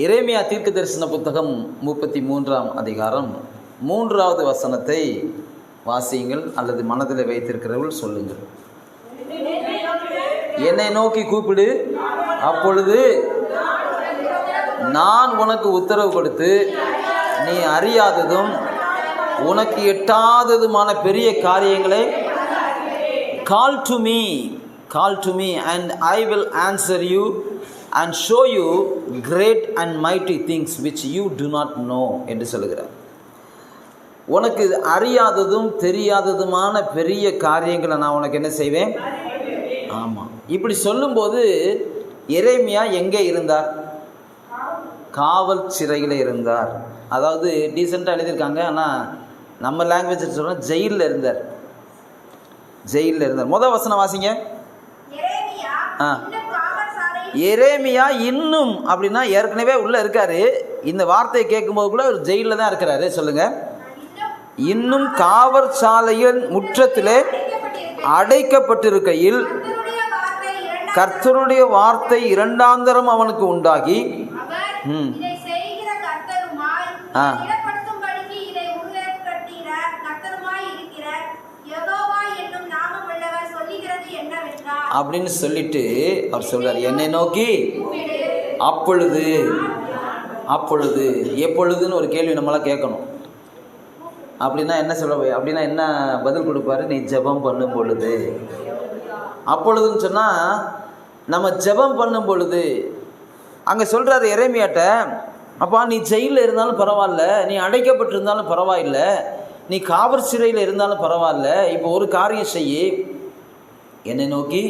எரேமியா தீர்க்க தரிசன புத்தகம் 33ஆம் அதிகாரம் 3வது வசனத்தை வாசியுங்கள், அல்லது மனதில் வைத்திருக்கிறவர்கள் சொல்லுங்கள். என்னை நோக்கி கூப்பிடு, அப்பொழுது நான் உனக்கு உத்தரவு கொடுத்து நீ அறியாததும் உனக்கு எட்டாததுமான பெரிய காரியங்களை call to me and I will answer you and show you great and mighty things which you do not know என்று சொல்லுகிறார். உனக்கு அறியாததும் தெரியாததுமான பெரிய காரியங்களை நான் உனக்கு என்ன செய்வேன்? ஆமாம். இப்படி சொல்லும்போது எரேமியா எங்கே இருந்தார்? காவல் சிறையில் இருந்தார். அதாவது டீசெண்டாக எழுதியிருக்காங்க, ஆனால் நம்ம லாங்குவேஜ் சொல்கிறோம் ஜெயிலில் இருந்தார். ஜெயிலில் இருந்தார். முதல் வசனம் வாசிங்க. எரேமியா இன்னும் அப்படின்னா ஏற்கனவே உள்ள இருக்காரு. இந்த வார்த்தையை கேட்கும்போது கூட ஒரு ஜெயிலில் தான் இருக்கிறாரு. சொல்லுங்க. இன்னும் காவற்சாலையின் முற்றத்திலே அடைக்கப்பட்டிருக்கையில் கர்த்தருடைய வார்த்தை இரண்டாந்தரம் அவனுக்கு உண்டாகி அப்படின்னு சொல்லிட்டு அவர் சொல்றார், என்னை நோக்கி அப்பொழுது எப்பொழுதுன்னு ஒரு கேள்வி நம்மளாம் கேட்கணும். அப்படின்னா என்ன சொல்ல, அப்படின்னா என்ன பதில் கொடுப்பாரு? நீ ஜெபம் பண்ணும் பொழுது. அப்பொழுதுன்னு சொன்னால் நம்ம ஜெபம் பண்ணும் பொழுது. அங்கே சொல்கிறாரு எரேமியாட்ட, அப்பா நீ ஜெயிலில் இருந்தாலும் பரவாயில்ல, நீ அடைக்கப்பட்டிருந்தாலும் பரவாயில்ல, நீ காவல் சிறையில் இருந்தாலும் பரவாயில்ல, இப்போ ஒரு காரியம் செய்யி, என்னை நோக்கி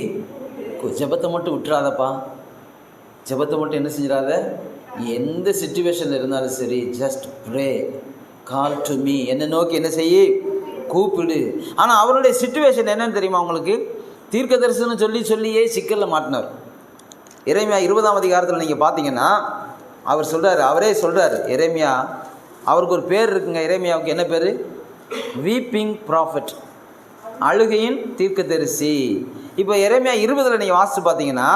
ஜெபத்தை மட்டும் விட்டுறாதப்பா. ஜெபத்தை மட்டும் என்ன செஞ்சிடாத, எந்த சிச்சுவேஷனில் இருந்தாலும் சரி, just pray, call to me, என்னை நோக்கி என்ன செய்யி, கூப்பிடு. ஆனால் அவருடைய சிச்சுவேஷன் என்னன்னு தெரியுமா உங்களுக்கு? தீர்க்க தரிசனம் சொல்லியே சிக்கலில் மாட்டினார். எரேமியா 20ஆம் அதிகாரத்தில் நீங்கள் பார்த்தீங்கன்னா அவர் சொல்கிறார், அவரே சொல்கிறார், எரேமியா அவருக்கு ஒரு பேர் இருக்குங்க. எரேமியாவுக்கு என்ன பேர்? வீப்பிங் ப்ராஃபட், அழுகையின் தீர்க்கதரிசி. இப்போ எரேமியா 20 நீங்கள் வாசித்து பார்த்தீங்கன்னா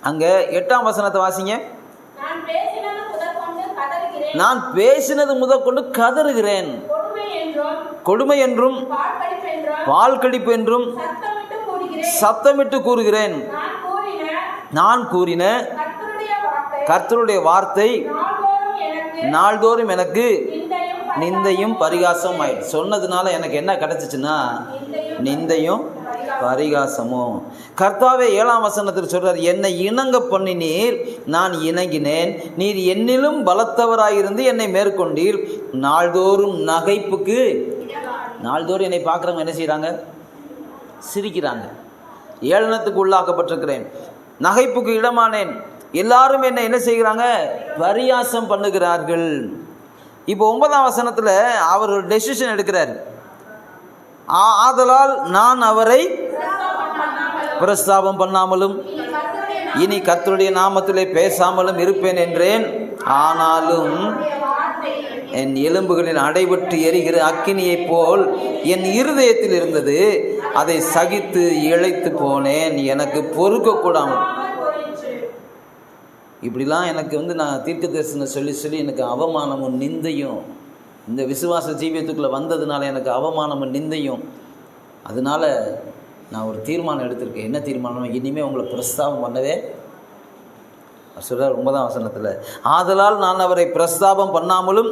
அங்கே 8ஆம் வசனத்தை வாசிங்க. நான் பேசினது முதற்கொண்டு கதறுகிறேன், கொடுமை என்றும் பால் கடிப்பு என்றும் சத்தமிட்டு கூறுகிறேன். நான் கூறின கர்த்தருடைய வார்த்தை நாள்தோறும் எனக்கு நிந்தையும் பரிகாசமும் ஆயிடுச்சு. சொன்னதுனால எனக்கு என்ன கிடைச்சிச்சுன்னா நிந்தையும் பரிகாசமும். கர்த்தாவே 7ஆம் வசனத்தில் சொல்றார், என்னை இணங்க பண்ணினீர், நான் இணங்கினேன், நீர் என்னிலும் பலத்தவராயிருந்து என்னை மேற்கொண்டீர். நாள்தோறும் நகைப்புக்கு, நாள்தோறும் என்னை பார்க்குறவங்க என்ன செய்கிறாங்க? சிரிக்கிறாங்க. ஏளனத்துக்கு உள்ளாக்கப்பட்டிருக்கிறேன், நகைப்புக்கு இடமானேன், எல்லாரும் என்ன செய்கிறாங்க? பரியாசம் பண்ணுகிறார்கள். இப்போ 9ஆம் வசனத்தில் அவர் ஒரு டெசிஷன் எடுக்கிறார். ஆதலால் நான் அவரை பிரஸ்தாபம் பண்ணாமலும் இனி கர்த்தருடைய நாமத்திலே பேசாமலும் இருப்பேன் என்றேன். ஆனாலும் என் எலும்புகளில் அடைபட்டு எரிகிற அக்கினியைப் போல் என் இருதயத்தில் இருந்தது, அதை சகித்து இழைத்து போனேன், எனக்கு பொறுக்க கூடாமல். இப்படிலாம் எனக்கு நான் தீர்க்க தரிசனம் சொல்லி எனக்கு அவமானமும் நிந்தையும், இந்த விசுவாச ஜீவியத்துக்குள்ளே வந்ததுனால எனக்கு அவமானமும் நிந்தையும். அதனால நான் ஒரு தீர்மானம் எடுத்திருக்கேன். என்ன தீர்மானம்? இனிமேல் உங்களை பிரஸ்தாபம் பண்ணவே சொல்கிறார் 9ஆம் வசனத்தில். ஆதலால் நான் அவரை பிரஸ்தாபம் பண்ணாமலும்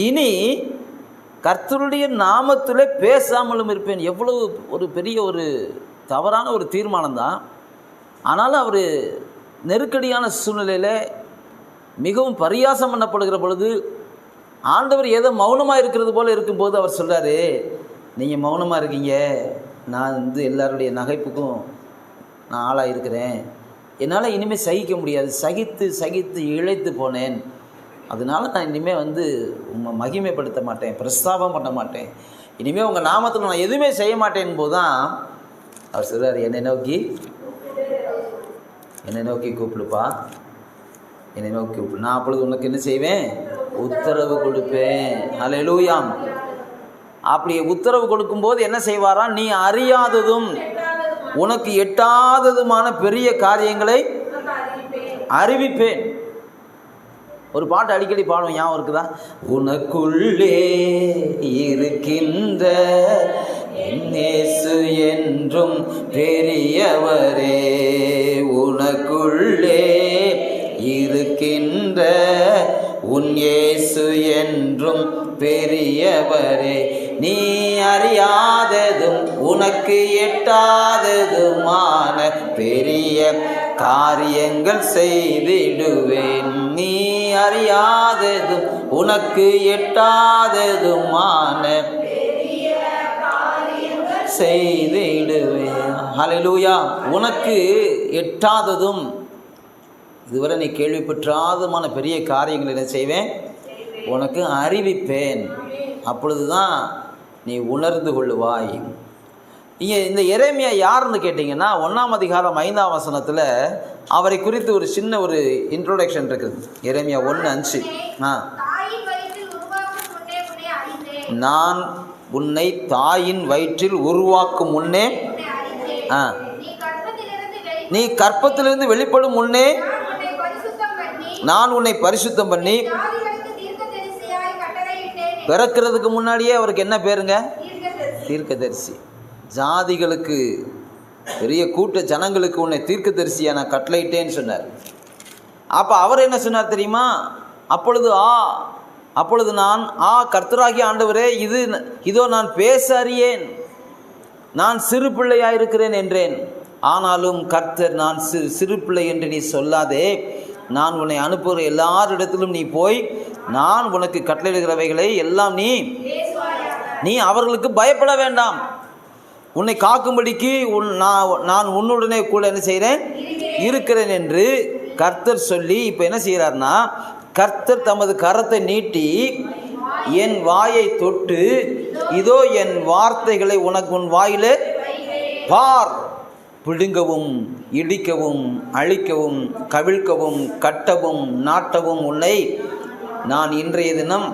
இனி கர்த்தருடைய நாமத்தில் பேசாமலும் இருப்பேன். எவ்வளவு ஒரு பெரிய ஒரு தவறான ஒரு தீர்மானம் தான். ஆனாலும் அவர் நெருக்கடியான சூழ்நிலையில் மிகவும் பரியாசம் பண்ணப்படுகிற பொழுது ஆண்டவர் ஏதோ மௌனமாக இருக்கிறது போல் இருக்கும்போது அவர் சொல்கிறாரு, நீங்கள் மௌனமாக இருக்கீங்க, நான் எல்லாருடைய நகைப்புக்கும் நான் ஆளாக இருக்கிறேன், என்னால் இனிமேல் சகிக்க முடியாது, சகித்து இழைத்து போனேன், அதனால் நான் இனிமேல் உங்கள் மகிமைப்படுத்த மாட்டேன், பிரஸ்தாபம் பண்ண மாட்டேன், இனிமேல் உங்கள் நாமத்தில் நான் எதுவுமே செய்ய மாட்டேன் போது தான் அவர் சொல்கிறார், என்னை நோக்கி கூப்பிடுப்பா, என்னை நோக்கி கூப்பிடு, நான் அப்பொழுது உனக்கு என்ன செய்வேன்? உத்தரவு கொடுப்பேன். ஹல்லேலூயா. அப்படி உத்தரவு கொடுக்கும்போது என்ன செய்வாரா? நீ அறியாததும் உனக்கு எட்டாததுமான பெரிய காரியங்களை அறிவிப்பேன். ஒரு பாட்டு அடிக்கடி பாடுவோம், ஞாபகம் இருக்குதா? உனக்குள்ளே இருக்கின்ற இயேசு என்றும் பெரியவரே, உனக்குள்ளே இருக்கின்ற உன் இயேசு என்றும் பெரியவரே, நீ அறியாததும் உனக்கு எட்டாததுமான பெரிய காரியங்கள் செய்திடுவேன். நீ அறியாததும் உனக்கு எட்டாததுமான செய்திடுவேன். ஹல்லேலூயா. உனக்கு எட்டாததும் இதுவரை நீ கேள்விப்பட்டாதமான பெரிய காரியங்கள் என்ன செய்வேன்? உனக்கு அறிவிப்பேன். அப்பொழுதுதான் நீ உணர்ந்து கொள்ளுவாய். இங்கே இந்த எரேமியா யாருன்னு கேட்டிங்கன்னா 1ஆம் அதிகாரம் 5ஆம் வசனத்தில் அவரை குறித்து ஒரு சின்ன ஒரு இன்ட்ரோடக்ஷன் இருக்குது. எரேமியா 1:5. நான் உன்னை தாயின் வயிற்றில் உருவாக்கும் முன்னே, நீ கற்பத்திலிருந்து வெளிப்படும் முன்னே நான் உன்னை பரிசுத்தம் பண்ணி, பிறக்கிறதுக்கு முன்னாடியே அவருக்கு என்ன பேருங்க? தீர்க்கதரிசி. ஜாதிகளுக்கு, பெரிய கூட்ட ஜனங்களுக்கு உன்னை தீர்க்கதரிசியா நான் கட்டளையிட்டேன்னு சொன்னார். அப்போ அவர் என்ன சொன்னார் தெரியுமா? அப்பொழுது நான் கர்த்தராகிய ஆண்டவரே, இதோ நான் பேச அறியேன், நான் சிறு பிள்ளையாயிருக்கிறேன் என்றேன். ஆனாலும் கர்த்தர், நான் சிறு பிள்ளை என்று நீ சொல்லாதே, நான் உன்னை அனுப்புகிற எல்லாரிடத்திலும் நீ போய் நான் உனக்கு கட்டளையிடுகிறவைகளை எல்லாம் நீ அவர்களுக்கு பயப்பட வேண்டாம், உன்னை காக்கும்படிக்கு நான் உன்னுடனே கூட என்ன செய்கிறேன்? இருக்கிறேன் என்று கர்த்தர் சொல்லி, இப்போ என்ன செய்கிறார்னா, கர்த்தர் தமது கரத்தை நீட்டி என் வாயை தொட்டு, இதோ என் வார்த்தைகளை உன் வாயிலே பார், பிடுங்கவும் இடிக்கவும் அழிக்கவும் கவிழ்க்கவும் கட்டவும் நாட்டவும் உன்னை நான் இன்றைய தினம்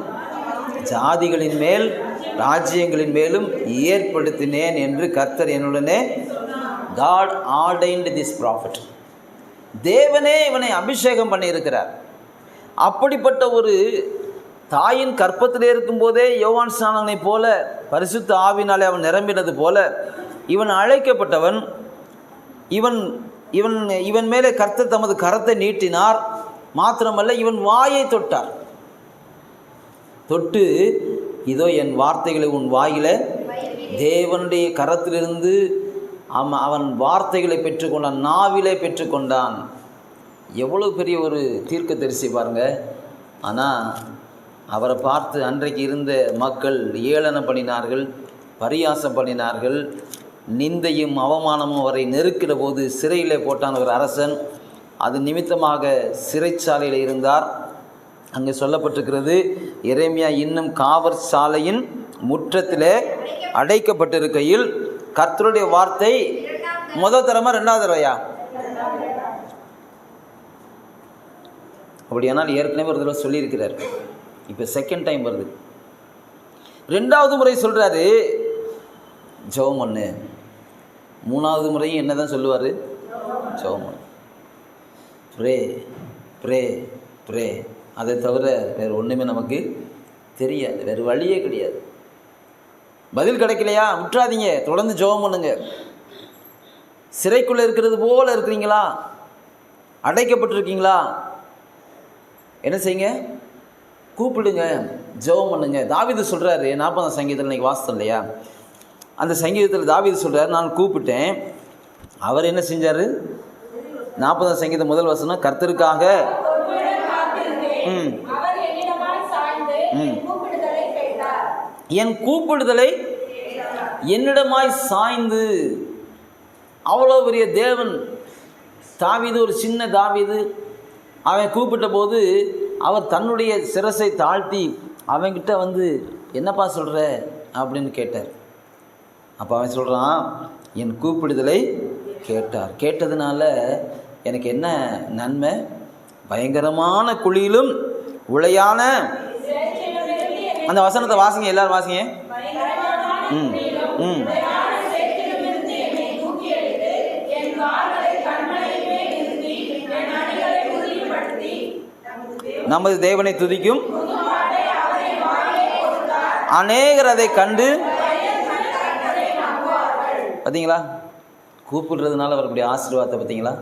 ஜாதிகளின் மேல் ராஜ்யங்களின் மேலும் ஏற்படுத்தினேன் என்று கர்த்தர் என்னுடனே, God ordained this prophet. தேவனே இவனை அபிஷேகம் பண்ணியிருக்கிறார். அப்படிப்பட்ட ஒரு தாயின் கற்பத்திலே இருக்கும்போதே யோவான் ஸ்நானனை போல பரிசுத்த ஆவினாலே அவன் நிரம்பினது போல இவன் அழைக்கப்பட்டவன். இவன் மேலே கர்த்தர் தமது கரத்தை நீட்டினார். மாத்திரமல்ல, இவன் வாயை தொட்டார். தொட்டு, இதோ என் வார்த்தைகளை உன் வாயில, தேவனுடைய கரத்திலிருந்து அவன் வார்த்தைகளை பெற்றுக்கொண்டான், நாவிலே பெற்றுக்கொண்டான். எவ்வளோ பெரிய ஒரு தீர்க்கதரிசி பாருங்க. ஆனால் அவரை பார்த்து அன்றைக்கு இருந்த மக்கள் ஏளனம் பண்ணினார்கள், பரியாசம் பண்ணினார்கள், நிந்தையும் அவமானமும் அவரை நெருக்கிற போது சிறையிலே போட்டான் ஒரு அரசன். அது நிமித்தமாக சிறைச்சாலையில் இருந்தார். அங்கே சொல்லப்பட்டிருக்கிறது, எரேமியா இன்னும் காவற் சாலையின் முற்றத்திலே அடைக்கப்பட்டிருக்கையில் கர்த்தருடைய வார்த்தை முதல் தரமா ரெண்டாவது தடவையா? அப்படியானால் ஏற்கனவே ஒரு தடவை சொல்லியிருக்கிறார், இப்போ செகண்ட் டைம் வருது. ரெண்டாவது முறை சொல்கிறாரு ஜெபம் பண்ணு. மூணாவது முறையும் என்ன தான் சொல்லுவார்? ஜெபம் பண்ணு, ப்ரே ப்ரே ப்ரே. அதை தவிர வேறு ஒன்றுமே நமக்கு தெரியாது, வேறு வழியே கிடையாது. பதில் கிடைக்கலையா? விட்டுறாதீங்க, தொடர்ந்து ஜெபம் பண்ணுங்க. சிறைக்குள்ளே இருக்கிறது போல் இருக்கிறீங்களா? அடைக்கப்பட்டிருக்கீங்களா? என்ன செய்யுங்க? கூப்பிடுங்க, ஜெபம் பண்ணுங்க. தாவீது சொல்கிறாரு 40ஆம் சங்கீதத்தில், இன்றைக்கி வாசித்தோம் இல்லையா? அந்த சங்கீதத்தில் தாவீது சொல்கிறார், நான் கூப்பிட்டேன், அவர் என்ன செஞ்சார்? 40ஆம் சங்கீதம் முதல் வசனம், கர்த்தருக்காக என் கூப்பிடுதலை என்னிடமாய் சாய்ந்து. அவ்வளோ பெரிய தேவன். தாவீது ஒரு சின்ன தாவீது. அவன் கூப்பிட்ட போது அவர் தன்னுடைய சிரசை தாழ்த்தி அவன்கிட்ட வந்து என்னப்பா சொல்கிற அப்படின்னு கேட்டார். அப்போ அவன் சொல்கிறான், என் கூப்பிடுதலை கேட்டார், கேட்டதுனால எனக்கு என்ன நன்மை? பயங்கரமான குழியிலும் உளையான, அந்த வசனத்தை வாசிங்க, எல்லாரும் வாசிங்க. நமது தேவனை துதிக்கும் அநேகர் அதை கண்டு. பார்த்தீங்களா, கூப்பிடுறதுனால வரக்கூடிய ஆசீர்வாதத்தை பார்த்தீங்களா?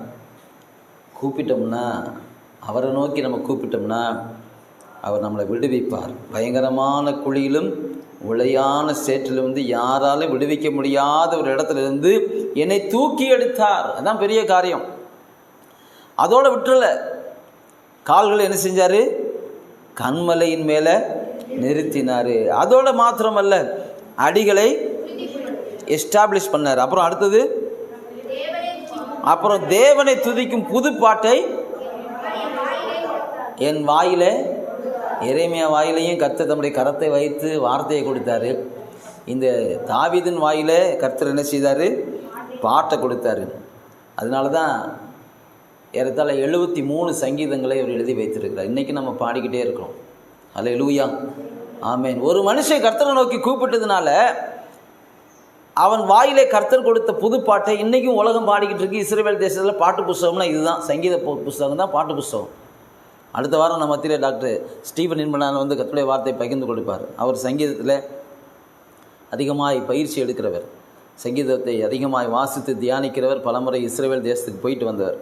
கூப்பிட்டோம்னா, அவரை நோக்கி நம்ம கூப்பிட்டோம்னா அவர் நம்மளை விடுவிப்பார். பயங்கரமான குழியிலும் உளையான சேற்றிலிருந்து யாராலும் விடுவிக்க முடியாத ஒரு இடத்துலேருந்து என்னை தூக்கி எடுத்தார். அதுதான் பெரிய காரியம். அதோடு விட்டுறல, கால்களை என்ன செஞ்சார்? கண்மலையின் மேலே நிறுத்தினார். அதோட மாத்திரமல்ல, அடிகளை எஸ்டாப்ளிஷ் பண்ணார். அப்புறம் அடுத்தது, அப்புறம் தேவனை துதிக்கும் புது பாட்டை என் வாயிலே, எரேமியா வாயிலையும் கர்த்தர் தம்முடைய கரத்தை வைத்து வார்த்தையை கொடுத்தாரு. இந்த தாவீதின் வாயிலே கர்த்தர் என்ன செய்தார்? பாட்டை கொடுத்தாரு. அதனால தான் ஏறத்தாழ 73 சங்கீதங்களை அவர் எழுதி வைத்திருக்கிறார். இன்றைக்கி நம்ம பாடிக்கிட்டே இருக்கிறோம். அல்லேலூயா, ஆமென். ஒரு மனுஷன் கர்த்தரை நோக்கி கூப்பிட்டதுனால அவன் வாயிலே கர்த்தர் கொடுத்த புது பாட்டை இன்றைக்கும் உலகம் பாடிக்கிட்டு இருக்கு. இஸ்ரவேல் தேசத்தில் பாட்டு புஸ்தகம்னா இதுதான், சங்கீத புஸ்தகம் தான் பாட்டு புஸ்தகம். அடுத்த வாரம் நம்ம மத்தியில் டாக்டர் ஸ்டீபன் இன்பனான் வந்து கர்த்தருடைய வார்த்தை பகிர்ந்து கொடுப்பார். அவர் சங்கீதத்தில் அதிகமாய் பயிற்சி எடுக்கிறவர், சங்கீதத்தை அதிகமாய் வாசித்து தியானிக்கிறவர், பலமுறை இஸ்ரவேல் தேசத்துக்கு போயிட்டு வந்தவர்.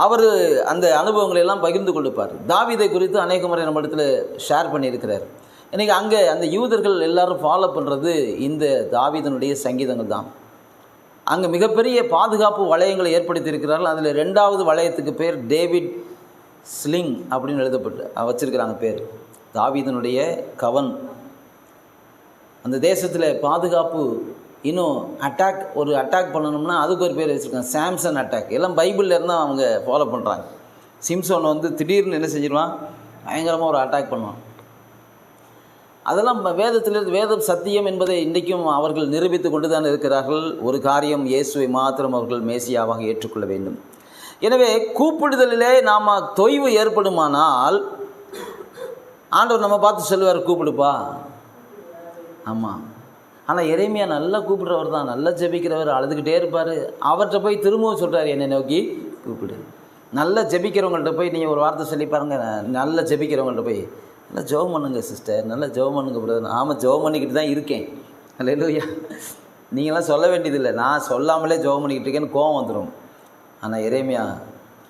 அவர் அந்த அனுபவங்களை எல்லாம் பகிர்ந்து கொடுப்பார். தாவீதை குறித்து அநேக முறை நம்ம இடத்துல ஷேர் பண்ணியிருக்கிறார். இன்றைக்கி அங்கே அந்த யூதர்கள் எல்லாரும் ஃபாலோ பண்ணுறது இந்த தாவீதனுடைய சங்கீதங்கள் தான். அங்கே மிகப்பெரிய பாதுகாப்பு வளையங்களை ஏற்படுத்தியிருக்கிறார்கள். அதில் 2வது வளையத்துக்கு பேர் டேவிட் ஸ்லிங் அப்படின்னு எழுதப்பட்டு வச்சிருக்கிறாங்க பேர். தாவீதனுடைய கவன். அந்த தேசத்தில் பாதுகாப்பு, இன்னும் ஒரு அட்டாக் பண்ணணும்னா அதுக்கு ஒரு பேர் வச்சுருக்காங்க, சாம்சன் அட்டாக். எல்லாம் பைபிளில் இருந்தால் அவங்க ஃபாலோ பண்ணுறாங்க. சிம்சோன் வந்து திடீர்னு என்ன செஞ்சிருவான்? பயங்கரமாக ஒரு அட்டாக் பண்ணுவான். அதெல்லாம் வேதத்திலிருந்து, வேதம் சத்தியம் என்பதை இன்றைக்கும் அவர்கள் நிரூபித்து கொண்டு தான் இருக்கிறார்கள். ஒரு காரியம், இயேசுவை மாத்திரம் அவர்கள் மேசியாவாக ஏற்றுக்கொள்ள வேண்டும். எனவே கூப்பிடுதலிலே நாம் தொய்வு ஏற்படுமானால் ஆண்டவர் நம்ம பார்த்து சொல்லுவார், கூப்பிடுப்பா. ஆமாம். ஆனால் எரேமியா நல்லா கூப்பிடுறவர் தான், நல்லா ஜெபிக்கிறவர், அழுதுகிட்டே இருப்பார். அவர்கிட்ட போய் திரும்பவும் சொல்கிறார், என்னை நோக்கி கூப்பிடு. நல்லா ஜெபிக்கிறவங்கள்ட்ட போய் நீங்கள் ஒரு வார்த்தை சொல்லி பாருங்கள். நல்லா ஜெபிக்கிறவங்கள்ட்ட போய், நல்லா ஜெபம் பண்ணுங்க சிஸ்டர், நல்லா ஜெபம் பண்ணுங்க பிரதர். ஆமாம், ஜெபம் பண்ணிக்கிட்டு தான் இருக்கேன். அல்லேலூயா. நீங்களாம் சொல்ல வேண்டியதில்லை, நான் சொல்லாமலே ஜெபம் பண்ணிக்கிட்டு இருக்கேன்னு கோவம் வந்துடும். ஆனால் எரேமியா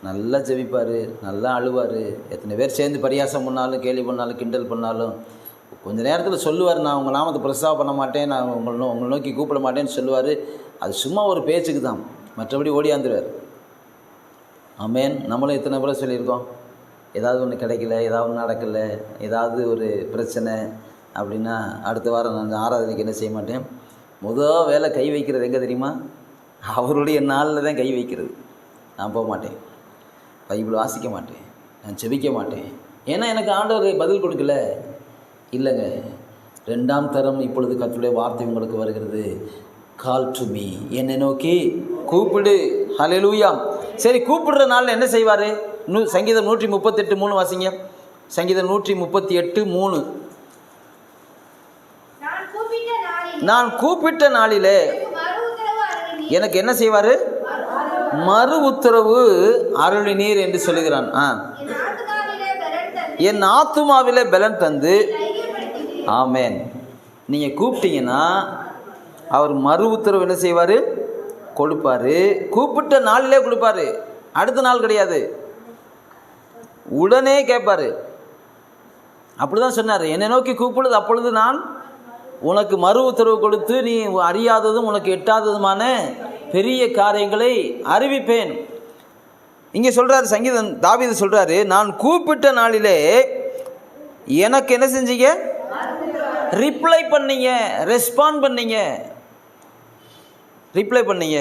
நல்லா ஜெபிப்பார், நல்லா அழுவார். எத்தனை பேர் சேர்ந்து பரியாசம் பண்ணாலும், கேலி பண்ணாலும், கிண்டல் பண்ணாலும் கொஞ்சம் நேரத்தில் சொல்லுவார், நான் உங்கள் நாமத்தை பிரஸ்தாவ பண்ண மாட்டேன், நான் உங்களை நோக்கி கூப்பிட மாட்டேன்னு சொல்லுவார். அது சும்மா ஒரு பேச்சுக்கு தான், மற்றபடி ஓடியாந்துருவார். ஆமேன். நம்மளும் எத்தனை பேரை சொல்லியிருக்கோம், ஏதாவது ஒன்று கிடைக்கல, ஏதாவது ஒன்று நடக்கலை, ஏதாவது ஒரு பிரச்சனை அப்படின்னா அடுத்த வாரம் நான் ஆராதனைக்கு என்ன செய்ய மாட்டேன், முதல் வேலை கை வைக்கிறது எங்கே தெரியுமா? அவருடைய நாளில் தான் கை வைக்கிறது. நான் போக மாட்டேன், பைபிள் வாசிக்க மாட்டேன், நான் ஜெபிக்க மாட்டேன். ஏன்னா எனக்கு ஆண்டவர் பதில் கொடுக்கல. இல்லைங்க, 2ஆம் தரம் இப்பொழுது கர்த்தருடைய வார்த்தை உங்களுக்கு வருகிறது. கால் டு மீ, என்னை நோக்கி கூப்பிடு. ஹல்லேலூயா. சரி, கூப்பிடுற நாளில் என்ன செய்வார்? சங்கீதம் 138:3 வாசிங்க. சங்கீதம் 138:3. நான் கூப்பிட்ட நாளிலே எனக்கு என்ன செய்வார்? மறு உத்தரவு அருளினீர் என்று சொல்லுகிறான். என் ஆத்துமாவிலே பலன் தந்து. ஆமேன். நீங்கள் கூப்பிட்டீங்கன்னா அவர் மறு உத்தரவு என்ன செய்வார்? கொடுப்பார். கூப்பிட்ட நாளிலே கொடுப்பார், அடுத்த நாள் கிடையாது, உடனே கேட்பார். அப்படி தான் சொன்னார், என்னை நோக்கி கூப்பிடுது, அப்பொழுது நான் உனக்கு மறு உத்தரவு கொடுத்து நீ அறியாததும் உனக்கு எட்டாததுமான பெரிய காரியங்களை அறிவிப்பேன். இங்கே சொல்கிறார், சங்கீதம் தாவீது சொல்கிறாரு, நான் கூப்பிட்ட நாளிலே எனக்கு என்ன செஞ்சீங்க? ரிப்ளை பண்ணீங்க, ரெஸ்பாண்ட் பண்ணீங்க, ரிப்ளை பண்ணீங்க,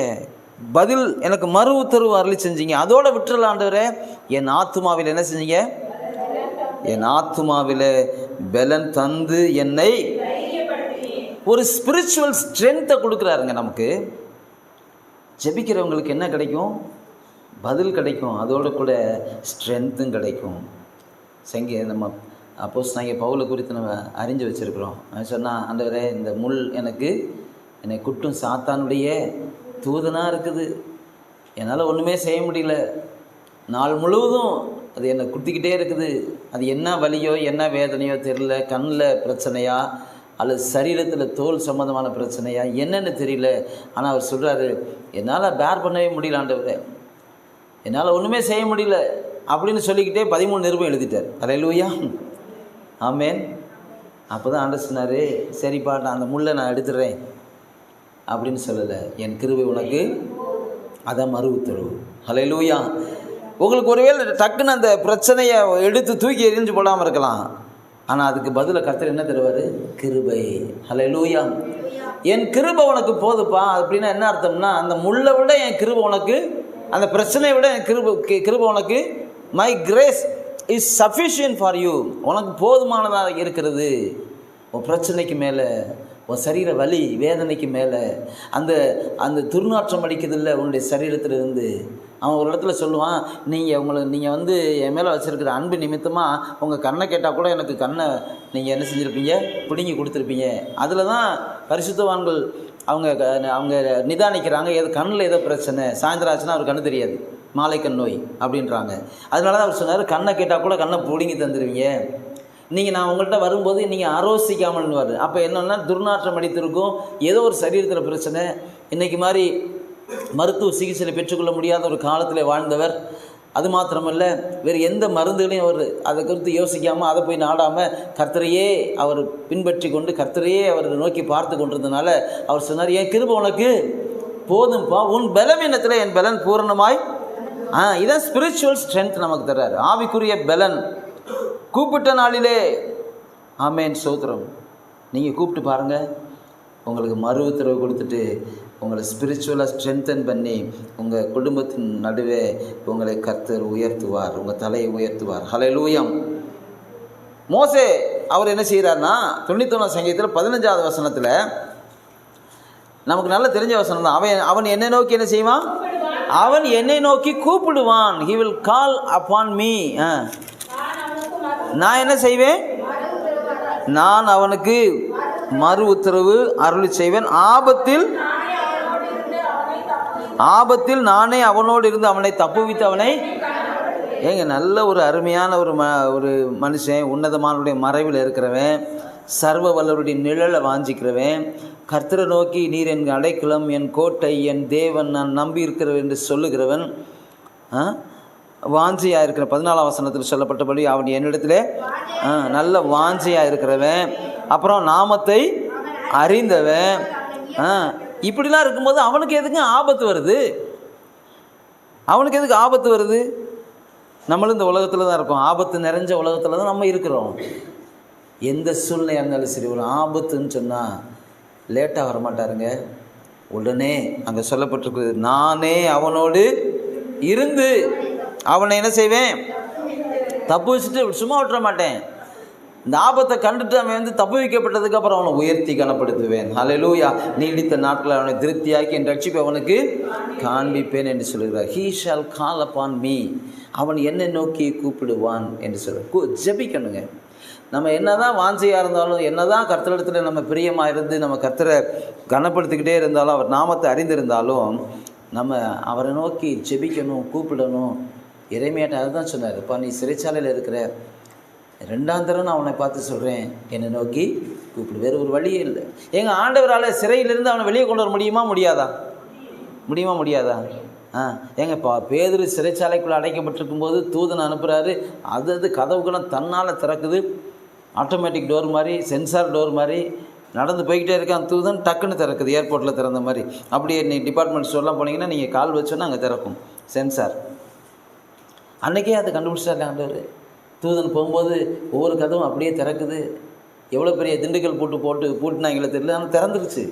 பதில் எனக்கு மறு உத்தரவு அருளி செஞ்சீங்க. அதோட விட்டுறல ஆண்டவரே, என் ஆத்துமாவில் என்ன செஞ்சீங்க? என் ஆத்துமாவில் பலன் தந்து என்னை ஒரு ஸ்பிரிச்சுவல் ஸ்ட்ரென்த்தை கொடுக்குறாருங்க. நமக்கு ஜெபிக்கிறவங்களுக்கு என்ன கிடைக்கும்? பதில் கிடைக்கும், அதோடு கூட ஸ்ட்ரென்த்தும் கிடைக்கும். நம்ம அப்போஸ்தலனாகிய பவுலை குறித்து நம்ம அறிஞ்சு வச்சுருக்கிறோம். சொன்னால், ஆண்டவரே, இந்த முள் என்னை குட்டும் சாத்தானுடைய தூதனாக இருக்குது, என்னால் ஒன்றுமே செய்ய முடியல, நாள் முழுவதும் அது என்னை குத்திக்கிட்டே இருக்குது. அது என்ன வலியோ என்ன வேதனையோ தெரியல, கண்ணில் பிரச்சனையா அல்லது சரீரத்தில் தோல் சம்மந்தமான பிரச்சனையா என்னென்னு தெரியல. ஆனால் அவர் சொல்கிறாரு, என்னால் பேர் பண்ணவே முடியல ஆண்டவரே, என்னால் ஒன்றுமே செய்ய முடியல அப்படின்னு சொல்லிக்கிட்டே 13 நிருபம் எழுதிட்டார். அல்லேலூயா, ஆமென். அப்போ தான் ஆண்டவர் சொன்னார், சரிப்பா நான் அந்த முள்ளை நான் எடுத்துடுறேன் அப்படின்னு சொல்லலை. என் கிருபை உனக்கு அதான் மறு உத்தரவு. அல்லேலூயா. உங்களுக்கு ஒருவேளை டக்குன்னு அந்த பிரச்சனையை எடுத்து தூக்கி எரிஞ்சு போடாமல் இருக்கலாம். ஆனால் அதுக்கு பதிலாக கர்த்தர் என்ன தருவார்? கிருபை. அல்லேலூயா. என் கிருபை உனக்கு போதுப்பா அப்படின்னா என்ன அர்த்தம்னா, அந்த முள்ளை விட என் கிருபை உனக்கு, அந்த பிரச்சனையை விட என் கிருபை உனக்கு, my grace is sufficient for you, உனக்கு போதுமானதாக இருக்கிறது. உன் பிரச்சனைக்கு மேலே, உன் சரீர வலி வேதனைக்கு மேலே, அந்த அந்த துர்நாற்றம் அடிக்கிறதில்ல உன்னுடைய சரீரத்திலிருந்து. அவன் ஒரு இடத்துல சொல்லுவான், நீங்கள் வந்து என் மேலே வச்சுருக்கிற அன்பு நிமித்தமாக உங்கள் கண்ணை கேட்டால் கூட எனக்கு கண்ணை நீங்கள் என்ன செஞ்சுருப்பீங்க, பிடுங்கி கொடுத்துருப்பீங்க. அதில் தான் பரிசுத்தவான்கள் அவங்க நிதானிக்கிறாங்க, ஏதோ கண்ணில் ஏதோ பிரச்சனை, சாயந்தரம் ஆச்சுன்னா அவர் கண்ணு தெரியாது, மாலைக்கண் நோய் அப்படின்றாங்க. அதனால தான் அவர் சொன்னார், கண்ணை கேட்டால் கூட கண்ணை பிடுங்கி தந்துடுவீங்க. நீங்கள் நான் உங்கள்கிட்ட வரும்போது நீங்கள் ஆரோசிக்காமல்னுவார். அப்போ என்னென்னா துர்நாற்றம் அடித்திருக்கும், ஏதோ ஒரு சரீரத்தில் பிரச்சனை. இன்றைக்கி மாதிரி மருத்துவ சிகிச்சையில் பெற்றுக்கொள்ள முடியாத ஒரு காலத்தில் வாழ்ந்தவர். அது மாத்திரமல்ல, வேறு எந்த மருந்துகளையும் அவர் அதை குறித்து யோசிக்காமல், அதை போய் நாடாமல் கர்த்தரையே அவர் பின்பற்றி கொண்டு கர்த்தரையே அவர் நோக்கி பார்த்து கொண்டிருந்தனால அவர் சொன்னார், என் கிருபை உனக்கு போதும்பா, உன் பலவீனத்தில் என் பலன் பூரணமாய். இதான் ஸ்பிரிச்சுவல் ஸ்ட்ரென்த் நமக்கு தர்றாரு, ஆவிக்குரிய பலன். கூப்பிட்ட நாளிலே, ஆமேன், சோத்திரம். நீங்கள் கூப்பிட்டு பாருங்கள், உங்களுக்கு மறு உத்தரவு கொடுத்துட்டு உங்களை ஸ்பிரிச்சுவலாக ஸ்ட்ரென்தன் பண்ணி உங்கள் குடும்பத்தின் நடுவே உங்களை கர்த்தர் உயர்த்துவார், உங்கள் தலையை உயர்த்துவார். ஹல்லேலூயா. மோசே அவர் என்ன செய்கிறார்னா 91 சங்கீதத்தில் 15வது வசனத்தில் நமக்கு நல்லா தெரிஞ்ச வசனம் தான். அவன் என்னை நோக்கி என்ன செய்வான்? அவன் என்னை நோக்கி கூப்பிடுவான். he will call upon me. நான் என்ன செய்வேன்? நான் அவனுக்கு மறு உத்தரவு அருளி செய்வேன். ஆபத்தில் நானே அவனோடு இருந்து அவனை தப்புவித்து அவனை. ஏங்க, நல்ல ஒரு அருமையான ஒரு மனுஷன், உன்னதமானுடைய மறைவில் இருக்கிறவன், சர்வ வல்லவருடைய நிழலை வாஞ்சிக்கிறவன், கர்த்தரை நோக்கி நீர் என் அடைக்கலம், என் கோட்டை, என் தேவன், நான் நம்பி இருக்கிறவன் என்று சொல்லுகிறவன், வாஞ்சியாக இருக்கிற 14ஆம் வசனத்தில் சொல்லப்பட்டபடி அவன் என்னிடத்தில் நல்ல வாஞ்சியாக இருக்கிறவன், அப்புறம் நாமத்தை அறிந்தவன். இப்படிலாம் இருக்கும்போது அவனுக்கு எதுக்கு ஆபத்து வருது? அவனுக்கு எதுக்கு ஆபத்து வருது? நம்மளும் இந்த உலகத்தில் தான் இருக்கோம், ஆபத்து நிறைஞ்ச உலகத்தில் தான் நம்ம இருக்கிறோம். எந்த சூழ்நிலையாக இருந்தாலும் சரி, ஒரு ஆபத்துன்னு சொன்னால் லேட்டாக வரமாட்டாருங்க, உடனே அங்கே சொல்லப்பட்டிருக்கு, நானே அவனோடு இருந்து அவனை என்ன செய்வேன்? தப்பு வச்சுட்டு சும்மா விட்டுற மாட்டேன். இந்த ஆபத்தை கண்டுட்டு அவன் தப்பு வைக்கப்பட்டதுக்கு அப்புறம் அவனை உயர்த்தி கனப்படுத்துவேன். ஹல்லேலூயா. நீடித்த நாட்கள் அவனை திருப்தியாக்கி என் ரட்சிப்பை அவனுக்கு காண்பிப்பேன் என்று சொல்கிறார். he shall call upon me. அவன் என்னை நோக்கி கூப்பிடுவான் என்று சொல்கிறார். ஜெபிக்கணுங்க. நம்ம என்னதான் வாஞ்சையாக இருந்தாலும், என்னதான் கர்த்தரிடத்தில் நம்ம பிரியமாக இருந்து நம்ம கர்த்தரை கனப்படுத்திக்கிட்டே இருந்தாலும், அவர் நாமத்தை அறிந்திருந்தாலும், நம்ம அவரை நோக்கி ஜெபிக்கணும், கூப்பிடணும். இறைமையாட்ட அதுதான் சொன்னார், இப்போ நீ சிறைச்சாலையில் இருக்கிற, 2ஆம் தரம் நான் அவனை பார்த்து சொல்கிறேன், என்னை நோக்கி கூப்பிடு, வேறு ஒரு வழியே இல்லை. எங்கள் ஆண்டவரால் சிறையிலிருந்து அவனை வெளியே கொண்டு வர முடியுமா முடியாதா? ஏங்கப்பா, பேதுரு சிறைச்சாலைக்குள்ளே அடைக்கப்பட்டிருக்கும் போது தூதனை அனுப்புகிறாரு, அது கதவுகளும் தன்னால் திறக்குது, ஆட்டோமேட்டிக் டோர் மாதிரி, சென்சார் டோர் மாதிரி நடந்து போய்கிட்டே இருக்கான். தூதன் டக்குன்னு திறக்குது, ஏர்போர்ட்டில் திறந்த மாதிரி. அப்படியே நீ டிபார்ட்மெண்ட் ஸ்டோர்லாம் போனீங்கன்னா நீங்கள் கால் வச்சோன்னா அங்கே திறக்கும் சென்சார். அன்றைக்கே அதை கண்டுபிடிச்சாரு ஆண்டவர். தூதன் போகும்போது ஒவ்வொரு கதவும் அப்படியே திறக்குது. எவ்வளோ பெரிய திண்டுக்கல் பூட்டுனாங்களே தெரியல, ஆனால் திறந்துருச்சு.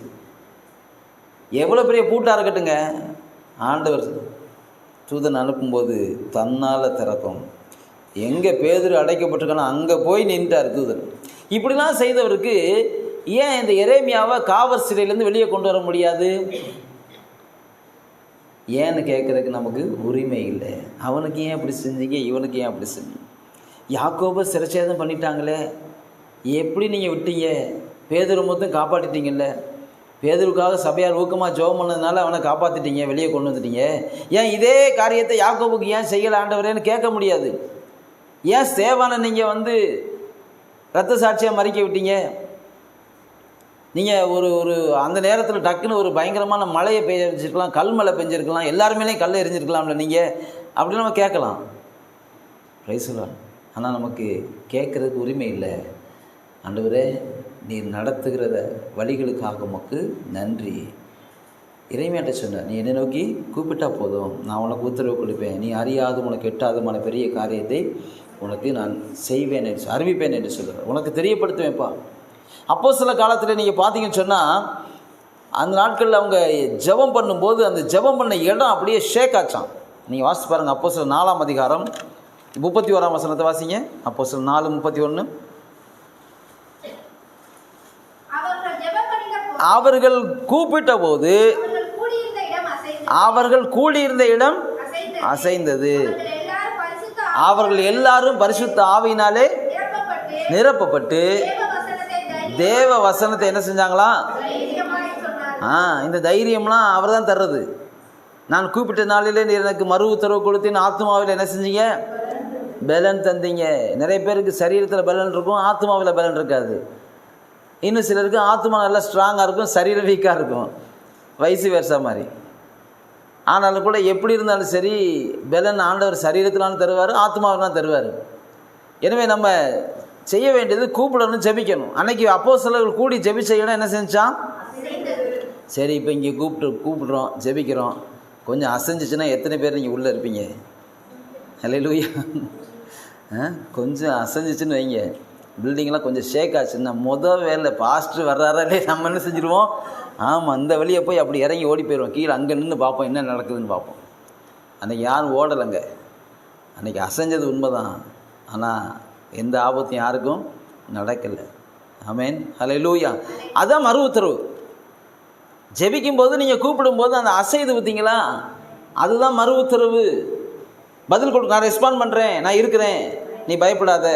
எவ்வளோ பெரிய பூட்டாக இருக்கட்டுங்க, ஆண்டவர் தூதன் அனுப்பும்போது தன்னால் திறக்கும். எங்கே பேதுரு அடைக்கப்பட்டிருக்கானோ அங்கே போய் நின்றார் தூதன். இப்படிலாம் செய்தவருக்கு ஏன் இந்த எரேமியாவை காவல் சிறையிலேருந்து வெளியே கொண்டு வர முடியாது? ஏன்னு கேட்குறதுக்கு நமக்கு உரிமை இல்லை. அவனுக்கு ஏன் அப்படி செஞ்சீங்க, இவனுக்கு ஏன் அப்படி செஞ்சீங்க? யாக்கோபை சிறைச்சேதம் பண்ணிட்டாங்களே, எப்படி நீங்கள் விட்டீங்க? பேதுரு மொத்தம் காப்பாற்றிட்டீங்கல்ல, பேதுருக்காக சபையார் ஊக்கமாக ஜெபம் பண்ணதுனால அவனை காப்பாற்றிட்டீங்க, வெளியே கொண்டு வந்துட்டீங்க. ஏன் இதே காரியத்தை யாக்கோபுக்கு ஏன் செய்யலை ஆண்டவரேன்னு கேட்க முடியாது. ஏன் ஸ்தேவானை நீங்கள் வந்து இரத்த சாட்சியாக மறிக்க விட்டீங்க? நீங்கள் ஒரு அந்த நேரத்தில் டக்குன்னு ஒரு பயங்கரமான மழையை பெஞ்சிருக்கலாம், கல் மழை பெஞ்சிருக்கலாம், எல்லாருமே கல் எரிஞ்சிருக்கலாம்ல நீங்கள் அப்படின்னு நம்ம கேட்கலாம். ரைசலாம். ஆனால் நமக்கு கேட்குறதுக்கு உரிமை இல்லை. ஆண்டவரே, நீர் நடத்துகிறத வழிகளுக்காக உமக்கு நன்றி. இறைமையாட்ட சொன்ன, நீ என்னை நோக்கி கூப்பிட்டா போதும், நான் உனக்கு உத்தரவு கொடுப்பேன். நீ அறியாதும் உனக்கு எட்டாதுமான பெரிய காரியத்தை உனக்கு நான் செய்வேன் என்று அறிவிப்பேன் என்று சொல்கிறேன். உனக்கு தெரியப்படுத்துவேன்ப்பா. அப்போ சில காலத்தில் நீங்கள் பார்த்தீங்கன்னு சொன்னால், அந்த நாட்களில் அவங்க ஜெபம் பண்ணும்போது அந்த ஜெபம் பண்ண இடம் அப்படியே ஷேக் ஆச்சான். நீங்கள் வாசித்து பாருங்கள். அப்போ சில 4ஆம் அதிகாரம் 31ஆம் வசனத்தை வாசிங்க. அப்போ சில 4:31. அவர்கள் கூப்பிட்ட போது அவர்கள் கூடியிருந்த இடம் அசைந்தது. அவர்கள் எல்லாரும் பரிசுத்த ஆவியினாலே நிரப்பப்பட்டு தேவ வசனத்தை என்ன செஞ்சாங்களா? இந்த தைரியம்லாம் அவர் தான் தர்றது. நான் கூப்பிட்ட நாளிலே நீர் எனக்கு மறு உத்தரவு கொடுத்தேன். ஆத்மாவில் என்ன செஞ்சீங்க? பலன் தந்தீங்க. நிறைய பேருக்கு சரீரத்தில் பலன் இருக்கும், ஆத்மாவில் பலன் இருக்காது. இன்னும் சிலருக்கு ஆத்மா நல்லா ஸ்ட்ராங்காக இருக்கும், சரீரம் வீக்காக இருக்கும், வயசு வருஷா மாதிரி. ஆனாலும் கூட எப்படி இருந்தாலும் சரி, பலன் ஆண்டவர் சரீரத்தினாலும் தருவார், ஆத்மாவினாலும் தருவார். எனவே நம்ம செய்ய வேண்டியது கூப்பிடணும், ஜெபிக்கணும். அன்னைக்கு அப்போஸ்தலர்கள் கூடி ஜெபிச்ச இடம் என்ன செஞ்சான்? சரி, இப்போ இங்கே கூப்பிடுறோம், ஜெபிக்கிறோம், கொஞ்சம் அசைஞ்சிச்சுன்னா எத்தனை பேர் நீங்கள் உள்ளே இருப்பீங்க? ஹல்லேலூயா. கொஞ்சம் அசைஞ்சிச்சுன்னு வைங்க, பில்டிங்லாம் கொஞ்சம் ஷேக் ஆச்சுன்னா வேலை பாஸ்டர் வர்றாரா இல்லையே, நம்ம என்ன செஞ்சுருவோம்? ஆமாம், அந்த வழியை போய் அப்படி இறங்கி ஓடி போயிடுவோம். கீழே அங்கே நின்று பார்ப்போம் என்ன நடக்குதுன்னு பார்ப்போம். அன்றைக்கி யாரும் ஓடலைங்க, அன்றைக்கி அசைஞ்சது உண்மைதான். ஆனால் எந்த ஆபத்தும் யாருக்கும் நடக்கலை. ஆமென், ஹல்லேலூயா. அதுதான் மறு உத்தரவு. ஜெபிக்கும்போது நீங்கள் கூப்பிடும்போது அந்த அசைது பார்த்தீங்களா, அதுதான் மறு உத்தரவு. பதில் கொடு, நான் ரெஸ்பாண்ட் பண்ணுறேன், நான் இருக்கிறேன், நீ பயப்படாத.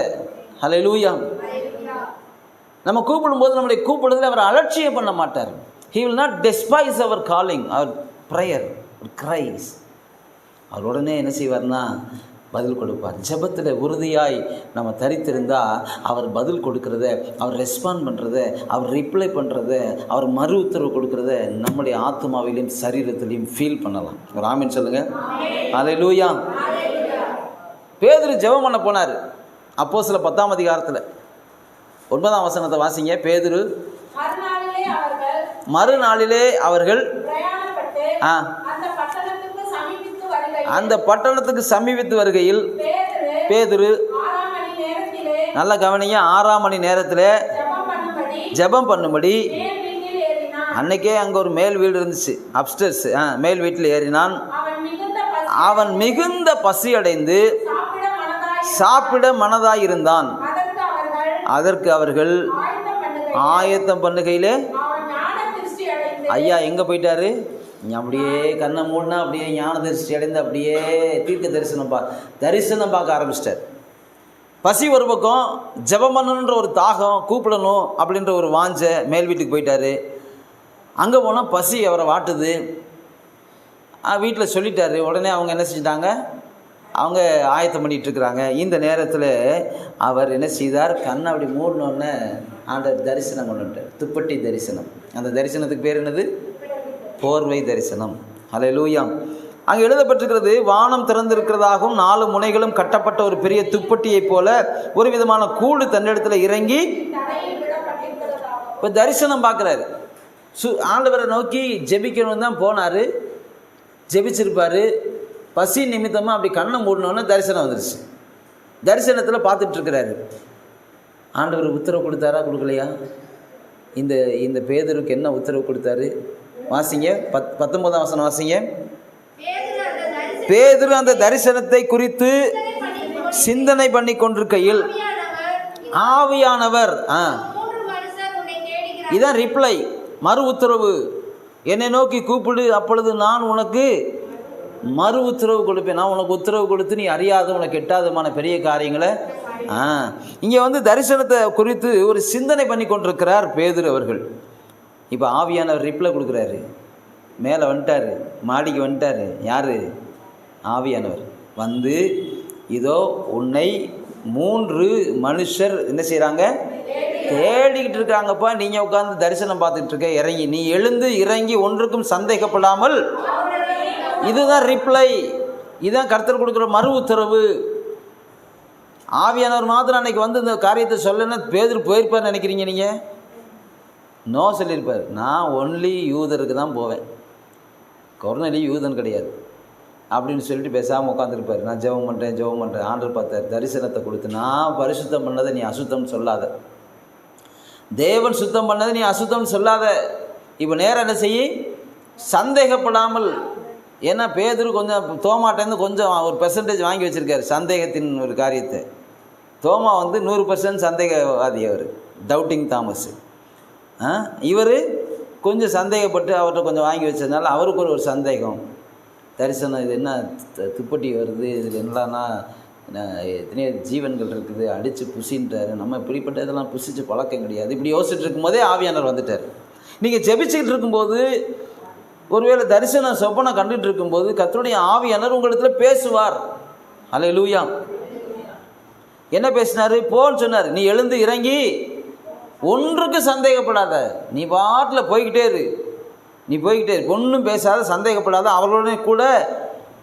ஹல்லேலூயா. நம்ம கூப்பிடும்போது நம்முடைய கூப்பிடுறதுல அவர் அலட்சியம் பண்ண மாட்டார். He will not despise our calling, our prayer, our cries. அவர் உடனே என்ன செய்வார்னா பதில் கொடுப்பார். ஜெபத்தில் உறுதியாய் நம்ம தரித்திருந்தால் அவர் பதில் கொடுக்கறத, அவர் ரெஸ்பாண்ட் பண்ணுறத, அவர் ரிப்ளை பண்ணுறத, அவர் மறு உத்தரவு கொடுக்கறத நம்முடைய ஆத்மாவிலையும் சரீரத்திலையும் ஃபீல் பண்ணலாம். ஒரு ஆமீன் சொல்லுங்கள். ஹல்லேலூயா. பேதுரு ஜெபம் பண்ண போனார். அப்போஸ்தலர் 10ஆம் அதிகாரத்தில் 9ஆம் வசனத்தை வாசிங்க. பேதுரு மறுநாளிலே அவர்கள் அந்த பட்டணத்துக்கு சமீபித்து வருகையில் பேதுரு, நல்ல கவனிங்க, 6ஆம் மணி நேரத்தில் ஜெபம் பண்ணும்படி அன்னைக்கே அங்கே ஒரு மேல் வீடு இருந்துச்சு, அப்ஸ்டர்ஸ், மேல் வீட்டில் ஏறினான். அவன் மிகுந்த பசி அடைந்து சாப்பிட மனதாயிருந்தான். அதற்கு அவர்கள் ஆயத்தம் பண்ணுகையிலே, ஐயா எங்கே போயிட்டாரு? அப்படியே கண்ணை மூடினா அப்படியே ஞான தரிசி அடைந்து அப்படியே தீர்க்க தரிசனம் பார்க்க ஆரம்பிச்சிட்டார். பசி ஒரு பக்கம், ஜெபம் பண்ணணுன்ற ஒரு தாகம், கூப்பிடணும் அப்படின்ற ஒரு வாஞ்ச, மேல் வீட்டுக்கு போயிட்டார். அங்கே போனால் பசி அவரை வாட்டுது. வீட்டில் சொல்லிட்டாரு. உடனே அவங்க என்ன செஞ்சிட்டாங்க? அவங்க ஆயத்தம் பண்ணிகிட்ருக்குறாங்க. இந்த நேரத்தில் அவர் என்ன செய்தார்? கண்ணை அப்படி மூடினோடனே ஆண்டவர் தரிசனம் கொண்டுட்டார். துப்பட்டி தரிசனம். அந்த தரிசனத்துக்கு பேர் என்னது? போர்வை தரிசனம். ஹல்லேலூயா. அங்கே எழுதப்பட்டிருக்கிறது, வானம் திறந்திருக்கிறதாகவும் 4 முனைகளும் கட்டப்பட்ட ஒரு பெரிய துப்பட்டியை போல ஒரு விதமான கூடு தன்னிடத்தில் இறங்கி. இப்போ தரிசனம் பார்க்குறாரு. ஆண்டவரை நோக்கி ஜெபிக்கணும்னு தான் போனார், ஜெபிச்சிருப்பார். பசி நிமித்தமாக அப்படி கண்ணை மூடினோன்னு தரிசனம் வந்துருச்சு. தரிசனத்தில் பார்த்துட்ருக்கிறாரு. ஆண்டவர் உத்தரவு கொடுத்தாரா கொடுக்கலையா? இந்த பேதுருக்கு என்ன உத்தரவு கொடுத்தாரு? வாசிங்க, 19ஆம் வசனம் வாசிங்க. பேதுரு அந்த தரிசனத்தை குறித்து சிந்தனை பண்ணி கொண்டிருக்கையில் ஆவியானவர், இதான் ரிப்ளை, மறு உத்தரவு. என்னை நோக்கி கூப்பிடு, அப்பொழுது நான் உனக்கு மறு உத்தரவு கொடுப்பேன். நான் உனக்கு உத்தரவு கொடுத்து நீ அறியாத உனக்கு எட்டாதமான பெரிய காரியங்களை. இங்கே வந்து தரிசனத்தை குறித்து ஒரு சிந்தனை பண்ணி கொண்டிருக்கிறார் பேதுரு அவர்கள். இப்போ ஆவியானவர் ரிப்ளை கொடுக்குறாரு. மேலே வந்துட்டார், மாடிக்கு வந்துட்டார். யார்? ஆவியானவர் வந்து, இதோ உன்னை 3 மனுஷர் என்ன செய்கிறாங்க? தேடிக்கிட்டு இருக்காங்கப்பா. நீங்கள் உட்காந்து தரிசனம் பார்த்துட்டு இருக்க. இறங்கி நீ எழுந்து இறங்கி ஒன்றுக்கும் சந்தேகப்படாமல். இதுதான் ரிப்ளை. இதுதான் கர்த்தர் கொடுக்குற மறு உத்தரவு. ஆவியானவர் மாத்திரம் அன்னைக்கு வந்து இந்த காரியத்தை சொல்லணும்னா பேதுரு போயிருப்பார் நினைக்கிறீங்க நீங்கள்? நோ சொல்லியிருப்பார். நான் ஒன்லி யூதருக்கு தான் போவேன், கொர்நேலி யூதன் கிடையாது அப்படின்னு சொல்லிட்டு பேசாமல் உட்காந்துருப்பார். நான் ஜெபம் பண்ணுறேன். ஆண்டவர் பார்த்தார், தரிசனத்தை கொடுத்து, நான் பரிசுத்தம் பண்ணதை நீ அசுத்தம்னு சொல்லாத, தேவன் சுத்தம் பண்ணதை நீ அசுத்தம்னு சொல்லாத. இப்போ நேரம் என்ன செய்ய? சந்தேகப்படாமல். ஏன்னா பேதுரு கொஞ்சம் தோமாட்டேருந்து கொஞ்சம் ஒரு பெர்சன்டேஜ் வாங்கி வச்சுருக்காரு சந்தேகத்தின் ஒரு காரியத்தை. தோமா வந்து 100% சந்தேகவாதி. அவர் டவுட்டிங் தாமஸ். இவர் கொஞ்சம் சந்தேகப்பட்டு அவர்கிட்ட கொஞ்சம் வாங்கி வச்சதுனால அவருக்கு ஒரு சந்தேகம். தரிசனம் இது என்ன துப்பட்டி வருது, இதில் என்னன்னா எத்தனையோ ஜீவன்கள் இருக்குது, அடித்து புசின்றாரு, நம்ம இப்படிப்பட்ட இதெல்லாம் புசிச்சு பழக்கம் கிடையாது. இப்படி யோசிச்சுட்டு இருக்கும்போதே ஆவியானவர் வந்துட்டார். நீங்கள் ஜெபிச்சுக்கிட்டு இருக்கும்போது, ஒருவேளை தரிசனம் சொப்பனை கண்டுட்டு இருக்கும்போது கர்த்தருடைய ஆவியானவர் உங்களிடத்துல பேசுவார். அல்லேலூயா. என்ன பேசினார்? போன்னு சொன்னார். நீ எழுந்து இறங்கி ஒன்றுக்கு சந்தேகப்படாத, நீ பாட்டில் போய்கிட்டே இரு, ஒன்றும் பேசாத, சந்தேகப்படாத, அவர்களுடனே கூட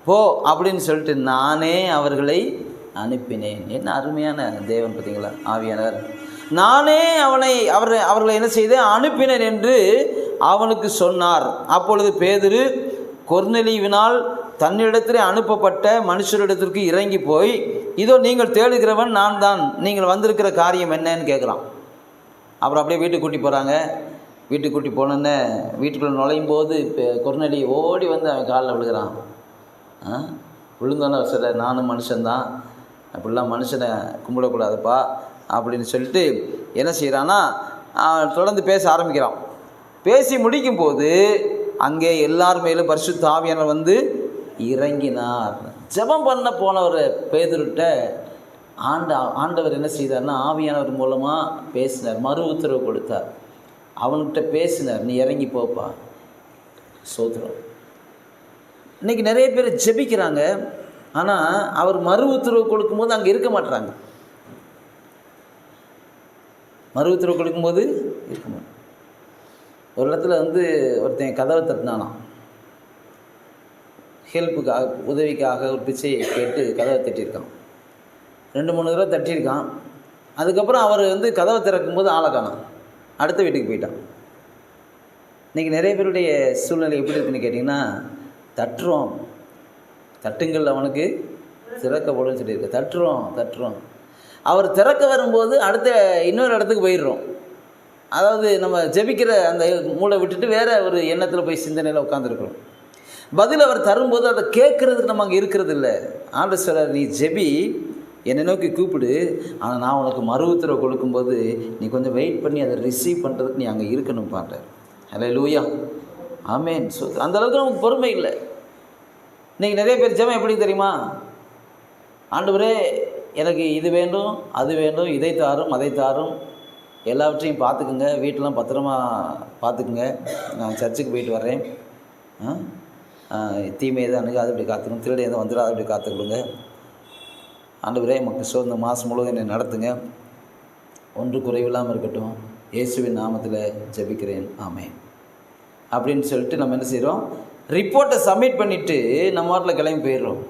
போ அப்படின்னு சொல்லிட்டு நானே அவர்களை அனுப்பினேன். என்ன அருமையான தேவன் பார்த்தீங்களா ஆவியானவர். நானே அவர்களை என்ன செய்தேன்? அனுப்பினேன் என்று அவனுக்கு சொன்னார். அப்பொழுது பேதுரு கொர்நேலியுவினால் தன்னிடத்திலே அனுப்பப்பட்ட மனுஷரிடத்திற்கு இறங்கி போய், இதோ நீங்கள் தேடுகிறவன் நான் தான், நீங்கள் வந்திருக்கிற காரியம் என்னன்னு கேட்குறான். அப்புறம் அப்படியே வீட்டுக்கு கூட்டி போகிறாங்க. வீட்டுக்கு கூட்டி போனோன்னே வீட்டுக்குள்ளே நுழையும் போது கொர்நேலி ஓடி வந்து அவன் காலில் விழுகிறான். விழுந்தோன்னே சொல்ல, நானும் மனுஷன்தான், அப்படிலாம் மனுஷனை கும்பிடக்கூடாதுப்பா அப்படின்னு சொல்லிட்டு என்ன செய்கிறான்னா தொடர்ந்து பேச ஆரம்பிக்கிறான். பேசி முடிக்கும்போது அங்கே எல்லார் மேலும் பரிசுத்த ஆவியானவர் வந்து இறங்கினார். ஜெபம் பண்ண போனவர் பேதுருட்ட ஆண்டவர் என்ன செய்தார்னா ஆவியானவர் மூலமாக பேசினார், மறு உத்தரவு கொடுத்தார். அவன்கிட்ட பேசினார், நீ இறங்கி போப்பா. சோத்திரம். இன்றைக்கி நிறைய பேர் ஜெபிக்கிறாங்க, ஆனால் அவர் மறு உத்தரவு கொடுக்கும்போது அங்கே இருக்க மாட்டுறாங்க. மறு உத்தரவு கொடுக்கும்போது இருக்க மாட்டாங்க. ஒரு இடத்துல வந்து ஒருத்தன் கதவை தட்டினானாம். ஹெல்ப்புக்காக, உதவிக்காக ஒரு பிச்சையை கேட்டு கதவை தட்டியிருக்கான். 2-3 தடவை தட்டியிருக்கான். அதுக்கப்புறம் அவர் வந்து கதவை திறக்கும்போது ஆளை காணோம், அடுத்த வீட்டுக்கு போயிட்டான். இன்றைக்கி நிறைய பேருடைய சூழ்நிலை எப்படி இருக்குன்னு கேட்டிங்கன்னா, தட்டுங்கள் அவனுக்கு திறக்கப்படும் சொல்லியிருக்கு. தட்டுறோம். அவர் திறக்க வரும்போது அடுத்த இன்னொரு இடத்துக்கு போயிடுறோம். அதாவது நம்ம ஜெபிக்கிற அந்த மூளை விட்டுட்டு வேறு ஒரு எண்ணத்தில் போய் சிந்தனையில் உட்காந்துருக்குறோம். பதில் அவர் தரும்போது அதை கேட்குறதுக்கு நம்ம அங்கே இருக்கிறது இல்லை. ஆண்டவர் சொல்றார், நீ ஜெபி, என்னை நோக்கி கூப்பிடு, ஆனால் நான் உனக்கு மறு உத்தரவு கொடுக்கும்போது நீ கொஞ்சம் வெயிட் பண்ணி அதை ரிசீவ் பண்ணுறதுக்கு நீ அங்கே இருக்கணும் பாட்டார். அல்லேலூயா, ஆமென். ஸோ அந்தளவுக்கு நமக்கு பொறுமை இல்லை. இன்றைக்கி நிறைய பேர் ஜெபம் எப்படி தெரியுமா? ஆண்டவரே எனக்கு இது வேண்டும், அது வேண்டும், இதை தாரும், அதை தாரும், எல்லாவற்றையும் பார்த்துக்குங்க, வீட்டெலாம் பத்திரமா பார்த்துக்குங்க, நான் சர்ச்சுக்கு போயிட்டு வர்றேன், தீமை எதை அணுகாது அப்படி காத்துக்கணும், திருடி எதை வந்துடாது அப்படி காத்துக்கொடுங்க, ஆண்டவரே மக்கள் இந்த மாதம் முழுவதும் என்னை நடத்துங்க, ஒன்று குறைவில்லாமல் இருக்கட்டும், இயேசுவின் நாமத்தில் ஜெபிக்கிறேன், ஆமென் அப்படின்னு சொல்லிட்டு நம்ம என்ன செய்கிறோம்? ரிப்போர்ட்டை சப்மிட் பண்ணிவிட்டு நம்ம வாட்டில் கிளம்பி போயிடுறோம்.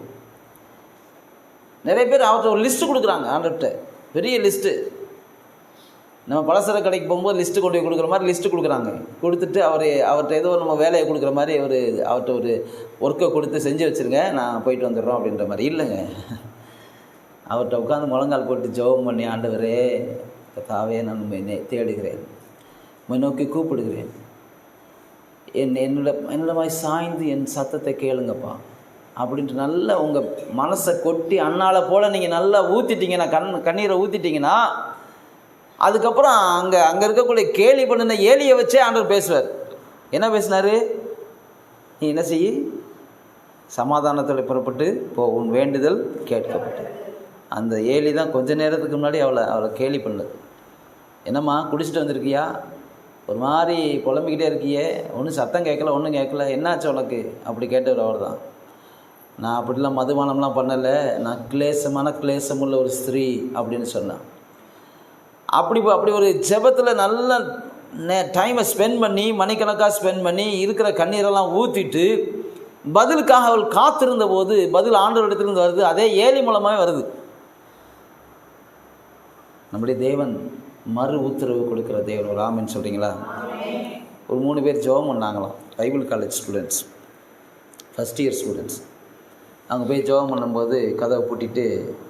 நிறைய பேர் அவர்கிட்ட ஒரு லிஸ்ட்டு கொடுக்குறாங்க. ஆண்டவர்கிட்ட பெரிய லிஸ்ட்டு. நம்ம பலசர கடைக்கு போகும்போது லிஸ்ட்டு கொண்டு போய் கொடுக்குற மாதிரி லிஸ்ட்டு கொடுக்குறாங்க. கொடுத்துட்டு அவர்கிட்ட ஏதோ நம்ம வேலையை கொடுக்குற மாதிரி அவர்கிட்ட ஒரு ஒர்க்கை கொடுத்து செஞ்சு வச்சுருங்க, நான் போயிட்டு வந்துடுறோம் அப்படின்ற மாதிரி. இல்லைங்க, அவர்கிட்ட உட்காந்து முழங்கால் போட்டு ஜெபம் பண்ணி, ஆண்டவரே கர்த்தாவே நான் உம்மை தேடுகிறேன், உம்மை நோக்கி கூப்பிடுகிறேன், என்னோட மாதிரி சாய்ந்து என் சத்தத்தை கேளுங்கப்பா அப்படின்ட்டு நல்லா உங்கள் மனசை கொட்டி அண்ணால் போல் நீங்கள் நல்லா ஊற்றிட்டீங்கன்னா, கண்ணீரை ஊற்றிட்டிங்கன்னா, அதுக்கப்புறம் அங்கே இருக்கக்கூடிய கேலி பண்ணின ஏலியை வச்சே ஆண்டவர் பேசுவார். என்ன பேசினார்? நீ என்ன செய்ய, சமாதானத்தோட புறப்பட்டு போ, உன் வேண்டுதல் கேட்கப்பட்டு. அந்த ஏலி தான் கொஞ்ச நேரத்துக்கு முன்னாடி அவளை கேலி பண்ணது. என்னம்மா குடிச்சிட்டு வந்திருக்கியா, ஒரு மாதிரி புலம்பிக்கிட்டே இருக்கியே, ஒன்றும் சத்தம் கேட்கல, ஒன்றும் கேட்கல, என்னாச்சு உனக்கு அப்படி கேட்டவர் அவர் தான். நான் அப்படிலாம் மதுபானம்லாம் பண்ணலை, நான் கிளேசமுள்ள ஒரு ஸ்திரீ அப்படின்னு சொன்னான். அப்படி ஒரு ஜெபத்தில் நல்ல டைமை ஸ்பெண்ட் பண்ணி, மணிக்கணக்காக ஸ்பெண்ட் பண்ணி, இருக்கிற கண்ணீரெல்லாம் ஊற்றிட்டு பதிலுக்காக அவள் காத்திருந்த போது பதில் ஆண்டவரிடத்திலிருந்து வருது. அதே ஏலி மூலமாகவே வருது. நம்முடைய தேவன் மறு உத்தரவு கொடுக்குற தேவன். ஒரு ஆமென் சொல்கிறீங்களா? ஒரு 3 பேர் ஜெபம் பண்ணாங்களாம், Bible college students, first year students. அங்கே போய் ஜெபம் பண்ணும்போது கதவை பூட்டிட்டு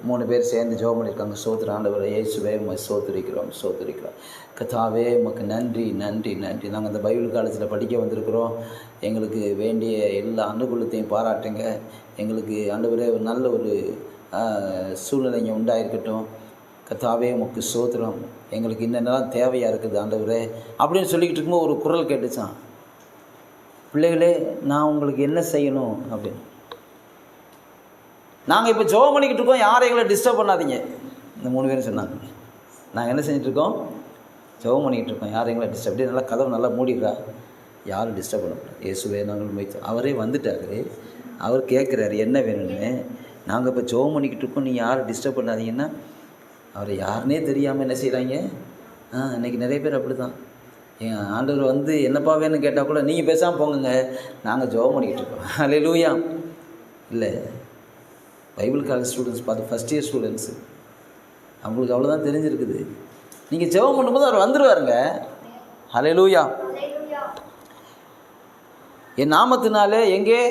3 பேர் சேர்ந்து ஜெபம் பண்ணியிருக்காங்க. சோத்திர ஆண்டவரை இயேசுவே உம்மை சோத்திரிக்கிறோம் கர்த்தாவே உமக்கு நன்றி. நாங்கள் அந்த பைபிள் காலேஜில் படிக்க வந்திருக்கிறோம். எங்களுக்கு வேண்டிய எல்லா அனுகூலத்தையும் பாராட்டுங்க. எங்களுக்கு ஆண்டவரே ஒரு நல்ல ஒரு சூழ்நிலைங்க உண்டாயிருக்கட்டும். கர்த்தாவே உமக்கு சோத்திரம். எங்களுக்கு இன்னென்னலாம் தேவையாக இருக்குது ஆண்டவரே அப்படின்னு சொல்லிக்கிட்டு இருக்கும்போது ஒரு குரல் கேட்டுச்சான், பிள்ளைகளே நான் உங்களுக்கு என்ன செய்யணும் அப்படின்னு. நாங்கள் இப்போ ஜெபம் பண்ணிக்கிட்டு இருக்கோம், யாரும் எங்களை டிஸ்டர்ப் பண்ணாதீங்க. இந்த 3 பேரும் சொன்னாங்க, நாங்கள் என்ன செஞ்சிட்ருக்கோம்? ஜெபம் பண்ணிக்கிட்டு இருக்கோம், யாரும் எங்களை டிஸ்டர்ப். அப்படியே நல்லா கதவை நல்லா மூடிடுறா, யாரும் டிஸ்டர்ப் பண்ணக்கூடாது. இயேசுவே நாங்கள் முயற்சி. அவரே வந்துட்டார், அவர் கேட்குறாரு என்ன வேணும்னு. நாங்கள் இப்போ ஜெபம் பண்ணிக்கிட்டு இருக்கோம், நீங்கள் யாரும் டிஸ்டர்ப் பண்ணாதீங்கன்னா அவரை யாருன்னே தெரியாமல் என்ன செய்கிறாங்க. இன்றைக்கி நிறைய பேர் அப்படி தான். என் ஆண்டவர் வந்து என்னப்பா வேணும்னு கேட்டால் கூட நீங்கள் பேசாமல் போங்க, நாங்கள் ஜெபம் பண்ணிக்கிட்டு இருக்கோம். ஹல்லேலூயா. இல்லை, பைபிள் காலேஜ் ஸ்டூடெண்ட்ஸ் பார்த்து ஃபஸ்ட் இயர் ஸ்டூடெண்ட்ஸு, அவங்களுக்கு அவ்வளோதான் தெரிஞ்சிருக்குது. நீங்கள் ஜெபம் பண்ணும்போது அவர் வந்துடுவாருங்க. ஹல்லேலூயா. என் நாமத்தினாலே எங்கே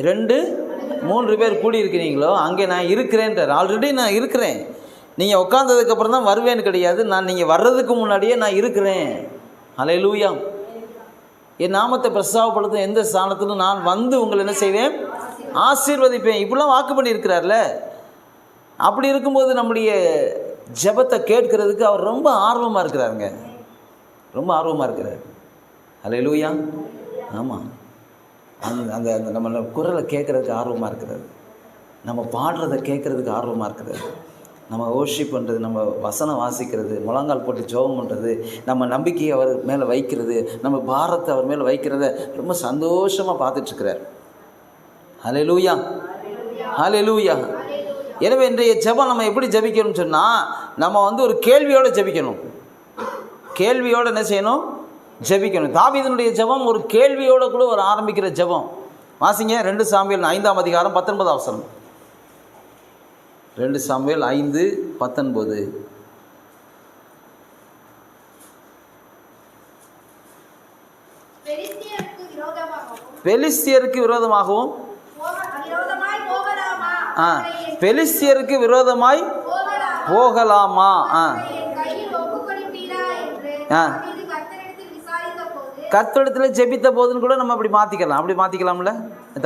2-3 பேர் கூடியிருக்கிறீங்களோ அங்கே நான் இருக்கிறேன்றார். ஆல்ரெடி நான் இருக்கிறேன். நீங்கள் உட்காந்ததுக்கப்புறம் தான் வருவேன்னு கிடையாது, நீங்கள் வர்றதுக்கு முன்னாடியே நான் இருக்கிறேன். ஹல்லேலூயா. என் நாமத்தை பிரஸ்தாபப்படுத்தும் எந்த ஸ்தானத்திலும் நான் வந்து உங்களை என்ன செய்வேன்? ஆசீர்வதிப்பேன். இப்படிலாம் வாக்கு பண்ணியிருக்கிறார்ல. அப்படி இருக்கும்போது நம்முடைய ஜெபத்தை கேட்கறதுக்கு அவர் ரொம்ப ஆர்வமாக இருக்கிறாருங்க, ரொம்ப ஆர்வமாக இருக்கிறார். ஹல்லேலூயா. ஆமாம், அந்த அந்த நம்ம குரலை கேட்குறதுக்கு ஆர்வமாக இருக்கிறார், நம்ம பாடுறதை கேட்குறதுக்கு ஆர்வமாக இருக்கிறார், நம்ம வொர்ஷிப் பண்ணுறது, நம்ம வசனம் வாசிக்கிறது, முழங்கால் போட்டு ஜெபம் பண்ணுறது, நம்ம நம்பிக்கையை அவர் மேலே வைக்கிறது, நம்ம பாரத்தை அவர் மேலே வைக்கிறத ரொம்ப சந்தோஷமாக பார்த்துட்ருக்கிறார். ஹல்லேலூயா, ஹல்லேலூயா. எனவே இன்றைய ஜெபம் நம்ம எப்படி ஜெபிக்கணும்னு சொன்னால், நம்ம வந்து ஒரு கேள்வியோடு ஜெபிக்கணும். கேள்வியோடு என்ன செய்யணும்? ஜெபிக்கணும். தாவீதினுடைய ஜெபம் ஒரு கேள்வியோடு கூட ஒரு ஆரம்பிக்கிற ஜெபம். வாசிங்க 2 சாமுவேல் 5ஆம் அதிகாரம் 19ஆம் வசனம். 2 சாமுவேல் 5:19. பெலிஸ்தியருக்கு விரோதமாகவும் பெலிஸ்தியருக்கு விரோதமாய் போகலாமா? கர்த்தரிடத்தில் ஜெபித்த போதுன்னு கூட நம்ம அப்படி மாற்றிக்கலாம்ல,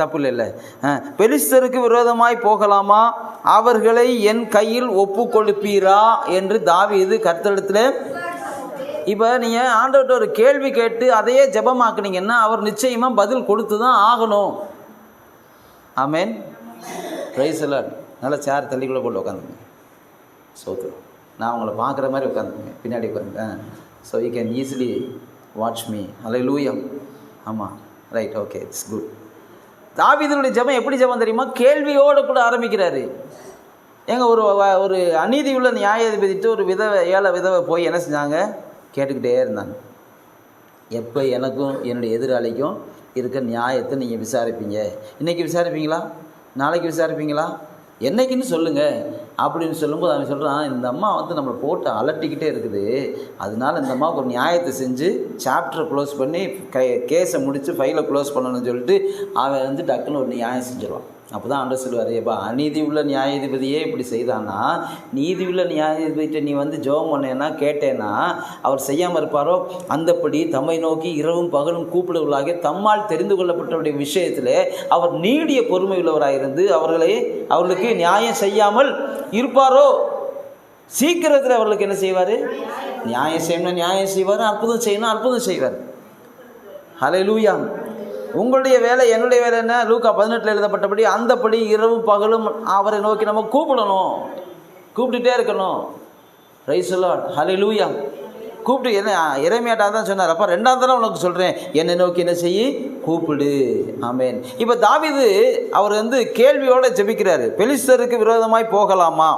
தப்பு இல்லைல்ல. பெலிஸ்தருக்கு விரோதமாய் போகலாமா? அவர்களை என் கையில் ஒப்பு கொடுப்பீரா என்று தாவீது கர்த்தரிடத்தில். இப்போ நீங்கள் ஆண்டவர்கிட்ட ஒரு கேள்வி கேட்டு அதையே ஜெபமாக்குனீங்கன்னா அவர் நிச்சயமாக பதில் கொடுத்து தான் ஆகணும். ஆமென். Praise the Lord. நல்லா சேர் தள்ளிக்குள்ளே போட்டு உட்காந்துங்க. சோத்ரம். நான் உங்களை பார்க்குற மாதிரி உட்காந்துங்க, பின்னாடி உட்காந்துங்க. So you can easily watch me. Hallelujah. ஆமாம், ரைட், ஓகே, இட்ஸ் குட். தாவீதுடைய ஜெபம் எப்படி ஜெபம் தெரியுமா? கேள்வியோடு கூட ஆரம்பிக்கிறாரு. ஒரு அநீதி உள்ள நியாயாதிபதிட்டு ஒரு ஏழை விதவை போய் என்ன செஞ்சாங்க? கேட்டுக்கிட்டே இருந்தாங்க. எப்போ எனக்கும் என்னுடைய எதிராளிக்கும் இருக்க நியாயத்தை நீங்கள் விசாரிப்பீங்க? இன்றைக்கி விசாரிப்பீங்களா? நாளைக்கு விசாரிப்பீங்களா? என்னைக்குன்னு சொல்லுங்கள் அப்படின்னு சொல்லும்போது அவன் சொல்கிறான், இந்த அம்மா வந்து நம்மளை போட்டு அலட்டிக்கிட்டே இருக்குது, அதனால இந்த அம்மாவுக்கு ஒரு நியாயத்தை செஞ்சு சாப்டரை க்ளோஸ் பண்ணி கேஸை முடித்து ஃபைலை க்ளோஸ் பண்ணணும்னு சொல்லிட்டு அவன் வந்து டக்குன்னு ஒரு நியாயம் செஞ்சிருவான். அப்போ தான் ஆண்டவர் சொல்லுவார், ஏப்பா அநீதி உள்ள நியாயாதிபதியே இப்படி செய்தானா, நீதி உள்ள நியாயாதிபதிகிட்ட நீ வந்து ஜெபம் பண்ணேன்னா கேட்டேன்னா அவர் செய்யாமல் இருப்பாரோ? அந்தப்படி தம்மை நோக்கி இரவும் பகலும் கூப்பிடுவர்களாக தம்மால் தெரிந்து கொள்ளப்பட்டவருடைய விஷயத்தில் அவர் நீடிய பொறுமை உள்ளவராயிருந்து அவர்களுக்கு நியாயம் செய்யாமல் இருப்பாரோ? சீக்கிரத்தில் அவர்களுக்கு என்ன செய்வார்? நியாயம் செய்யணும், நியாயம் செய்வார். அற்புதம் செய்யணும், அற்புதம் செய்வார். ஹல்லேலூயா. உங்களுடைய வேலை என்னுடைய வேலை என்ன? லூக்கா 18 எழுதப்பட்டபடி அந்தப்படி இரவும் பகலும் அவரை நோக்கி நம்ம கூப்பிட்டுட்டே இருக்கணும். Praise the Lord. ஹல்லேலூயா. கூப்பிட்டு என்ன எரேமியாட்ட தான் சொன்னார், அப்போ 2ஆம் தடவை உனக்கு சொல்கிறேன், என்னை நோக்கி என்ன செய்யி கூப்பிடு. ஆமென். இப்போ தாவீது அவர் கேள்வியோட ஜெபிக்கிறாரு. பெலிஸ்தருக்கு விரோதமாய் போகலாமா,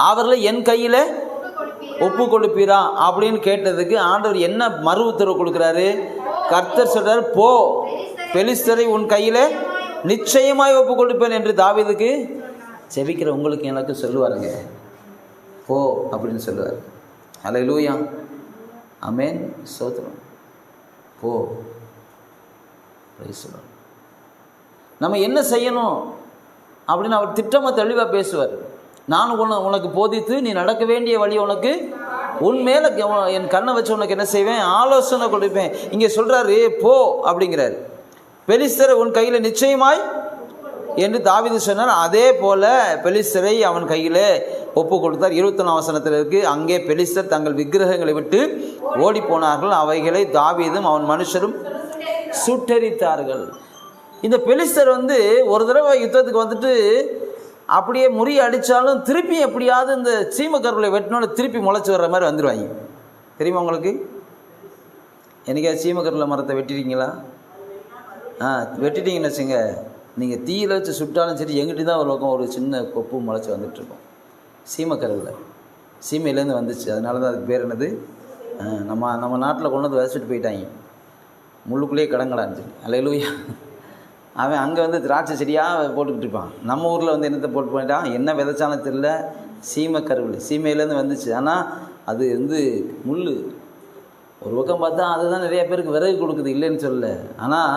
அவர்களை என் கையில் ஒப்பு கொடுப்பீரா அப்படின்னு கேட்டதுக்கு ஆண்டவர் என்ன மறு உத்தரவு கொடுக்குறாரு? கர்த்தர் சொல்றார், போ, பெலிஸ்தரை உன் கையில் நிச்சயமாய் ஒப்பு கொடுப்பேன் என்று தாவீதுக்கு ஜெபிக்கிற உங்களுக்கு எனக்கு சொல்லுவாருங்க. போ அப்படின்னு சொல்லுவார். அல்லேலூயா, ஆமென், ஸ்தோத்திரம். போ. நம்ம என்ன செய்யணும் அப்படின்னு அவர் திட்டமாக தெளிவாக பேசுவார். நான் உனக்கு போதித்து நீ நடக்க வேண்டிய வழி உனக்கு உன் மேலே என் கண்ணை வச்சு உனக்கு என்ன செய்வேன், ஆலோசனை கொடுப்பேன். இங்கே சொல்கிறாரு, போ அப்படிங்கிறார். பெலிஸ்தரை உன் கையில் நிச்சயமாய் என்று தாவீது சொன்னார். அதே போல் பெலிஸ்தரை அவன் கையில் ஒப்பு கொடுத்தார். 21 வசனத்தில் இருக்குது, அங்கே பெலிஸ்தர் தங்கள் விக்கிரகங்களை விட்டு ஓடி போனார்கள், அவைகளை தாவீதும் அவன் மனுஷரும் சுட்டெரித்தார்கள். இந்த பெலிஸ்தர் ஒரு தடவை யுத்தத்துக்கு அப்படியே முறி அடித்தாலும் திருப்பி எப்படியாவது இந்த சீமக்கருளை வெட்டினோட திருப்பி முளைச்சி வர்ற மாதிரி வந்துடுவாங்க. தெரியுமா உங்களுக்கு? என்னைக்காவது சீமக்கருளை மரத்தை வெட்டிட்டீங்களா? வெட்டிட்டீங்கன்னு வச்சுங்க, நீங்கள் தீயில் வச்சு சுட்டாலும் சரி, எங்கிட்ட தான் ஒரு பக்கம் ஒரு சின்ன கொப்பு முளைச்சி வந்துட்டுருக்கோம். சீமக்கருவில் சீமையிலேருந்து வந்துச்சு, அதனால தான் அதுக்கு பேர் என்னது, நம்ம நாட்டில் கொண்டு விதைச்சிட்டு போயிட்டாங்க, முள்ளுக்குள்ளேயே கடங்கடான்னு சொல்லி. அல்லேலூயா. அவன் அங்கே திராட்சை செடியாக போட்டுக்கிட்டு இருப்பான். நம்ம ஊரில் என்னத்தை போட்டு போயிட்டான், என்ன விதைச்சாலும் தெரியல, சீமைக்கருவில் சீமையிலேருந்து வந்துச்சு. ஆனால் அது முள் ஒரு பக்கம் பார்த்தா அதுதான் நிறைய பேருக்கு விறகு கொடுக்குது, இல்லைன்னு சொல்லல. ஆனால்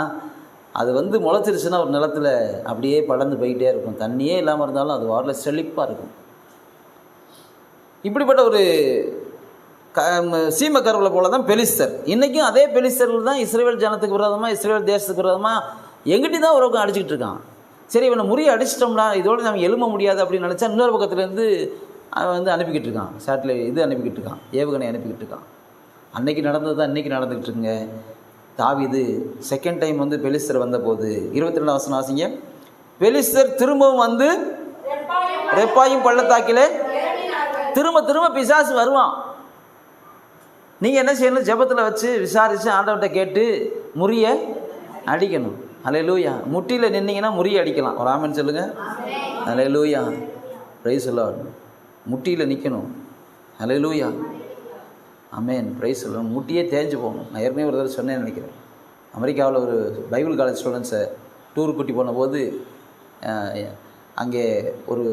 அது முளைச்சிருச்சுன்னா ஒரு நிலத்தில் அப்படியே படர்ந்து போய்கிட்டே இருக்கும். தண்ணியே இல்லாமல் இருந்தாலும் அது வாரில் செழிப்பாக இருக்கும். இப்படிப்பட்ட ஒரு சீமக்கருவில் போல தான் பெலிஸ்தர். இன்றைக்கும் அதே பெலிஸ்தர்கள் தான் இஸ்ரேல் ஜனத்துக்கு விரோதமாக, இஸ்ரேல் தேசத்துக்கு விரோதமாக எங்கிட்ட தான் ஒரு பக்கம் அடிச்சுக்கிட்டு இருக்கான். சரி, இவனை முறிய அடிச்சிட்டோம்னா இதோடு நம்ம எழும்ப முடியாது அப்படின்னு நினச்சா இன்னொரு பக்கத்துலேருந்து அவன் அனுப்பிக்கிட்டு இருக்கான். சேட்டலைட் அனுப்பிக்கிட்டு இருக்கான், ஏவுகணை அனுப்பிக்கிட்டு இருக்கான். அன்னைக்கு நடந்தது தான் இன்றைக்கி நடந்துக்கிட்டு இருக்குங்க. தாவீது செகண்ட் டைம் பெலிஸ்தர் வந்தபோது 22 வசனம் வாசிங்க. பெலிஸ்தர் திரும்பவும் ரெப்பாயும் பள்ளத்தாக்கிலே திரும்ப பிசாசு வருவான். நீங்கள் என்ன செய்யணும்? ஜெபத்தில் வச்சு விசாரித்து ஆண்டவர்கிட்ட கேட்டு முறிய அடிக்கணும். அல்லேலூயா. முட்டியில் நின்னீங்கன்னா முறிய அடிக்கலாம். ஒரு ஆமென் சொல்லுங்கள். அல்லேலூயா, பிரைஸ் தி லார்ட். முட்டியில் நிற்கணும். அல்லேலூயா, ஆமென், பிரைஸ் தி லார்ட். முட்டியே தேஞ்சு போகணும். நான் ஏற்கனவே ஒரு தடவை சொன்னேன்னு நினைக்கிறேன். அமெரிக்காவில் ஒரு பைபிள் காலேஜ் ஸ்டூடெண்ட்ஸை டூர் கூட்டி போன போது அங்கே ஒரு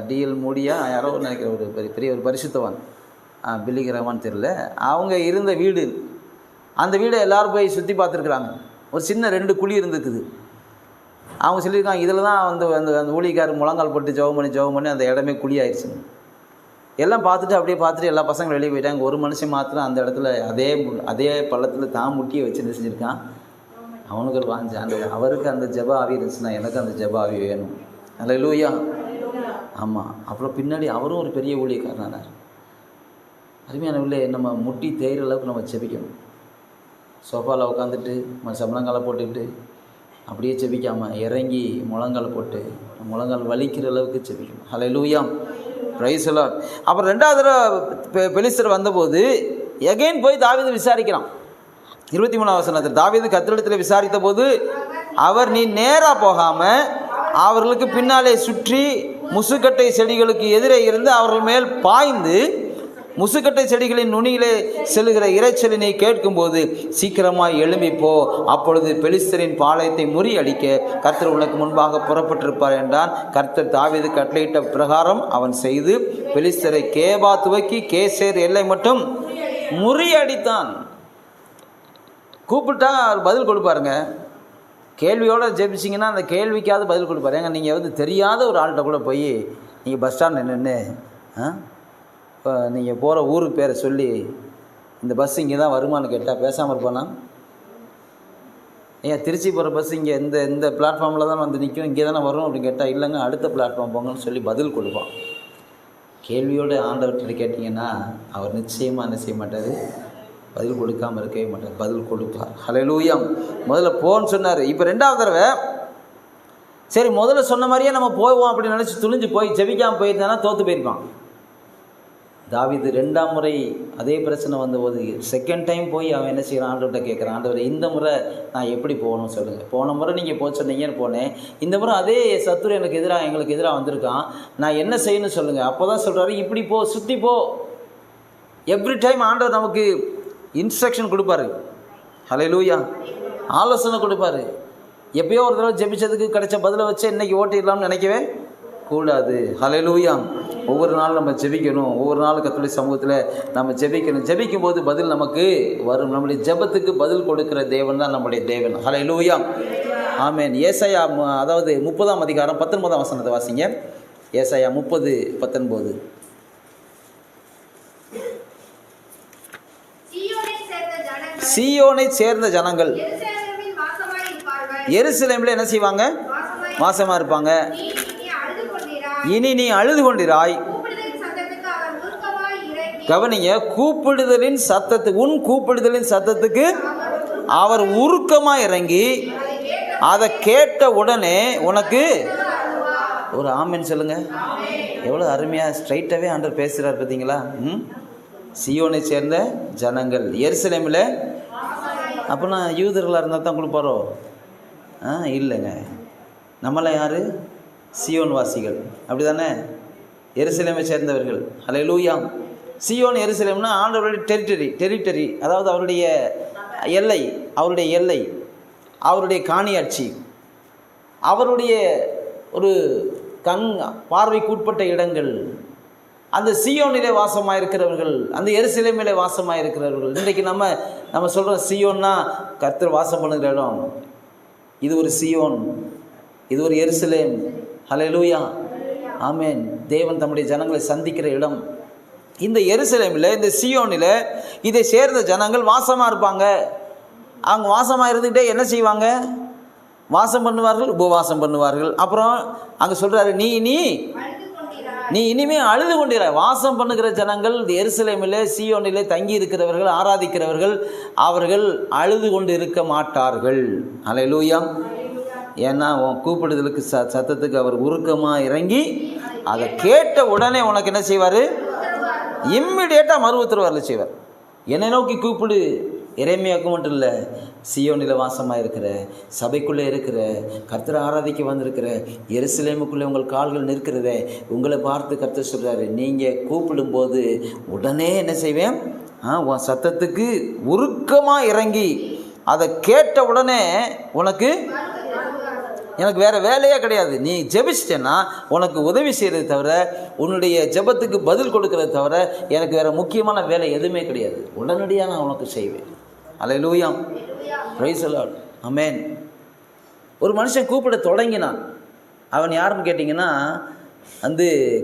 டிஎல் மூடியா யாரோ நினைக்கிற ஒரு பெரிய ஒரு பரிசுத்தவான், பில்லிகிரமான்னு தெரியல, அவங்க இருந்த வீடு, அந்த வீடை எல்லோரும் போய் சுற்றி பார்த்துருக்குறாங்க. ஒரு சின்ன 2 குழி இருந்துக்குது. அவங்க சொல்லியிருக்காங்க, இதில் தான் அந்த ஊழியக்காரர் முழங்கால் போட்டு ஜெபம் பண்ணி அந்த இடமே குழி ஆயிடுச்சுங்க. எல்லாம் பார்த்துட்டு எல்லா பசங்களும் வெளியே போயிட்டாங்க. ஒரு மனுஷன் மாத்திரம் அந்த இடத்துல அதே பள்ளத்தில் தான் முட்டியை வச்சு என்ன செஞ்சுருக்கான், அவனுக்கு ஒரு வாஞ்சி, அவருக்கு அந்த ஜெப ஆவி இருந்துச்சுன்னா எனக்கு அந்த ஜெப ஆவி வேணும். அல்லேலூயா. ஆமாம். அப்புறம் பின்னாடி அவரும் ஒரு பெரிய ஊழியக்காரனானார். அருமையானவர்களே, நம்ம முட்டி தேய்கிற அளவுக்கு நம்ம ஜெபிக்கணும். சோஃபாவில் உட்காந்துட்டு சம்பளங்காலை போட்டுக்கிட்டு அப்படியே ஜெபிக்காமல் இறங்கி முழங்கால் போட்டு முழங்கால் வலிக்கிற அளவுக்கு ஜெபிக்கணும். அல்லேலூயா, பிரைஸ் தி லார்ட். அப்புறம் 2வது தடவை பெலிஸ்தர் வந்தபோது எகைன் போய் தாவீது விசாரிக்கிறான். 23 வசனத்தில் தாவீது கர்த்தரிடத்தில் விசாரித்த போது அவர், நீ நேராக போகாமல் அவர்களுக்கு பின்னாலே சுற்றி முசுக்கட்டை செடிகளுக்கு எதிரே இருந்து அவர்கள் மேல் பாய்ந்து முசுக்கட்டை செடிகளின் நுனியிலே செல்லுகிற இரைச்சலினை கேட்கும்போது சீக்கிரமாய் எழும்பிப்போ, அப்பொழுது பெலிஸ்தரின் பாளையத்தை முறியடிக்க கர்த்தர் உனக்கு முன்பாக புறப்பட்டிருப்பார் என்றான். கர்த்தர் தாவீது கட்டளையிட்ட பிரகாரம் அவன் செய்து பெலிஸ்தரை கேபா துவக்கி கேசேர் எல்லை மட்டும் முறியடித்தான். கூப்பிட்டா அவர் பதில் கொடுப்பாருங்க. கேள்வியோடு ஜெபிச்சிங்கன்னா அந்த கேள்விக்காவது பதில் கொடுப்பாரு. ஏங்க, நீங்கள் தெரியாத ஒரு ஆள்கிட்ட கூட போய் நீங்கள் பஸ் ஸ்டாண்ட் நின்று இப்போ நீங்கள் போகிற ஊருக்கு பேரை சொல்லி இந்த பஸ் இங்கே தான் வருமானு கேட்டால் பேசாமல் இருப்பானா? ஏன் திருச்சி போகிற பஸ் இங்கே இந்த பிளாட்ஃபார்மில் தான் நிற்கும், இங்கே தானே வரும் அப்படின்னு கேட்டால், இல்லைங்க அடுத்த பிளாட்ஃபார்ம் போங்கன்னு சொல்லி பதில் கொடுப்பான். கேள்வியோடு ஆண்டவர்கிட்ட கேட்டிங்கன்னா அவர் நிச்சயமாக என்ன செய்ய மாட்டார், பதில் கொடுக்காமல் இருக்கவே மாட்டார், பதில் கொடுப்பார். ஹல்லேலூயா. முதல்ல போன்னு சொன்னார். இப்போ 2வது தடவை சரி முதல்ல சொன்ன மாதிரியே நம்ம போவோம் அப்படின்னு நினச்சி துணிஞ்சு போய் ஜெபிக்காமல் போயிருந்தானா தோற்று போயிருப்பான். தாவீது 2ஆம் முறை அதே பிரச்சனை வந்தபோது செகண்ட் டைம் போய் அவன் என்ன செய்கிறான், ஆண்டவர்கிட்ட கேட்குறான், ஆண்டவர் இந்த முறை நான் எப்படி போகணும்னு சொல்லுங்கள். போன முறை நீங்கள் போக சொன்னீங்கன்னு போனேன், இந்த முறை அதே சத்துரு எங்களுக்கு எதிராக வந்திருக்கான், நான் என்ன செய்யணும்னு சொல்லுங்கள். அப்போ தான் சொல்கிறாரு, இப்படி போ, சுற்றி போ. எவ்ரி டைம் ஆண்டவர் நமக்கு இன்ஸ்ட்ரக்ஷன் கொடுப்பாரு. ஹல்லேலூயா. ஆலோசனை கொடுப்பாரு. எப்பயோ ஒரு தடவை ஜெபிச்சதுக்கு கிடைச்ச பதிலை வச்சு இன்றைக்கி ஓட்டிடலாம்னு நினைக்கவே கூடாது. ஹல்லேலூயா. ஒவ்வொரு நாளும் நம்ம ஜெபிக்கணும். ஒவ்வொரு நாளும் கர்த்தருடைய சமூகத்தில் நம்ம ஜெபிக்கணும். ஜெபிக்கும் போது பதில் நமக்கு வரும். நம்முடைய ஜெபத்துக்கு பதில் கொடுக்கிற தேவன் தான் நம்முடைய தேவன். ஹல்லேலூயா. ஆமென். ஏசாயா அதாவது 30ஆம் அதிகாரம் 19ஆம் வசனத்தை வாசிங்க. ஏசாயா 30:19. சீயோனை சேர்ந்த ஜனங்கள் எருசலேமில் என்ன செய்வாங்க, வாசமாக இருப்பாங்க. இனி நீ அழுது கொண்டிராய். கவனிங்க, கூப்பிடுதலின் சத்தத்துக்கு, உன் கூப்பிடுதலின் சத்தத்துக்கு அவர் உருக்கமாக இறங்கி அதை கேட்ட உடனே உனக்கு ஒரு ஆமென் சொல்லுங்க. எவ்வளோ அருமையாக ஸ்ட்ரைட்டாகவே ஆண்டவர் பேசுகிறார் பார்த்தீங்களா. சீயோனை சேர்ந்த ஜனங்கள் எருசலேமில். அப்போனா யூதர்களாக இருந்தால் தான் கொடுப்பாரோ? இல்லைங்க, நம்மளாம் யார்? சியோன் வாசிகள், அப்படி தானே? எருசலேமை சேர்ந்தவர்கள். ஹல்லேலூயா. சியோன் எருசலேம்னா ஆண்டவருடைய டெரிட்டரி, அதாவது அவருடைய எல்லை, அவருடைய காணியாட்சி, அவருடைய ஒரு பார்வைக்குட்பட்ட இடங்கள். அந்த சியோனிலே வாசமாக இருக்கிறவர்கள், அந்த எருசலேமிலே வாசமாக இருக்கிறவர்கள். இன்றைக்கு நம்ம சொல்கிறோம் சியோன்னா கர்த்தர் வாசம் பண்ணுகிற இடம். இது ஒரு சியோன், இது ஒரு எருசலேம். ஹல்லேலூயா. ஆமென். தேவன் தம்முடைய ஜனங்களை சந்திக்கிற இடம். இந்த எருசலேமில், இந்த சியோனில் இதை சேர்ந்த ஜனங்கள் வாசமாக இருப்பாங்க. அவங்க வாசமாக இருந்துக்கிட்டே என்ன செய்வாங்க? வாசம் பண்ணுவார்கள், உபவாசம் பண்ணுவார்கள். அப்புறம் அங்கே சொல்கிறாரு, நீ இனிமேல் அழுது கொண்டிராய். வாசம் பண்ணுகிற ஜனங்கள் எருசலேமிலே, சியோனிலே தங்கி இருக்கிறவர்கள், ஆராதிக்கிறவர்கள், அவர்கள் அழுது கொண்டு இருக்க மாட்டார்கள். ஹல்லேலூயா. ஏன்னா உன் கூப்பிடுதலுக்கு சத்தத்துக்கு அவர் உருக்கமாக இறங்கி அதை கேட்ட உடனே உனக்கு என்ன செய்வார்? இம்மிடியேட்டாக மறு உத்தரவு செய்வார். என்னை நோக்கி கூப்பிடு. எரேமியாவுக்கு மட்டும் இல்லை, சியோனில் வாசமாக இருக்கிற, சபைக்குள்ளே இருக்கிற, கர்த்தரை ஆராதிக்க வந்திருக்கிற எருசலேமுக்குள்ளே உங்கள் கால்கள் நிற்கிறத உங்களை பார்த்து கர்த்தர் சொல்கிறாரு, நீங்கள் கூப்பிடும்போது உடனே என்ன செய்வேன்? உன் சத்தத்துக்கு உருக்கமாக இறங்கி அதை கேட்ட உடனே எனக்கு வேறு வேலையே கிடையாது. நீ ஜெபிச்சிட்டேன்னா உனக்கு உதவி செய்கிறது தவிர, உன்னுடைய ஜெபத்துக்கு பதில் கொடுக்கறது தவிர எனக்கு வேறு முக்கியமான வேலை எதுவுமே கிடையாது. உடனடியாக நான் உனக்கு செய்வேன். Hallelujah. Praise the Lord. Amen. ஒரு மனுஷன் கூப்பிட தொடங்கினான். அவன் யாருன்னு கேட்டிங்கன்னா,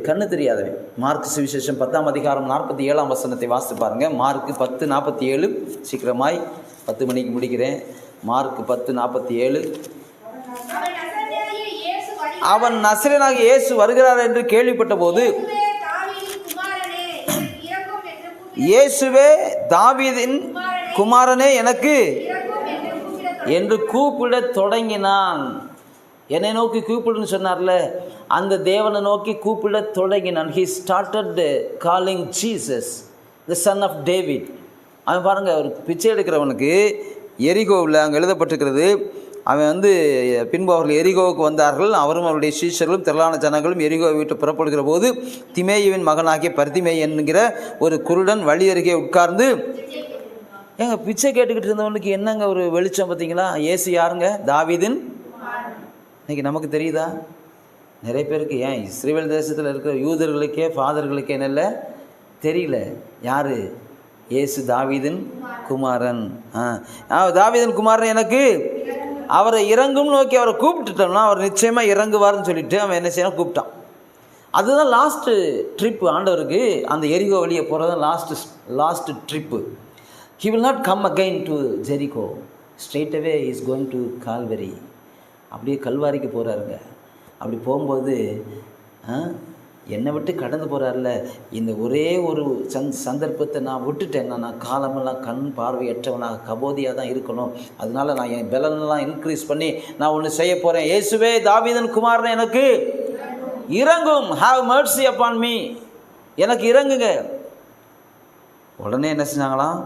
கண்ணு தெரியாதவன். மார்க் சுவிசேஷம் 10ஆம் அதிகாரம் 47ஆம் வசனத்தை வாசித்து பாருங்கள். மார்க் 10:47. சீக்கிரமாய் 10 மணிக்கு முடிக்கிறேன். மார்க் 10:47. அவன் நசரேயனாகிய இயேசு வருகிறார் என்று கேள்விப்பட்ட போது, இயேசுவே தாவீதின் குமாரனே எனக்கு என்று கூப்பிட தொடங்கினான். என்னை நோக்கி கூப்பிடுன்னு சொன்னார்ல, அந்த தேவனை நோக்கி கூப்பிட தொடங்கினான். He started calling Jesus, the son of David. அவன் பாருங்கள், ஒரு பிச்சை எடுக்கிறவனுக்கு எரிகோவில் அங்கே எழுதப்பட்டிருக்கிறது, அவன் பின்பு அவர்கள் எரிகோவுக்கு வந்தார்கள். அவரும் அவருடைய சீஷர்களும் திரளான ஜனங்களும் எரிகோவை விட்டு புறப்படுகிற போது, திமேயுவின் மகனாகிய பர்திமேய் என்கிற ஒரு குருடன் வழி அருகே உட்கார்ந்து, பிச்சை கேட்டுக்கிட்டு இருந்தவனுக்கு என்னங்க ஒரு வெளிச்சம் பார்த்தீங்களா? இயேசு யாருங்க? தாவீதின். இன்றைக்கி நமக்கு தெரியுதா? நிறைய பேருக்கு, ஏன் இஸ்ரவேல் தேசத்தில் இருக்கிற யூதர்களுக்கே ஃபாதர்களுக்கே என்னல்ல தெரியல. யார்? இயேசு தாவீதின் குமாரன். தாவீதின் குமாரன் எனக்கு, அவரை இறங்கும் நோக்கி அவரை கூப்பிட்டுட்டோம்னா அவர் நிச்சயமாக இறங்குவார்னு சொல்லிட்டு அவன் என்ன செய்யணும்? கூப்பிட்டான். அதுதான் லாஸ்ட்டு ட்ரிப்பு ஆண்டவருக்கு. அந்த எரிகோ வழியே போகிறது தான் last trip. He will not come again to Jericho. Straight away he is going to Calvary. அப்படியே கல்வாரிக்கு போகிறாருங்க. அப்படி போகும்போது என்னை விட்டு கடந்து போகிறார்ல, இந்த ஒரே ஒரு சந்தர்ப்பத்தை நான் விட்டுட்டேன்னா நான் காலமெல்லாம் கண் பார்வையற்றவனாக கபோதியாக தான் இருக்கணும். அதனால் நான் என் பலனெல்லாம் இன்க்ரீஸ் பண்ணி நான் ஒன்று செய்ய போகிறேன். இயேசுவே தாவீதின் குமாரன் எனக்கு இறங்கும். Have mercy upon me. எனக்கு இறங்குங்க. உடனே என்ன செஞ்சாங்களாம்?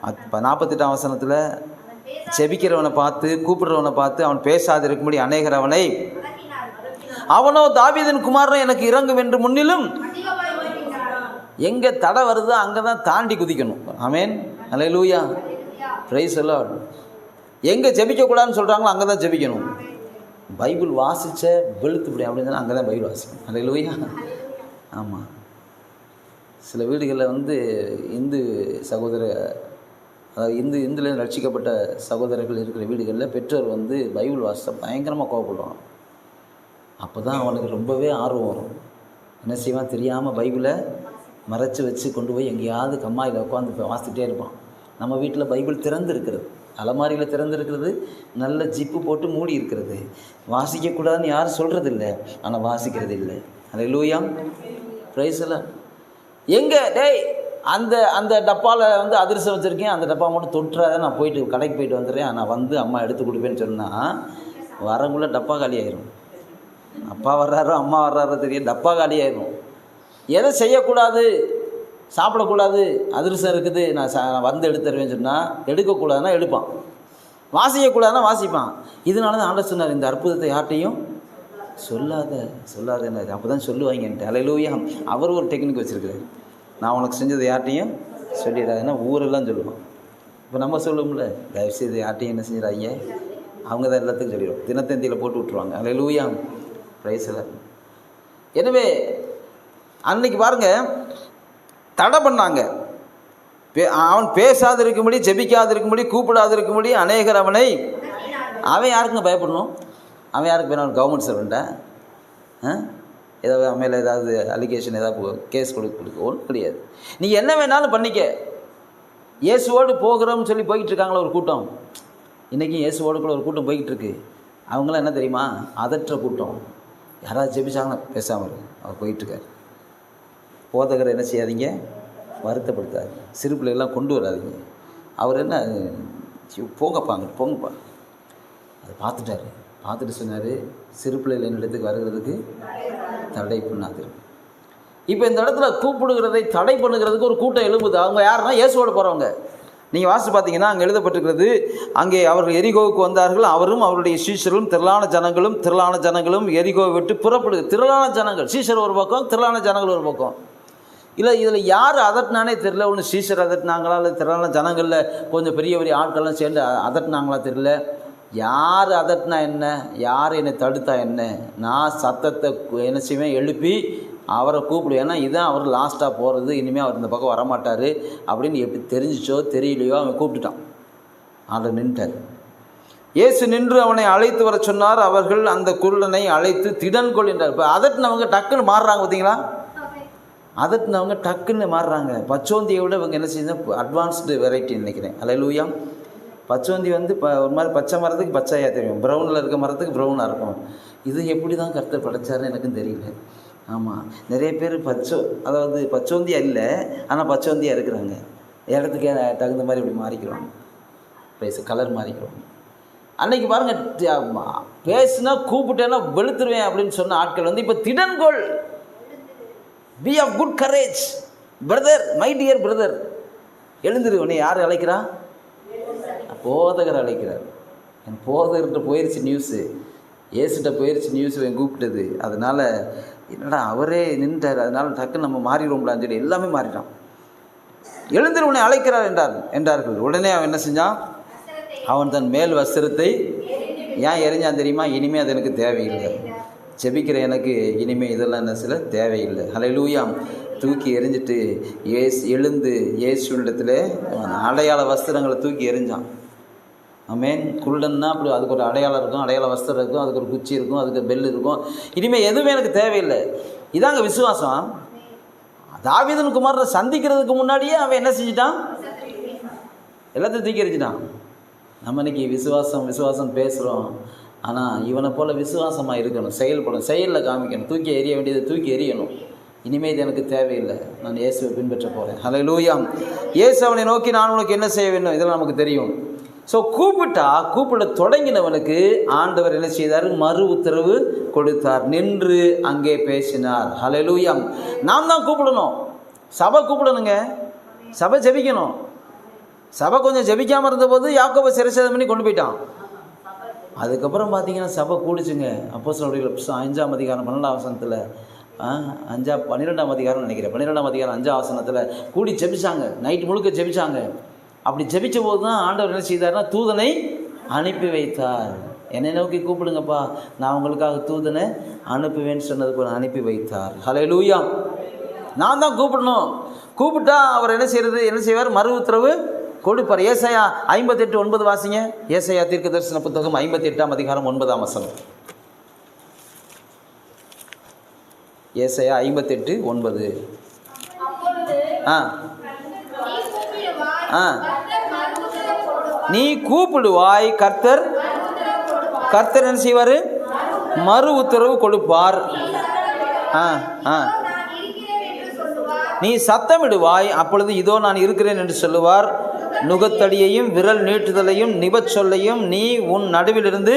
48ஆம் வசனத்தில், செபிக்கிறவனை பார்த்து கூப்பிடுறவனை பார்த்து அவன் பேசாது இருக்கும்படி அநேகர் அவனை, அவனோ தாவீதின் குமாரன் எனக்கு இறங்கும் என்று முன்னிலும். எங்கே தடை வருதோ அங்கே தான் தாண்டி குதிக்கணும். ஆமென், அல்லேலூயா, பிரைஸ் தி லார்ட். எங்கே ஜெபிக்கக்கூடாதுன்னு சொல்கிறாங்களோ அங்கே தான் ஜெபிக்கணும். பைபிள் வாசித்த வெளுத்துப்படி அப்படின்னு அங்கே தான் பைபிள் வாசிக்கணும். அல்லேலூயா. ஆமாம், சில வீடுகளில் இந்து சகோதர, அதாவது இந்துலேருந்து ரட்சிக்கப்பட்ட சகோதரர்கள் இருக்கிற வீடுகளில் பெற்றோர் பைபிள் வாசித்தா பயங்கரமாக கோவப்படுவாங்க. அப்போ தான் அவனுக்கு ரொம்பவே ஆர்வம் வரும். என்ன செய்வான் தெரியாமல் பைபிளை மறைச்சி வச்சு கொண்டு போய் எங்கேயாவது கம்மாயில் உட்காந்து வாசிக்கிட்டே இருப்பான். நம்ம வீட்டில் பைபிள் திறந்து இருக்கிறது, அலமாரியில் திறந்து இருக்கிறது, நல்ல ஜிப்பு போட்டு மூடி இருக்கிறது. வாசிக்கக்கூடாதுன்னு யாரும் சொல்கிறது இல்லை, ஆனால் வாசிக்கிறது இல்லை. அல்லேலூயா, பிரைஸ் தி லார்ட். எங்கே டேய் அந்த அந்த டப்பாவில் அதிரசம் வச்சுருக்கேன், அந்த டப்பா மட்டும் தொட்டுறாத, நான் போயிட்டு கடைக்கு போயிட்டு வந்துடுறேன், நான் அம்மா எடுத்து கொடுப்பேன்னு சொன்னால் வரங்குள்ளே டப்பா காலி ஆயிரும். அப்பா வர்றாரோ அம்மா வர்றாரோ தெரியும், டப்பா காலி ஆயிரும். எதை செய்யக்கூடாது, சாப்பிடக்கூடாது, அதிரசம் இருக்குது, நான் எடுத்துருவேன்னு சொன்னால் எடுக்கக்கூடாதுன்னா எடுப்பான், வாசிக்கக்கூடாதுன்னா வாசிப்பான். இதனால தான் ஆண்டவர் சொன்னார், இந்த அற்புதத்தை யார்ட்டையும் சொல்லாத என்ன, அப்போ தான் சொல்லுவாங்கன்ட்டு. அல்லேலூயா. அவர் ஒரு டெக்னிக் வச்சுருக்காரு, நான் உனக்கு செஞ்சதை யார்ட்டையும் சொல்லிடாதுன்னா ஊரெல்லாம் சொல்லுவான். இப்போ நம்ம சொல்லுவோம்ல, தயவுசெய்து யார்ட்டையும் என்ன செஞ்சிடாதீங்க, அவங்க தான் எல்லாத்துக்கும் சொல்லிடுவோம், தினத்தந்தியில் போட்டு விட்ருவாங்க. அல்லேலூயா, பிரைஸ் தி லார்ட். எனவே அன்னைக்கு பாருங்க தடை பண்ணாங்க. அவன் பேசாது இருக்கும்படி, ஜெபிக்காது இருக்கும்படி, கூப்பிடாது இருக்கும்படி அநேகர் அவனை. அவன் யாருக்குங்க பயப்படணும்? அவன் யாருக்கு வேணும்? கவர்மெண்ட் சர்வெண்ட்டா? ஏதாவது மேலே ஏதாவது அலிகேஷன் ஏதாவது கேஸ் கொடுக்க ஒன்றும் கிடையாது. நீ என்ன வேணாலும் பண்ணிக்க. இயேசுவோடு போகிறோம்னு சொல்லி போய்கிட்டு இருக்காங்களா ஒரு கூட்டம். இன்றைக்கும் இயேசுவோடு கூட ஒரு கூட்டம் போய்கிட்டு இருக்கு. அவங்களாம் என்ன தெரியுமா? அதற்ற கூட்டம். யாராவது ஜெபிச்சாங்கன்னா பேசாமல் அவர் போயிட்டுருக்கார். போதகரை என்ன செய்யாதீங்க, வருத்தப்படுத்தாது. சிறு பிள்ளைகள்லாம் கொண்டு வராதிங்க. அவர் என்ன போங்கப்பாங்க, போங்கப்பா. அதை பார்த்துட்டு சொன்னார், சிறு பிள்ளைகள் என்னிடத்துக்கு வருகிறதுக்கு தடை பண்ணாது. இப்போ இந்த இடத்துல கூப்பிடுகிறதை தடை பண்ணுகிறதுக்கு ஒரு கூட்டம் எழும்புது. அவங்க யாருன்னா இயேசுவோடு போகிறவங்க. நீங்கள் வாசித்து பார்த்தீங்கன்னா அங்கே எழுதப்பட்டிருக்கிறது, அங்கே அவர்கள் எரிகோவுக்கு வந்தார்கள், அவரும் அவருடைய சீஷரும் திரளான ஜனங்களும் எரிகோவை விட்டு புறப்படுது. திரளான ஜனங்கள், சீஷர் ஒரு பக்கம், திரளான ஜனங்கள் ஒரு பக்கம். இல்லை இதில் யார் அதட்டினானே தெரியல. ஒன்று சீஷர் அதட்டினாங்களா, இல்லை திரளான ஜனங்களில் கொஞ்சம் பெரிய ஆட்கள்லாம் சேர்ந்து அதட்டினாங்களா தெரியல. யார் அதட்டினா என்ன, யார் என்னை தடுத்தா என்ன, நான் சத்தத்தை என்ன செய்வேன், எழுப்பி அவரை கூப்பிடுவேன். ஏன்னா இதுதான் அவர் லாஸ்ட்டாக போகிறது, இனிமேல் அவர் இந்த பக்கம் வரமாட்டார் அப்படின்னு எப்படி தெரிஞ்சிச்சோ தெரியலையோ அவன் கூப்பிட்டுட்டான். ஆண்டவர் நின்றார். இயேசு நின்று அவனை அழைத்து வர சொன்னார். அவர்கள் அந்த குருடனை அழைத்து திடன் கொள்கின்றார். இப்போ அதட்டினவங்க டக்குன்னு மாறுறாங்க. பார்த்தீங்களா? அதட்டினவங்க டக்குன்னு மாறுறாங்க. பச்சோந்தியை விட இவங்க என்ன செய்யுது, அட்வான்ஸ்டு வெரைட்டி நினைக்கிறேன். அல்லேலூயா. பச்சோந்தி ஒரு மாதிரி பச்சை மரத்துக்கு பச்சையாக தெரியும், ப்ரௌனில் இருக்க மரத்துக்கு ப்ரௌனாக இருக்கும். இது எப்படி தான் கர்த்தர் படைச்சாருன்னு எனக்கும் தெரியல. ஆமாம், நிறைய பேர் அதாவது பச்சோந்தியாக இல்லை, ஆனால் பச்சோந்தியாக இருக்கிறாங்க. இடத்துக்கு தகுந்த மாதிரி இப்படி மாறிக்கிறோம், கலர் மாறிக்கிறோம். அன்னைக்கு பாருங்கள், பேசுனா கூப்பிட்டேன்னா வெளுத்துருவேன் அப்படின்னு சொன்ன ஆட்கள் இப்போ திடன்கொள், be of good courage brother, my dear brother, எழுந்துரு. உன்னை யார் அழைக்கிறா? போதகர் அழைக்கிறார். என் போதகர்கிட்ட போயிடுச்சு நியூஸு, ஏசுகிட்ட போயிடுச்சு நியூஸ் என் கூப்பிட்டது. அதனால் என்னடா அவரே நின்றார், அதனால் டக்குன்னு நம்ம மாறிடுவோம்லான்னு சொல்லி எல்லாமே மாறிட்டான். எழுந்திரு, உன்னை அழைக்கிறார் என்றார்கள். உடனே அவன் என்ன செஞ்சான்? அவன் தன் மேல் வஸ்திரத்தை ஏன் எரிஞ்சான் தெரியுமா? இனிமேல் அது எனக்கு தேவையில்லை, ஜெபிக்கிற எனக்கு இனிமேல் இதெல்லாம் என்ன சில தேவையில்லை. அல்லேலூயா. தூக்கி எரிஞ்சிட்டு எழுந்து இயேசுவிடத்தில் அடையாள வஸ்திரங்களை தூக்கி எரிஞ்சான். ஆமென். குருடன்னா அப்படி அதுக்கு ஒரு அடையாளம் இருக்கும், அடையாள வஸ்திரம் இருக்கும், அதுக்கு ஒரு குச்சி இருக்கும், அதுக்கு பெல் இருக்கும். இனிமேல் எதுவுமே எனக்கு தேவையில்லை. இதாங்க விசுவாசம். தாவீதின் குமாரனை சந்திக்கிறதுக்கு முன்னாடியே அவன் என்ன செஞ்சிட்டான்? எல்லாத்தையும் தூக்கி எறிஞ்சிட்டான். நம்ம இன்னைக்கு விசுவாசம் பேசுகிறோம், ஆனால் இவனை போல் விசுவாசமாக இருக்கணும், செயல்படணும், செயலில் காமிக்கணும். தூக்கி எறிய வேண்டியதை தூக்கி எறியணும். இனிமேல் இது எனக்கு தேவையில்லை, நான் இயேசுவை பின்பற்ற போகிறேன். அல்லேலூயா. இயேசு அவனை நோக்கி, நான் உனக்கு என்ன செய்ய வேண்டும், இதெல்லாம் நமக்கு தெரியும். ஸோ கூப்பிட தொடங்கினவனுக்கு ஆண்டவர் என்ன செய்தார்? மறு உத்தரவு கொடுத்தார். நின்று அங்கே பேசினார். அல்லேலூயா. நாம் தான் கூப்பிடணும், சபை கூப்பிடணுங்க. சபை ஜெபிக்கணும். சபை கொஞ்சம் ஜெபிக்காமல் இருந்தபோது யாக்கோபை சிறைச்சேதம் பண்ணி கொண்டு போயிட்டான். அதுக்கப்புறம் பார்த்தீங்கன்னா சபை கூடிச்சுங்க. அப்போஸ்தலர்களுடைய புத்தகம் 5ஆம் அதிகாரம் 12ஆம் வசனத்தில் 12ஆம் அதிகாரம் நினைக்கிறேன், 12ஆம் அதிகாரம் 5ஆம் வசனத்தில் கூடி ஜெபிச்சாங்க. நைட் முழுக்க ஜெபிச்சாங்க. அப்படி ஜெபிச்ச போது தான் ஆண்டவர் என்ன செய்தார்னா தூதனை அனுப்பி வைத்தார். என்னை நோக்கி கூப்பிடுங்கப்பா, நான் உங்களுக்காக தூதனை அனுப்புவேன்னு சொன்னது போல அனுப்பி வைத்தார். ஹல்லேலூயா. நான் தான் கூப்பிடணும். கூப்பிட்டா அவர் என்ன செய்வார்? மறு உத்தரவு கொடுப்பார். ஏசாயா 58:9 வாசிங்க. ஏசாயா தீர்க்கதரிசன புத்தகம் 58ஆம் அதிகாரம் 9ஆம் வசனம். ஏசாயா 58:9. நீ கூப்பிடுவாய், கர்த்தர் என்ன செய்வார்? மறு உத்தரவு கொடுப்பார். நீ சத்தமிடுவாய், அப்பொழுது இதோ நான் இருக்கிறேன் என்று சொல்லுவார். நுகத்தடியையும் விரல் நீட்டுதலையும் நிபச்சொல்லையும் நீ உன் நடுவிலிருந்து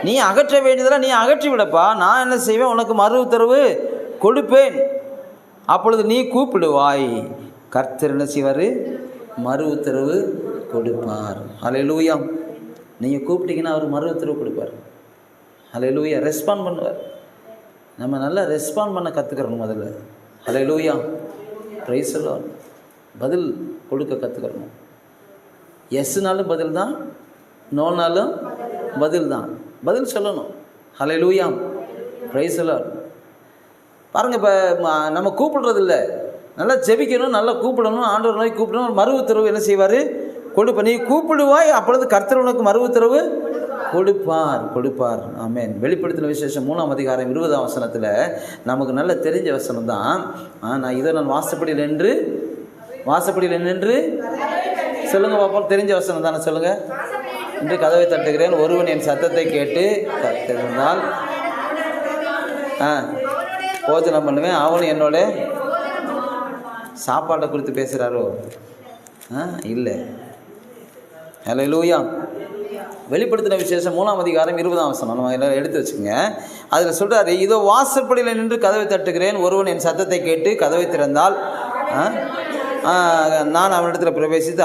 நீ அகற்ற வேண்டியதில்லை, நீ அகற்றி விடப்பா. நான் என்ன செய்வேன்? உனக்கு மறு உத்தரவு கொடுப்பேன். அப்பொழுது நீ கூப்பிடுவாய், கர்த்தர் என்ன செய்வார்? மறு உத்தரவு கொடுப்பார். ஹல்லேலூயா. நீங்கள் கூப்பிட்டீங்கன்னா அவர் மறு உத்தரவு கொடுப்பார். ஹல்லேலூயா. ரெஸ்பாண்ட் பண்ணுவார். நம்ம நல்லா ரெஸ்பாண்ட் பண்ண கற்றுக்கிறணும் முதல்ல. ஹல்லேலூயா. Praise the Lord. பதில் கொடுக்க கற்றுக்கிறணும். எஸ்னாலும் பதில் தான், நோனாலும் பதில் தான். பதில் சொல்லணும். ஹல்லேலூயா. Praise the Lord. பாருங்கள், இப்போ நம்ம கூப்பிடுறதில்ல, நல்லா ஜெபிக்கணும், நல்லா கூப்பிடணும், ஆண்டவர் நோய் கூப்பிடணும். மறு உத்தரவு என்ன செய்வார்? கொடுப்பார். நீ கூப்பிடுவாய், அப்பொழுது கர்த்தர் உனக்கு மறு உத்தரவு கொடுப்பார். ஆமென். வெளிப்படுத்தின விசேஷம் 3ஆம் அதிகாரம் 20ஆம் வசனத்தில் நமக்கு நல்ல தெரிஞ்ச வசனம் தான். நான் வாசப்படியில் நின்று சொல்லுங்க பாப்போம். தெரிஞ்ச வசனம் தானே? சொல்லுங்க. இன்று கதவை தட்டுகிறேன், ஒருவன் என் சத்தத்தை கேட்டு கத்திருந்தால் போஜனம் பண்ணுவேன், அவனும் என்னோட சாப்பாட்டை குறித்து பேசுகிறாரோ? இல்லை. ஹல்லேலூயா. வெளிப்படுத்தின விசேஷம் 3ஆம் அதிகாரம் 20ஆம் வசனம் நம்ம எல்லோரும் எடுத்து வச்சுக்கோங்க. அதில் சொல்கிறாரு, இதோ வாசற்படியில் நின்று கதவை தட்டுகிறேன், ஒருவன் என் சத்தத்தை கேட்டு கதவை திறந்தால் நான் அவனிடத்தில் பிரவேசித்து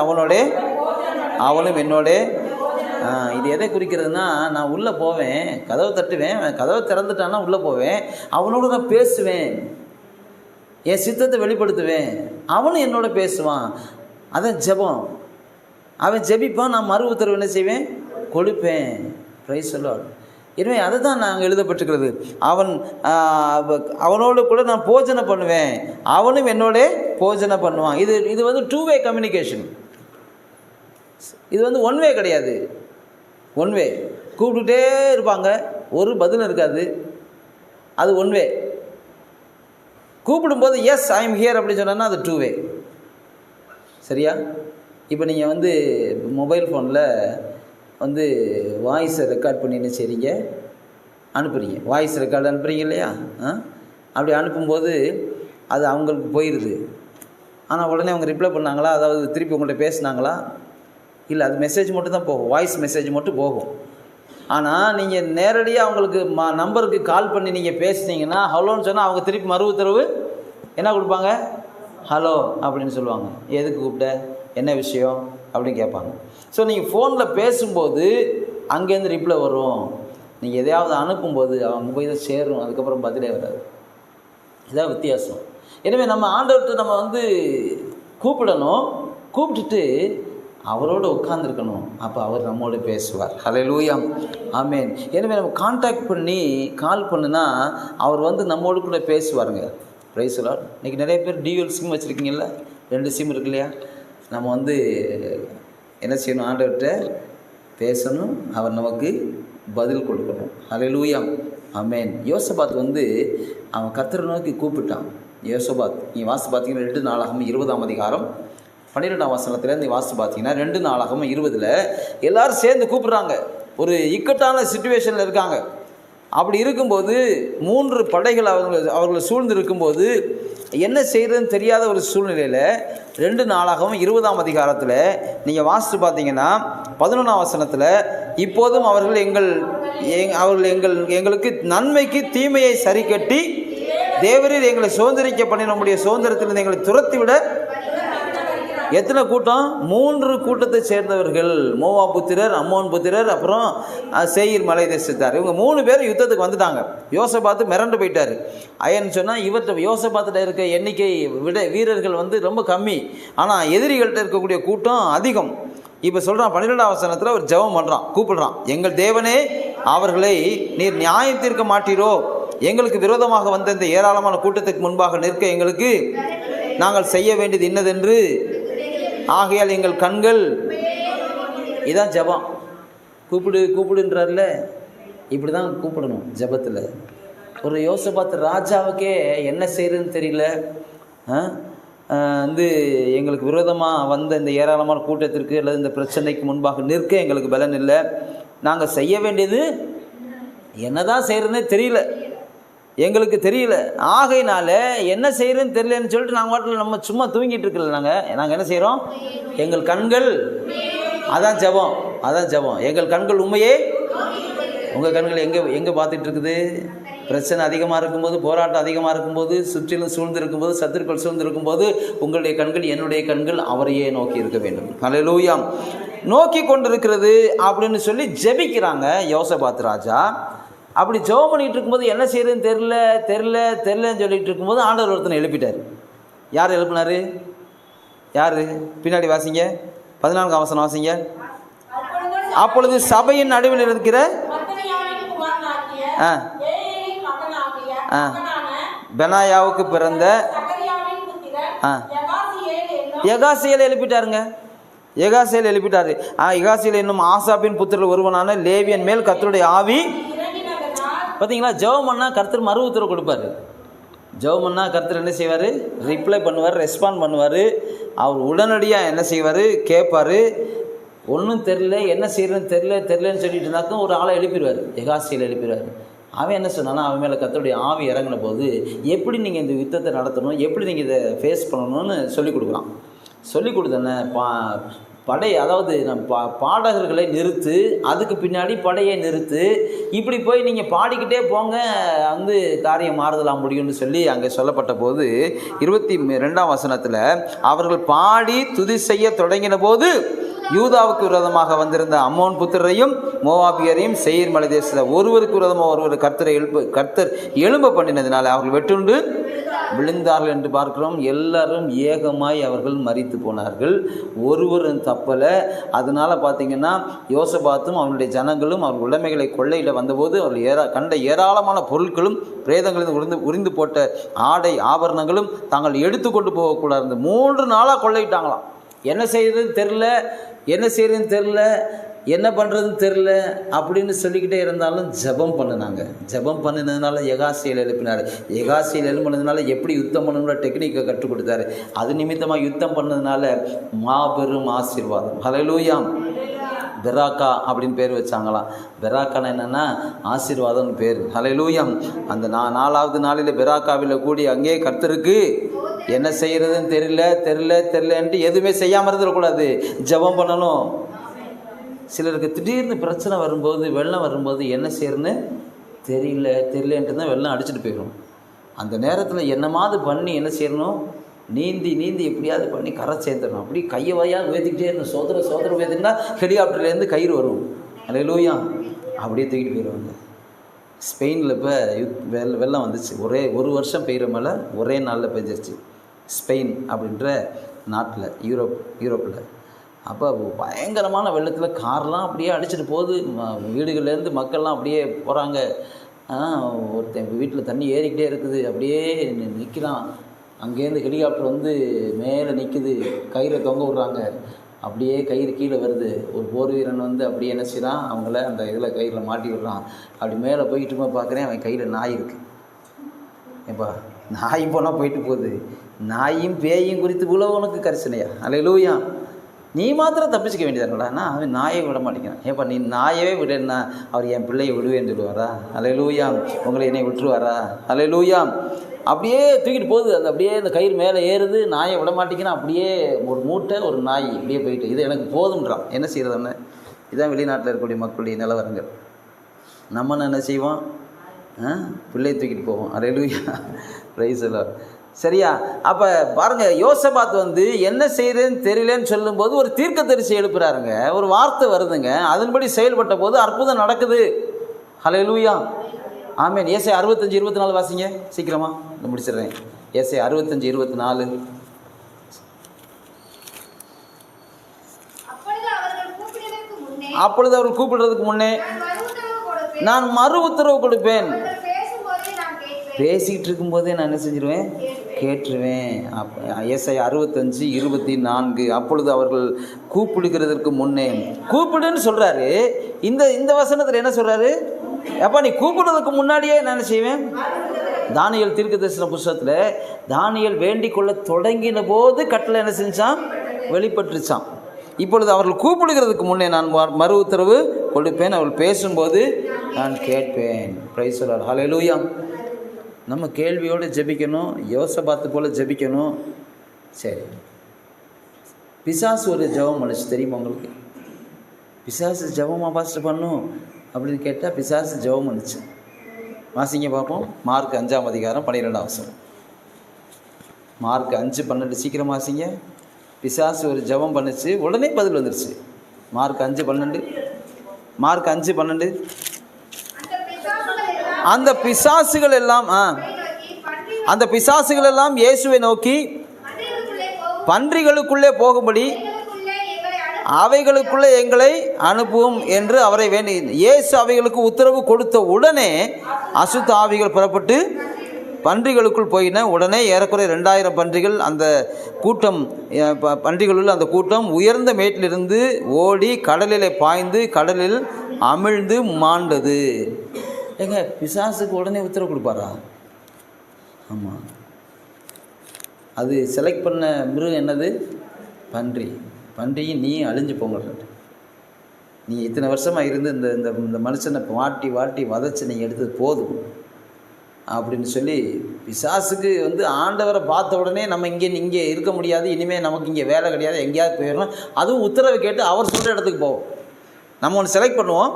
அவனும் என்னோட. இது எதை குறிக்கிறதுனா, நான் உள்ளே போவேன், கதவை தட்டுவேன், கதவை திறந்துட்டான்னா உள்ளே போவேன், அவனோடு நான் பேசுவேன், என் சித்தத்தை வெளிப்படுத்துவேன், அவனும் என்னோட பேசுவான். அதான் ஜெபம். அவன் ஜெபிப்பான், நான் மறு உத்தரவு என்ன செய்வேன்? கொடுப்பேன். Price the Lord. எனவே அதை தான் நாங்கள் எழுதப்பட்டிருக்கிறது. அவனோடு கூட நான் போஜனை பண்ணுவேன், அவனும் என்னோட போஜனை பண்ணுவான். இது வந்து 2 வே கம்யூனிகேஷன். இது வந்து 1 வே கிடையாது. 1 வே கூப்பிட்டுட்டே இருப்பாங்க, ஒரு பதில் இருக்காது. அது 1 வே. கூப்பிடும்போது எஸ் ஐ எம் ஹியர் அப்படின்னு சொன்னா அது 2 வே. சரியா? இப்போ நீங்கள் வந்து மொபைல் ஃபோனில் வந்து வாய்ஸை ரெக்கார்ட் பண்ணி என்ன செய்றீங்க? அனுப்புகிறீங்க. வாய்ஸ் ரெக்கார்டு அனுப்புகிறீங்க இல்லையா? அப்படி அனுப்பும்போது அது அவங்களுக்கு போயிடுது. ஆனால் உடனே அவங்க ரிப்ளை பண்ணாங்களா? அதாவது திருப்பி உங்கள்கிட்ட பேசுனாங்களா? இல்லை, அது மெசேஜ் மட்டும் தான் போகும், வாய்ஸ் மெசேஜ் மட்டும் போகும். ஆனால் நீங்கள் நேரடியாக அவங்களுக்கு நம்பருக்கு கால் பண்ணி நீங்கள் பேசுனீங்கன்னா, ஹலோன்னு சொன்னால் அவங்க திருப்பி மறு உத்தரவு என்ன கொடுப்பாங்க? ஹலோ அப்படின்னு சொல்லுவாங்க. எதுக்கு கூப்பிட்ட, என்ன விஷயம் அப்படின்னு கேட்பாங்க. ஸோ நீங்கள் ஃபோனில் பேசும்போது அங்கேருந்து ரிப்ளை வரும். நீங்கள் எதையாவது அனுப்பும்போது அவங்க போய் தான் சேரும், அதுக்கப்புறம் பதிலே வராது. இதான் வித்தியாசம். எனவே நம்ம ஆண்டவர்கிட்ட நம்ம வந்து கூப்பிடணும், கூப்பிட்டுட்டு அவரோடு உட்கார்ந்துருக்கணும். அப்போ அவர் நம்மோடு பேசுவார். ஹல்லேலூயா. ஆமென். எனவே நம்ம கான்டாக்ட் பண்ணி கால் பண்ணுனா அவர் வந்து நம்மோடு கூட பேசுவாருங்க. Price the Lord. இன்றைக்கி நிறைய பேர் டியூவல் சிம் வச்சுருக்கீங்கல்ல, 2 சிம் இருக்கு இல்லையா? நம்ம வந்து என்ன செய்யணும்? ஆண்டவர்கிட்ட பேசணும், அவர் நமக்கு பதில் கொடுக்கணும். ஹல்லேலூயா. ஆமென். யோசபாத் வந்து அவன் கர்த்தரை நோக்கி கூப்பிட்டான். யோசபாத் நீ வாசி பார்த்தீங்கன்னா 2 நாளாகமம் 20ஆம் அதிகாரம் 12ஆம் வசனத்தில் நீ வாசி பார்த்தீங்கன்னா 2 நாளாகமம் 20 எல்லோரும் சேர்ந்து கூப்பிட்றாங்க. ஒரு இக்கட்டான சிச்சுவேஷனில் இருக்காங்க. அப்படி இருக்கும்போது 3 படைகள் அவர்களை சூழ்ந்து இருக்கும்போது என்ன செய்கிறதுன்னு தெரியாத ஒரு சூழ்நிலையில் 2 நாளாகவும் 20ஆம் அதிகாரத்தில் நீங்கள் வாசித்து பார்த்தீங்கன்னா 11ஆம் வசனத்தில், இப்போதும் அவர்கள் எங்களுக்கு நன்மைக்கு தீமையை சரி கட்டி தேவரீர் எங்களை சுதந்திரிக்க பண்ணி நம்முடைய சுதந்திரத்தில் எங்களை துரத்தி விட எத்தனை கூட்டம்? 3 கூட்டத்தை சேர்ந்தவர்கள். மோவாப் புத்திரர், அம்மோன் புத்திரர், அப்புறம் சேயீர் மலை தேசத்தார். இவங்க 3 பேர் யுத்தத்துக்கு வந்துட்டாங்க. யோசபாத்து மிரண்டு போயிட்டார். ஏன்னு சொன்னால் இவர்கிட்ட யோசபாத்திட்ட இருக்க எண்ணிக்கை விட வீரர்கள் வந்து ரொம்ப கம்மி, ஆனால் எதிரிகள்கிட்ட இருக்கக்கூடிய கூட்டம் அதிகம். இப்போ சொல்கிறான் 12ஆம் வசனத்தில் ஒரு ஜெபம் பண்ணுறான், கூப்பிடுறான், எங்கள் தேவனே அவர்களை நீர் நியாயம் தீர்க்க மாட்டீரோ, எங்களுக்கு விரோதமாக வந்த இந்த ஏராளமான கூட்டத்துக்கு முன்பாக நிற்க எங்களுக்கு நாங்கள் செய்ய வேண்டியது இன்னதென்று ஆகையால் எங்கள் கண்கள். இதான் ஜெபம். கூப்பிடுன்றார்ல, இப்படி தான் கூப்பிடணும் ஜெபத்தில். ஒரு யோசபாத் ராஜாவுக்கே என்ன செய்யறதுன்னு தெரியல, வந்து எங்களுக்கு விரோதமாக வந்த இந்த ஏராளமான கூட்டத்திற்கு அல்லது இந்த பிரச்சனைக்கு முன்பாக நிற்க எங்களுக்கு பலன் இல்லை, நாங்கள் செய்ய வேண்டியது என்னதான் செய்கிறதுனே தெரியல, எங்களுக்கு தெரியல, ஆகையினால என்ன செய்கிறதுன்னு தெரியலன்னு சொல்லிட்டு நாங்கள் வாட்டில் நம்ம சும்மா தூங்கிட்டு இருக்கல, நாங்கள் என்ன செய்கிறோம், எங்கள் கண்கள். அதான் ஜெபம், அதான் ஜெபம். எங்கள் கண்கள் உண்மையே. உங்கள் கண்கள் எங்கே பார்த்துட்டு இருக்குது? பிரச்சனை அதிகமாக இருக்கும்போது, போராட்டம் அதிகமாக இருக்கும்போது, சுற்றிலும் சூழ்ந்திருக்கும்போது, சத்துருக்கள் சூழ்ந்திருக்கும்போது உங்களுடைய கண்கள் என்னுடைய கண்கள் அவரையே நோக்கி இருக்க வேண்டும். ஹல்லேலூயா. நோக்கி கொண்டிருக்கிறது அப்படின்னு சொல்லி ஜெபிக்கிறாங்க யோசபாத் ராஜா. அப்படி ஜெபம் பண்ணிகிட்டு இருக்கும்போது என்ன செய்யறதுன்னு தெரிலன்னு சொல்லிட்டு இருக்கும்போது ஆண்டவர் ஒருத்தனை எழுப்பிட்டார். யார் எழுப்பினார்? யார்? பின்னாடி வாசிங்க, 14ஆம் வசனம் வாசிங்க. அப்பொழுது சபையின் நடுவில் இருக்கிற பெனாயாவுக்கு பிறந்த யகாசியேல் எழுப்பிட்டாருங்க. யகாசியேல் எழுப்பிட்டாரு. யகாசியேல் என்னும் ஆசாப்பின் புத்திரர் ஒருவனான லேவியன் மேல் கர்த்தருடைய ஆவி. பார்த்தீங்களா? ஜெபம் பண்ணால் கர்த்தர் மறு உத்தரவு கொடுப்பார். ஜெபம் பண்ணால் கர்த்தர் என்ன செய்வார்? ரிப்ளை பண்ணுவார், ரெஸ்பாண்ட் பண்ணுவார். அவர் உடனடியாக என்ன செய்வார்? கேட்பார். ஒன்றும் தெரில, என்ன செய்யறதுன்னு தெரிலன்னு சொல்லிட்டு இருந்தாக்கும் ஒரு ஆளை எழுப்பிடுவார். யகாசியேல் எழுப்பிடுவார். அவன் என்ன சொன்னான்னா, அவன் மேலே கர்த்தருடைய ஆவி இறங்கின போது எப்படி நீங்கள் இந்த யுத்தத்தை நடத்தணும், எப்படி நீங்கள் இதை ஃபேஸ் பண்ணணும்னு சொல்லிக் கொடுக்குறான். சொல்லிக் கொடுத்தேன்னே படை, அதாவது பாடகர்களை நிறுத்து, அதுக்கு பின்னாடி படையை நிறுத்து, இப்படி போய் நீங்கள் பாடிக்கிட்டே போங்க, வந்து காரியம் மாறுதலாம் முடியும்னு சொல்லி அங்கே சொல்லப்பட்ட போது 22ஆம் வசனத்தில் அவர்கள் பாடி துதி செய்ய தொடங்கின போது யூதாவுக்கு விரோதமாக வந்திருந்த அம்மோன் புத்திரரையும் மோவாபியரையும் சேயீர் மலை தேசத்தில் ஒருவருக்கு விரோதமாக ஒருவர் கர்த்தர் எழும்ப பண்ணினதினால் அவர்கள் வெட்டுண்டு விழுந்தார்கள் என்று பார்க்கிறோம். எல்லாரும் ஏகமாய் அவர்கள் மரித்து போனார்கள், ஒருவரும் தப்பலை. அதனால பார்த்தீங்கன்னா யோசபாத்தும் அவனுடைய ஜனங்களும் அவர் உடைமைகளை கொள்ளையிட வந்தபோது அவர்கள் கண்ட ஏராளமான பொருட்களும் பிரேதங்களில் உரிந்து போட்ட ஆடை ஆபரணங்களும் தாங்கள் எடுத்து கொண்டு போகக்கூடாது. 3 நாளாக கொள்ளையிட்டாங்களாம். என்ன செய்யறதுன்னு தெரில, என்ன பண்ணுறதுன்னு தெரில அப்படின்னு சொல்லிக்கிட்டே இருந்தாலும் ஜெபம் பண்ணினாங்க. ஜெபம் பண்ணினதுனால யகாசியேல் எழுப்பினார். யகாசியேல் எழுப்பினதுனால எப்படி யுத்தம் பண்ணணுங்கிற டெக்னிக்கை கற்றுக் கொடுத்தாரு. அது நிமித்தமாக யுத்தம் பண்ணதுனால மாபெரும் ஆசீர்வாதம். ஹல்லேலூயா. பெராக்கா அப்படின்னு பேர் வச்சாங்களாம். பெராக்கான என்னென்னா ஆசீர்வாதம்னு பேர். ஹல்லேலூயா. அந்த 4ஆவது நாளில் பெராக்காவில் கூடி அங்கே கர்த்தருக்கு என்ன செய்கிறதுன்னு தெரிலன்ட்டு எதுவுமே செய்யாமல் இருந்துடக்கூடாது, ஜெபம் பண்ணணும். சிலருக்கு திடீர்னு பிரச்சனை வரும்போது, வெள்ளம் வரும்போது என்ன செய்யறதுன்னு தெரியலன்ட்டு தான் வெள்ளம் அடிச்சுட்டு போயிடும். அந்த நேரத்தில் என்னமாவது பண்ணி என்ன செய்யணும்? நீந்தி எப்படியாவது பண்ணி கரை சேர்த்துடணும். அப்படி கையை வாயாக உயர்த்திக்கிட்டே இருந்தோம். சோதர உயர்த்தினா ஹெலிகாப்டர்லேருந்து கயிறு வரும். ஹல்லேலூயா. அப்படியே தூக்கிட்டு போயிடுவாங்க. ஸ்பெயினில் இப்போ வெள்ளம் வந்துச்சு. ஒரு வருஷம் பெய்கிற மழை ஒரே நாளில் பெஞ்சிருச்சு. ஸ்பெயின் அப்படின்ற நாட்டில், யூரோப்பில். அப்போ பயங்கரமான வெள்ளத்தில் கார்லாம் அப்படியே அடிச்சுட்டு போகுது. வீடுகள்லேருந்து மக்கள்லாம் அப்படியே போகிறாங்க. ஒருத்தன் வீட்டில் தண்ணி ஏறிக்கிட்டே இருக்குது, அப்படியே நிற்கிறான். அங்கேருந்து ஹெலிகாப்டர் வந்து மேலே நிற்குது, கயிறை தொங்க விட்றாங்க, அப்படியே கயிறு கீழே வருது. ஒரு போர் வீரன் வந்து அப்படியே என்ன செய்கிறான், அவங்கள அந்த இதில் கயிறில் மாட்டி விடுறான். அப்படி மேலே போய்கிட்டு பார்க்குறேன், அவன் கையில் நாய் இருக்குது. ஏப்பா, நாய் போனால் போயிட்டு போகுது, நாயும் பேயும் குறித்து போல உனக்கு கரிசனையா? ஹல்லேலூயா. நீ மாத்திரம் தப்பிச்சிக்க வேண்டியதானடா. அவன் நாயை விட மாட்டேங்கிறான். ஏப்பா, நீ நாயவே விடனா அவர் என் பிள்ளையை விடுவேன்னு சொல்லுவாரா? ஹல்லேலூயா. உங்களை என்னை விட்டுருவாரா? ஹல்லேலூயா. அப்படியே தூக்கிட்டு போகுது. அந்த அப்படியே அந்த கயிறு மேலே ஏறுது, நாயை விட மாட்டேங்கிறான். அப்படியே ஒரு மூட்டை ஒரு நாய் இப்படியே போயிட்டு, இது எனக்கு போதுன்றான். என்ன செய்கிறதுன்னு? இதுதான் வெளிநாட்டில் இருக்கக்கூடிய மக்களுடைய நிலவரங்கள். நம்ம என்ன செய்வோம்? பிள்ளையை தூக்கிட்டு போவோம். ஹல்லேலூயா. பிரைஸ் எல்லாம். சரியா? அப்போ பாருங்கள், யோசபாத் வந்து என்ன செய்கிறேன்னு தெரியலேன்னு சொல்லும்போது ஒரு தீர்க்கதரிசி எழுப்புறாருங்க, ஒரு வார்த்தை வருதுங்க, அதன்படி செயல்பட்ட போது அற்புதம் நடக்குது. ஹல்லேலூயா, ஆமென். ஏசாயா 65:24 வாசிங்க சீக்கிரமா, முடிச்சிடுறேன். ஏசாயா 65:24. அப்பொழுது அவர்கள் கூப்பிடுறதுக்கு முன்னே நான் மறு உத்தரவு கொடுப்பேன். பேசிக்கிட்டு இருக்கும்போதே நான் என்ன செஞ்சிருவேன்? கேட்டுருவேன். ஏசாயா 65:24. அப்பொழுது அவர்கள் கூப்பிடுகிறதற்கு முன்னே, கூப்பிடுன்னு சொல்கிறாரு. இந்த வசனத்தில் என்ன சொல்கிறாரு? அப்போ நீ கூப்பிடுறதுக்கு முன்னாடியே நான் என்ன செய்வேன்? தானியேல் தீர்க்கதரிசன புஸ்தகத்தில் தானியேல் வேண்டிக் கொள்ள தொடங்கின போது கட்டளை என்ன செஞ்சான்? வெளிப்பட்டுருச்சான். இப்பொழுது அவர்கள் கூப்பிடுகிறதுக்கு முன்னே நான் மறு உத்தரவு கொடுப்பேன், அவர்கள் பேசும்போது நான் கேட்பேன். பிரைஸ் தி லார்ட், ஹல்லேலூயா. நம்ம கேள்வியோடு ஜெபிக்கணும், யோசபாத்து போல் ஜெபிக்கணும். சரி, பிசாசு ஒரு ஜெபம் பண்ணுச்சு தெரியுமா உங்களுக்கு? பிசாசு ஜெபமாக பாஸ்டர் பண்ணும் அப்படின்னு கேட்டால் பிசாசு ஜெபம் பண்ணுச்சு. வாசிங்க பார்ப்போம். மார்க் 5:12. மார்க் 5:12 சீக்கிரம் வாசிங்க. பிசாசு ஒரு ஜெபம் பண்ணுச்சு, உடனே பதில் வந்துருச்சு. மார்க் 5:12. மார்க் 5:12. அந்த பிசாசுகள் எல்லாம் இயேசுவை நோக்கி பன்றிகளுக்குள்ளே போகும்படி அவைகளுக்குள்ளே எங்களை அனுப்பும் என்று அவரை வேண்டி, இயேசு அவைகளுக்கு உத்தரவு கொடுத்த உடனே அசுத்த ஆவிகள் புறப்பட்டு பன்றிகளுக்குள் போயின. உடனே ஏறக்குறைய 2000 பன்றிகள், அந்த கூட்டம், பன்றிகளுள்ள அந்த கூட்டம் உயர்ந்த மேட்டிலிருந்து ஓடி கடலில் பாய்ந்து கடலில் அமிழ்ந்து மாண்டது. ஏங்க, பிசாசுக்கு உடனே உத்தரவு கொடுப்பாரா? ஆமாம். அது செலக்ட் பண்ண மிருகம் என்னது? பன்றி. பன்றியும் நீ அழிஞ்சு போங்க, நீ இத்தனை வருஷமாக இருந்து இந்த மனுஷனை வாட்டி வாட்டி வதச்சி நீங்கள் எடுத்தது போதும் அப்படின்னு சொல்லி பிசாசுக்கு வந்து ஆண்டவரை பார்த்த உடனே நம்ம இங்கே இருக்க முடியாது, இனிமேல் நமக்கு இங்கே வேலை கிடையாது, எங்கேயாவது போயிடணும். அதுவும் உத்தரவை கேட்டு அவர் சொல்கிற இடத்துக்கு போவோம். நம்ம ஒன்று செலக்ட் பண்ணுவோம்,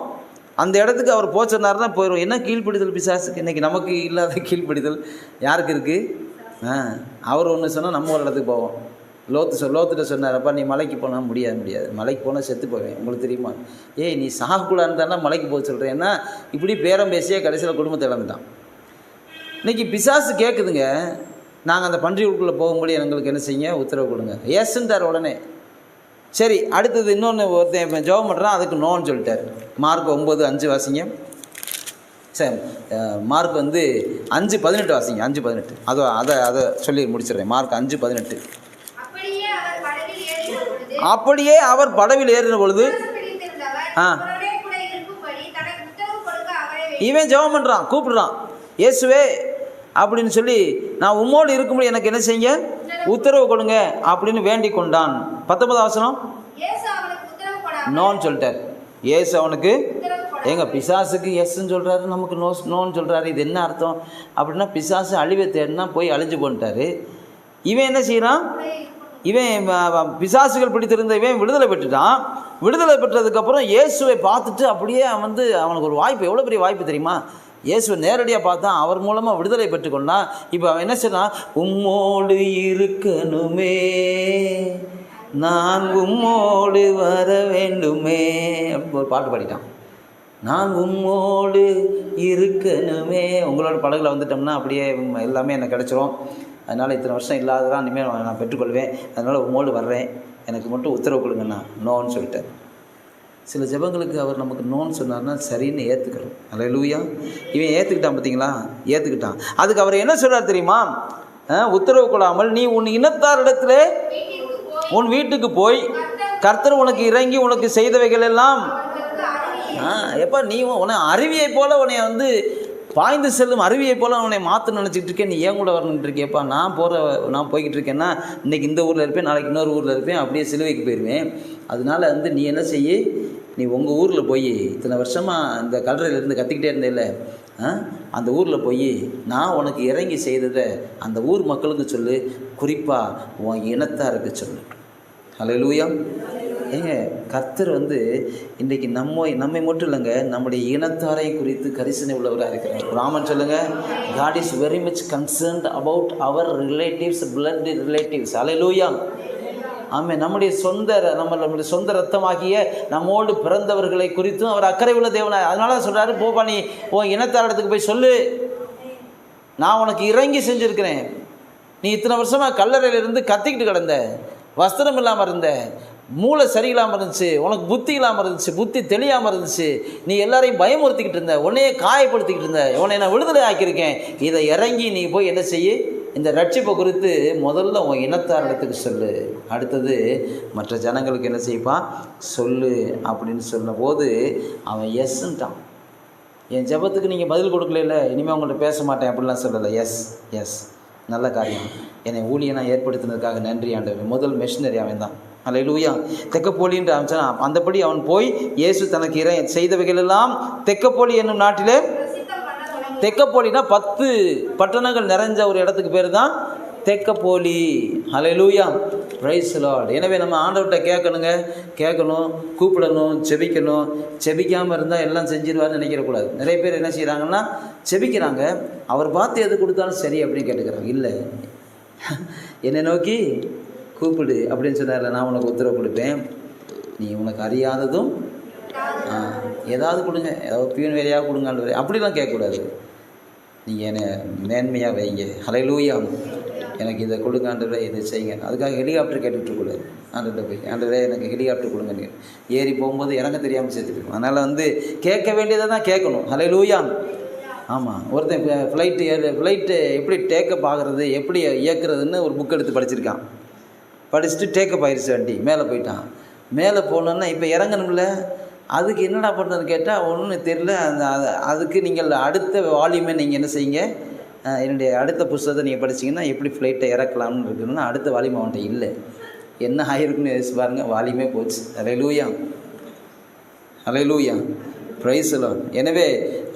அந்த இடத்துக்கு அவர் போக சொன்னார் தான் போயிடும். என்ன கீழ்ப்பிடிதல் பிசாசுக்கு! இன்றைக்கி நமக்கு இல்லாத கீழ்ப்பிடிதல் யாருக்கு இருக்குது? அவர் ஒன்று சொன்னால் நம்ம ஒரு இடத்துக்கு போவோம். லோத்துட்ட சொன்னார், அப்பா நீ மலைக்கு போனால் முடியாது, மலைக்கு போனால் செத்து போவேன், உங்களுக்கு தெரியுமா? ஏய், நீ சாகக்கூடாதுன்னு தானே மலைக்கு போக சொல்கிறேன். ஏன்னா இப்படி பேரம் பேசியே கடைசியில் குடும்பத்தை இழந்துட்டான். இன்றைக்கி பிசாசு கேட்குதுங்க, நாங்கள் அந்த பன்றிகளுக்குள்ளே போகும்படி எங்களுக்கு என்ன செய்யுங்க? உத்தரவு கொடுங்க. ஏசுன்ட்டார் உடனே. சரி, அடுத்தது இன்னொன்று ஒருத்தன் ஜெபம் பண்ணுறான், அதுக்கு நோன்னு சொல்லிட்டார். மார்க் 9:5 வாசிங்க. சரி, மார்க் 5:18 வாசிங்க. 5:18 அதை சொல்லி முடிச்சிடுறேன். மார்க் 5:18. அப்படியே அவர் படவில் ஏறின பொழுது இவன் ஜெபம் பண்ணுறான், கூப்பிடுறான், இயேசுவே அப்படின்னு சொல்லி, நான் உம்மோடு இருக்கும்போது எனக்கு என்ன செய்யுங்க? உத்தரவு கொடுங்க அப்படின்னு வேண்டிக் கொண்டான். 19 நோன்னு சொல்லிட்டார். இயேசு அவனுக்கு, எங்க பிசாசுக்கு எஸ்ன்னு சொல்கிறாரு, நமக்கு நோன்னு சொல்கிறாரு, இது என்ன அர்த்தம் அப்படின்னா, பிசாசு அழிவை தேடினா போய் அழிஞ்சு போன்ட்டார். இவன் என்ன செய்கிறான்? இவன் பிசாசுகள் பிடித்திருந்த இவன் விடுதலை பெற்றுட்டான். விடுதலை பெற்றதுக்கப்புறம் இயேசுவை பார்த்துட்டு அப்படியே அவனுக்கு ஒரு வாய்ப்பு, எவ்வளோ பெரிய வாய்ப்பு தெரியுமா? இயேசுவை நேரடியாக பார்த்தான், அவர் மூலமாக விடுதலை பெற்றுக்கொண்டான். இப்போ அவன் என்ன சொன்னான்? உம்மோடு இருக்கணுமே, நான் உம்மோடு வர வேண்டுமே அப்படின்னு ஒரு பாட்டு பாடிட்டான். நான் உம்மோடு இருக்கணுமே. உங்களோட படகுல வந்துட்டோம்னா அப்படியே எல்லாமே எனக்கு கிடச்சிரும். அதனால் இத்தனை வருஷம் இல்லாததான் இனிமேல் நான் பெற்றுக்கொள்வேன், அதனால் உம்மோடு வர்றேன், எனக்கு மட்டும் உத்தரவு கொடுங்கண்ணா நோன்னு சொல்லிட்டேன். சில ஜெபங்களுக்கு அவர் நமக்கு நோன்னு சொன்னார்னா சரின்னு ஏற்றுக்கிறோம். அல்லேலூயா. இவன் ஏற்றுக்கிட்டான், பார்த்தீங்களா? ஏற்றுக்கிட்டான். அதுக்கு அவர் என்ன சொல்கிறார் தெரியுமா? உத்தரவு கொடாமல் நீ உன் இனத்தாரிடத்துல உன் வீட்டுக்கு போய் கர்த்தர் உனக்கு இறங்கி உனக்கு செய்தவைகள் எல்லாம் எப்போ நீ உன்னை அருவியை போல் உன்னை பாய்ந்து செல்லும் அருவியை போல் உன்னை மாற்ற நினச்சிக்கிட்டு இருக்கேன், நீ ஏன் கூட வரணுன்ட்டு இருக்கேப்பா. நான் போய்கிட்டு இருக்கேன்னா இன்றைக்கி இந்த ஊரில் இருப்பேன், நாளைக்கு இன்னொரு ஊரில் இருப்பேன், அப்படியே சிலுவைக்கு போயிடுவேன். அதனால் நீ என்ன செய்ய, நீ உங்கள் ஊரில் போய் இத்தனை வருஷமாக அந்த கல்லறையிலேருந்து கற்றுக்கிட்டே இருந்தேல்ல, அந்த ஊரில் போய் நான் உனக்கு இறங்கி செய்ததை அந்த ஊர் மக்களுக்கு சொல்லு, குறிப்பாக உன் இனத்தாருக்கு சொல்லு. அல்லேலூயா. ஏங்க கர்த்தர் இன்றைக்கி நம்மை மட்டும் இல்லைங்க, நம்முடைய இனத்தாரை குறித்து கரிசனை உள்ளவராக இருக்கிறார். ராமன் சொல்லுங்க, God is very much concerned about our relatives, blood relatives. ஹல்லேலூயா. ஆமே. நம்முடைய சொந்த ரத்தமாகிய நம்மோடு பிறந்தவர்களை குறித்தும் அவர் அக்கறை உள்ள தேவனாய். அதனால தான் சொல்கிறாரு, போப்பா நீ உன் இனத்தாரிடத்துக்கு போய் சொல்லு, நான் உனக்கு இறங்கி செஞ்சுருக்கிறேன். நீ இத்தனை வருஷமாக கல்லறையிலிருந்து கத்திக்கிட்டு கிடந்த, வஸ்திரம் இல்லாமல் இருந்த, மூளை சரியில்லாமல் இருந்துச்சு, உனக்கு புத்தி இல்லாமல் இருந்துச்சு, புத்தி தெளியாமல் இருந்துச்சு, நீ எல்லாரையும் பயமுறுத்திக்கிட்டு இருந்த, உன்னையே காயப்படுத்திக்கிட்டு இருந்த, உன்னை நான் விடுதலை ஆக்கியிருக்கேன். இதை இறங்கி நீ போய் என்ன செய்ய, இந்த ரட்சிப்பை குறித்து முதல்ல உன் இனத்தாரிடத்துக்கு சொல்லு, அடுத்தது மற்ற ஜனங்களுக்கு என்ன செய்ப்பான் சொல்லு அப்படின்னு சொன்னபோது அவன் எஸ்ன்ட்டான். என் ஜெபத்துக்கு நீங்கள் பதில் கொடுக்கல, இனிமேல் உங்கள்கிட்ட பேச மாட்டேன் அப்படிலாம் சொல்லலை. எஸ் நல்ல காரியம், என்னை ஊழியனாக ஏற்படுத்தினதுக்காக நன்றி ஆண்டவர். முதல் மிஷினரி அவன் தான். அல்லேலூயா. தெக்கப்போலின்ற ஆரம்பிச்சான். அந்தபடி அவன் போய் இயேசு தனக்கு செய்தவைகள் எல்லாம் தெக்கப்போலி என்னும் நாட்டிலே, தெக்கப்போலினா 10 பட்டணங்கள் நிறைஞ்ச ஒரு இடத்துக்கு பேர் தான் தெக்கப்போலி. அல்லேலூயா. Praise the Lord. எனவே நம்ம ஆண்டவர்கிட்ட கேட்கணும், கூப்பிடணும், செபிக்கணும். செபிக்காமல் இருந்தால் எல்லாம் செஞ்சிருவார்னு நினைக்கிறக்கூடாது. நிறைய பேர் என்ன செய்கிறாங்கன்னா, செபிக்கிறாங்க, அவர் பார்த்து எது கொடுத்தாலும் சரி அப்படின்னு கேட்டுக்கிறாங்க. இல்லை, என்னை நோக்கி கூப்பிடு அப்படின்னு சொன்னார்ல, நான் உனக்கு உத்தரவு கொடுப்பேன். நீ உனக்கு அறியாததும் ஏதாவது கொடுங்க, ஏதாவது பியூன் வேலையாக கொடுங்க, அப்படிலாம் கேட்கக்கூடாது. நீங்கள் என்னை மேன்மையாக வைங்க. ஹல்லேலூயா. எனக்கு இதை கொடுங்க ஆண்டவரே, இதை செய்யுங்க. அதுக்காக ஹெலிகாப்டர் கேட்டுட்ருக்கூடாது. ஆண்டவர்கிட்ட போய், ஆண்டவரே எனக்கு ஹெலிகாப்டர் கொடுங்க. ஏறி போகும்போது இறங்க தெரியாமல் சேர்த்துட்டு, அதனால் கேட்க வேண்டியதை தான் கேட்கணும். ஹல்லேலூயா. ஆமாம். ஒருத்தன் ஃப்ளைட்டு எப்படி டேக்கப் ஆகிறது, எப்படி இயக்குறதுன்னு ஒரு புக் எடுத்து படிச்சிருக்கான். படிச்சுட்டு டேக்கப் ஆயிடுச்சு, வண்டி மேலே போயிட்டான். மேலே போகணுன்னா இப்போ இறங்கணும்ல, அதுக்கு என்னடா பண்ணுறதுன்னு கேட்டால் ஒன்றும் தெரியல. அதுக்கு நீங்கள் அடுத்த வால்யூமை நீங்கள் என்ன செய்யுங்க, என்னுடைய அடுத்த புத்தகத்தை நீங்கள் படிச்சிங்கன்னா எப்படி ஃப்ளைட்டை இறக்கலாம்னு இருக்குன்னா அடுத்த வால்யூம் அவன்கிட்ட இல்லை. என்ன ஆகிருக்குன்னு யோசிச்சு பாருங்கள், வால்யூமே போச்சு. Hallelujah. Hallelujah. Praise the Lord. எனவே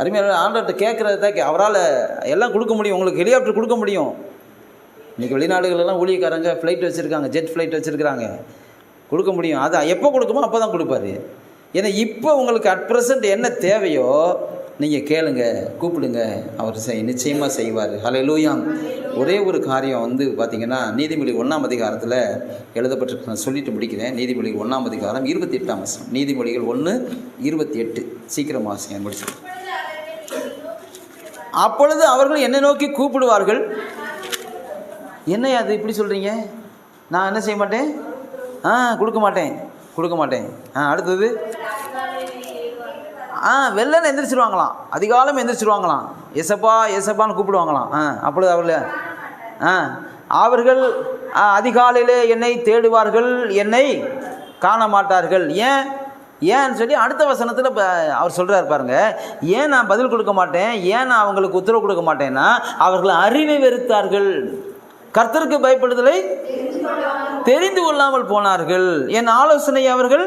அருமையான ஆண்டவர்கிட்ட கேட்குறது தான் அவரால் எல்லாம் கொடுக்க முடியும். உங்களுக்கு ஹெலிகாப்டர் கொடுக்க முடியும். இன்றைக்கி வெளிநாடுகளெல்லாம் ஊழியக்காரங்க ஃப்ளைட் வச்சுருக்காங்க, ஜெட் ஃப்ளைட் வச்சுருக்குறாங்க, கொடுக்க முடியும். அது எப்போ கொடுக்குமோ அப்போ தான் கொடுப்பாரு. ஏன்னா இப்போ உங்களுக்கு அட் ப்ரெசண்ட் என்ன தேவையோ நீங்கள் கேளுங்க, கூப்பிடுங்க, அவர் நிச்சயமாக செய்வார். ஹல்லேலூயா. ஒரே ஒரு காரியம் பார்த்திங்கன்னா, நீதிமொழி 1ஆம் அதிகாரத்தில் எழுதப்பட்டிருக்கு. நான் சொல்லிட்டு முடிக்கிறேன். நீதிமொழி 1ஆம் அதிகாரம் 28ஆம் வசனம். நீதிமொழிகள் 1:28. சீக்கிரம் வாசிங்க, முடிச்சு. அப்பொழுது அவர்கள் என்னை நோக்கி கூப்பிடுவார்கள். என்ன அது இப்படி சொல்கிறீங்க? நான் என்ன செய்ய மாட்டேன், கொடுக்க மாட்டேன். அடுத்தது வெள்ளனை எந்திரிச்சிருவாங்களாம், அதிகாலம் எந்திரிச்சிருவாங்களாம், எசப்பான்னு கூப்பிடுவாங்களாம். அப்பொழுது அவர்கள் அதிகாலையிலே என்னை தேடுவார்கள், என்னை காண மாட்டார்கள். ஏன்னு சொல்லி அடுத்த வசனத்தில் அவர் சொல்கிறார் பாருங்க. ஏன் நான் பதில் கொடுக்க மாட்டேன், ஏன் நான் அவங்களுக்கு உத்தரவு கொடுக்க மாட்டேன்னா, அவர்கள் அறிவை வெறுத்தார்கள், கர்த்தருக்கு பயப்படுதலை தெரிந்து கொள்ளாமல் போனார்கள், என் ஆலோசனை அவர்கள்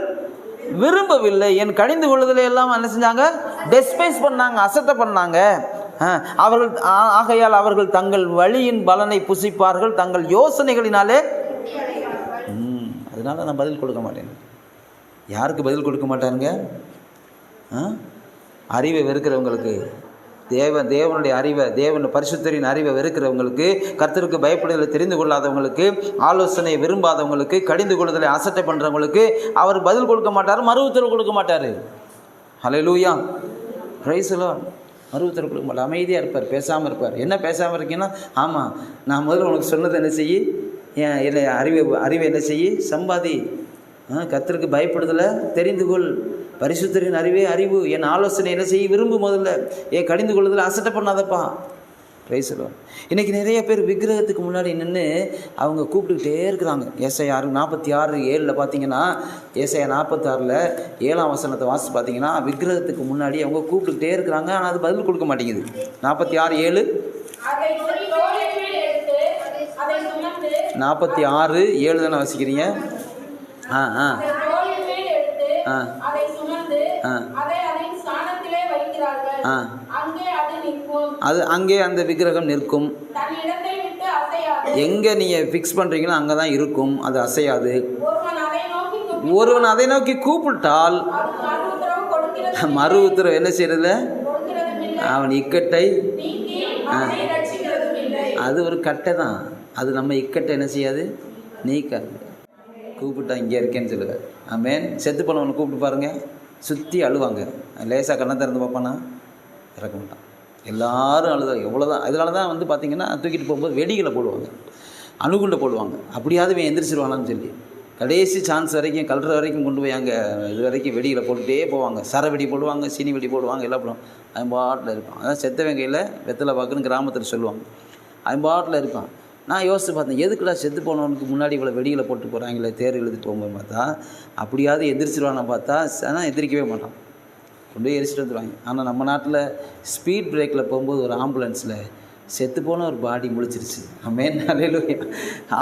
விரும்பவில்லை, என் கடிந்து கொள்ளுதலை எல்லாம் என்ன செஞ்சாங்க, டெஸ்பைஸ் பண்ணாங்க, அசட்டை பண்ணாங்க. அவர்கள் ஆகையால் அவர்கள் தங்கள் வழியின் பலனை புசிப்பார்கள், தங்கள் யோசனைகளினாலே. அதனால நான் பதில் கொடுக்க மாட்டேன். யாருக்கு பதில் கொடுக்க மாட்டாருங்க? அறிவை வெறுக்கிறவங்களுக்கு, தேவனுடைய அறிவை, பரிசுத்தரின் அறிவை வெறுக்கிறவங்களுக்கு, கர்த்தருக்கு பயப்படுதலை தெரிந்து கொள்ளாதவங்களுக்கு, ஆலோசனை விரும்பாதவங்களுக்கு, கடிந்து கொள்ளுதலை அசட்டை பண்ணுறவங்களுக்கு அவர் பதில் கொடுக்க மாட்டார், மறு உத்தரவு கொடுக்க மாட்டார். ஹல்லேலூயா. Praise the Lord. மறு உத்தரவு கொடுக்க மாட்டார், அமைதியாக இருப்பார், பேசாமல் இருப்பார். என்ன பேசாமல் இருக்கீங்கன்னா, ஆமாம் நான் முதல்ல உனக்கு சொன்னதை என்ன செய்ய, என்னை அறிவை என்ன செய்ய, சம்பாதி, கர்த்தருக்கு பயப்படுதலை தெரிந்து கொள், பரிசுத்தரின் அறிவு, என் ஆலோசனை என்ன செய்ய விரும்பு, முதல்ல கடிந்து கொள்ளுதல் அசட்டை பண்ணாதப்பா. Price the Lord. இன்றைக்கி நிறைய பேர் விக்கிரகத்துக்கு முன்னாடி நின்று அவங்க கூப்பிட்டுக்கிட்டே இருக்கிறாங்க. ஏசாயா 46:7 பார்த்தீங்கன்னா, ஏசாயா 46:7 வசனத்தை வாசித்து பார்த்தீங்கன்னா, விக்கிரகத்துக்கு முன்னாடி அவங்க கூப்பிட்டுக்கிட்டே இருக்கிறாங்க, ஆனால் அது பதில் கொடுக்க மாட்டேங்குது. 46:7 46:7 தானே வாசிக்கிறீங்க? அங்கே அந்த விக்கிரகம் நிற்கும். எங்கே நீங்கள் ஃபிக்ஸ் பண்ணுறீங்களோ அங்கே தான் இருக்கும், அது அசையாது. ஒருவன் அதை நோக்கி கூப்பிட்டால் மறு உத்தரவு என்ன செய்யறதில்ல, அவன் இக்கட்டை அது ஒரு கட்டை தான், அது நம்ம இக்கட்டை என்ன செய்யாது, நீக்காது. கூப்பிட்டா இங்கே இருக்கேன்னு சொல்லுவார். ஆமேன். செத்து போனவனை கூப்பிட்டு பாருங்கள், சுற்றி அழுவாங்க. லேசாக கண்ணை திறந்து பார்ப்பானா, இறக்க மாட்டான். எல்லாரும் அழுதா எவ்வளோதான். அதனால தான் வந்து பார்த்திங்கன்னா தூக்கிட்டு போகும்போது வெடிகளை போடுவாங்க, அணுகுண்டை போடுவாங்க. அப்படியாவது எந்திரிச்சிருவானான்னு சொல்லி கடைசி சான்ஸ் வரைக்கும், கல்ற வரைக்கும் கொண்டு போய் அங்கே இது வரைக்கும் வெடிகளை போட்டுகிட்டே போவாங்க. சர வெடி போடுவாங்க, சீனி வெடி போடுவாங்க, எல்லாம் போடுவாங்க. அவன் பாட்டில் இருப்பான். அதான் செத்தவன் கையில் வெத்தலை பாக்குன்னு கிராமத்தில் சொல்லுவாங்க. அவன் பாட்டில் இருப்பான். நான் யோசித்து பார்த்தேன், எதுக்குடா செத்து போனவனுக்கு முன்னாடி இவ்வளோ வெடிகளை போட்டு போகிறாங்களே தேர் எழுதிட்டு போகும்போது பார்த்தா, அப்படியாவது எந்திரிச்சிருவானா பார்த்தா, ஆனால் எந்திரிக்கவே மாட்டான், கொண்டு போய் எரிச்சிட்டு வந்துடுவாங்க. ஆனால் நம்ம நாட்டில் ஸ்பீட் பிரேக்கில் போகும்போது ஒரு ஆம்புலன்ஸில் செத்து போன ஒரு பாடி முழிச்சிருச்சு. ஆமென், ஹல்லேலூயா.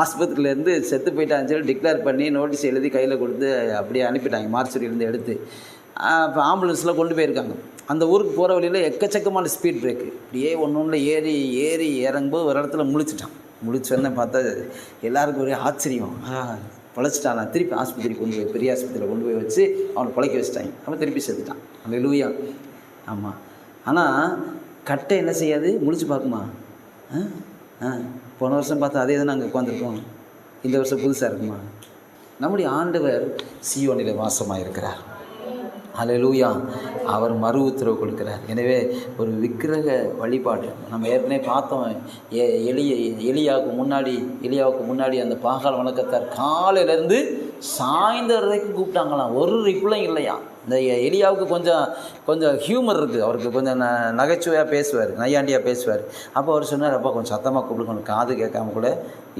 ஆஸ்பத்திரியிலேருந்து செத்து போயிட்டான்னு சொல்லி டிக்ளேர் பண்ணி நோட்டீஸ் எழுதி கையில் கொடுத்து அப்படியே அனுப்பிட்டாங்க, மார்ச்சரியிலேருந்து எடுத்து. இப்போ ஆம்புலன்ஸில் கொண்டு போயிருக்காங்க. அந்த ஊருக்கு போகிற வழியில் எக்கச்சக்கமான ஸ்பீட் பிரேக்கு, இப்படியே ஒன்று ஏறி இறங்கும்போது ஒரு இடத்துல முழிச்சோன்னே பார்த்தா எல்லாருக்கும் ஒரே ஆச்சரியம். பொழைச்சிட்டானா, திருப்பி ஆஸ்பத்திரிக்கு கொண்டு போய் பெரிய ஆஸ்பத்திரியில் கொண்டு போய் வச்சு அவனை பொழைக்க வச்சுட்டாங்க. அவன் திருப்பி செத்துட்டான். ஹல்லேலூயா. ஆமாம். ஆனால் கட்டை என்ன செய்யாது, முழிச்சு பார்க்குமா? போன வருஷம் பார்த்தா அதே தான் நாங்கள் உட்காந்துருக்கோம், இந்த வருஷம் புதுசாக இருக்குமா? நம்முடைய ஆண்டவர் சீயோனிலே வாசமாக இருக்கிறார். ஹல்லேலூயா. அவர் மறு உத்தரவு கொடுக்கிறார். எனவே ஒரு விக்கிரக வழிபாடு நம்ம ஏற்கனவே பார்த்தோம். எலியாவுக்கு முன்னாடி அந்த பாகால் வணக்கத்தார் காலையிலேருந்து சாயந்தரம் வரைக்கும் கூப்பிட்டாங்களாம், ஒரு ரிப்ளையும் இல்லையா. இந்த எலியாவுக்கு கொஞ்சம் ஹியூமர் இருக்குது, அவருக்கு கொஞ்சம் நகைச்சுவையாக பேசுவார், நையாண்டியாக பேசுவார். அப்போ அவர் சொன்னார், அப்பா கொஞ்சம் சத்தமாக கூப்பிடுங்க, காது கேட்காம கூட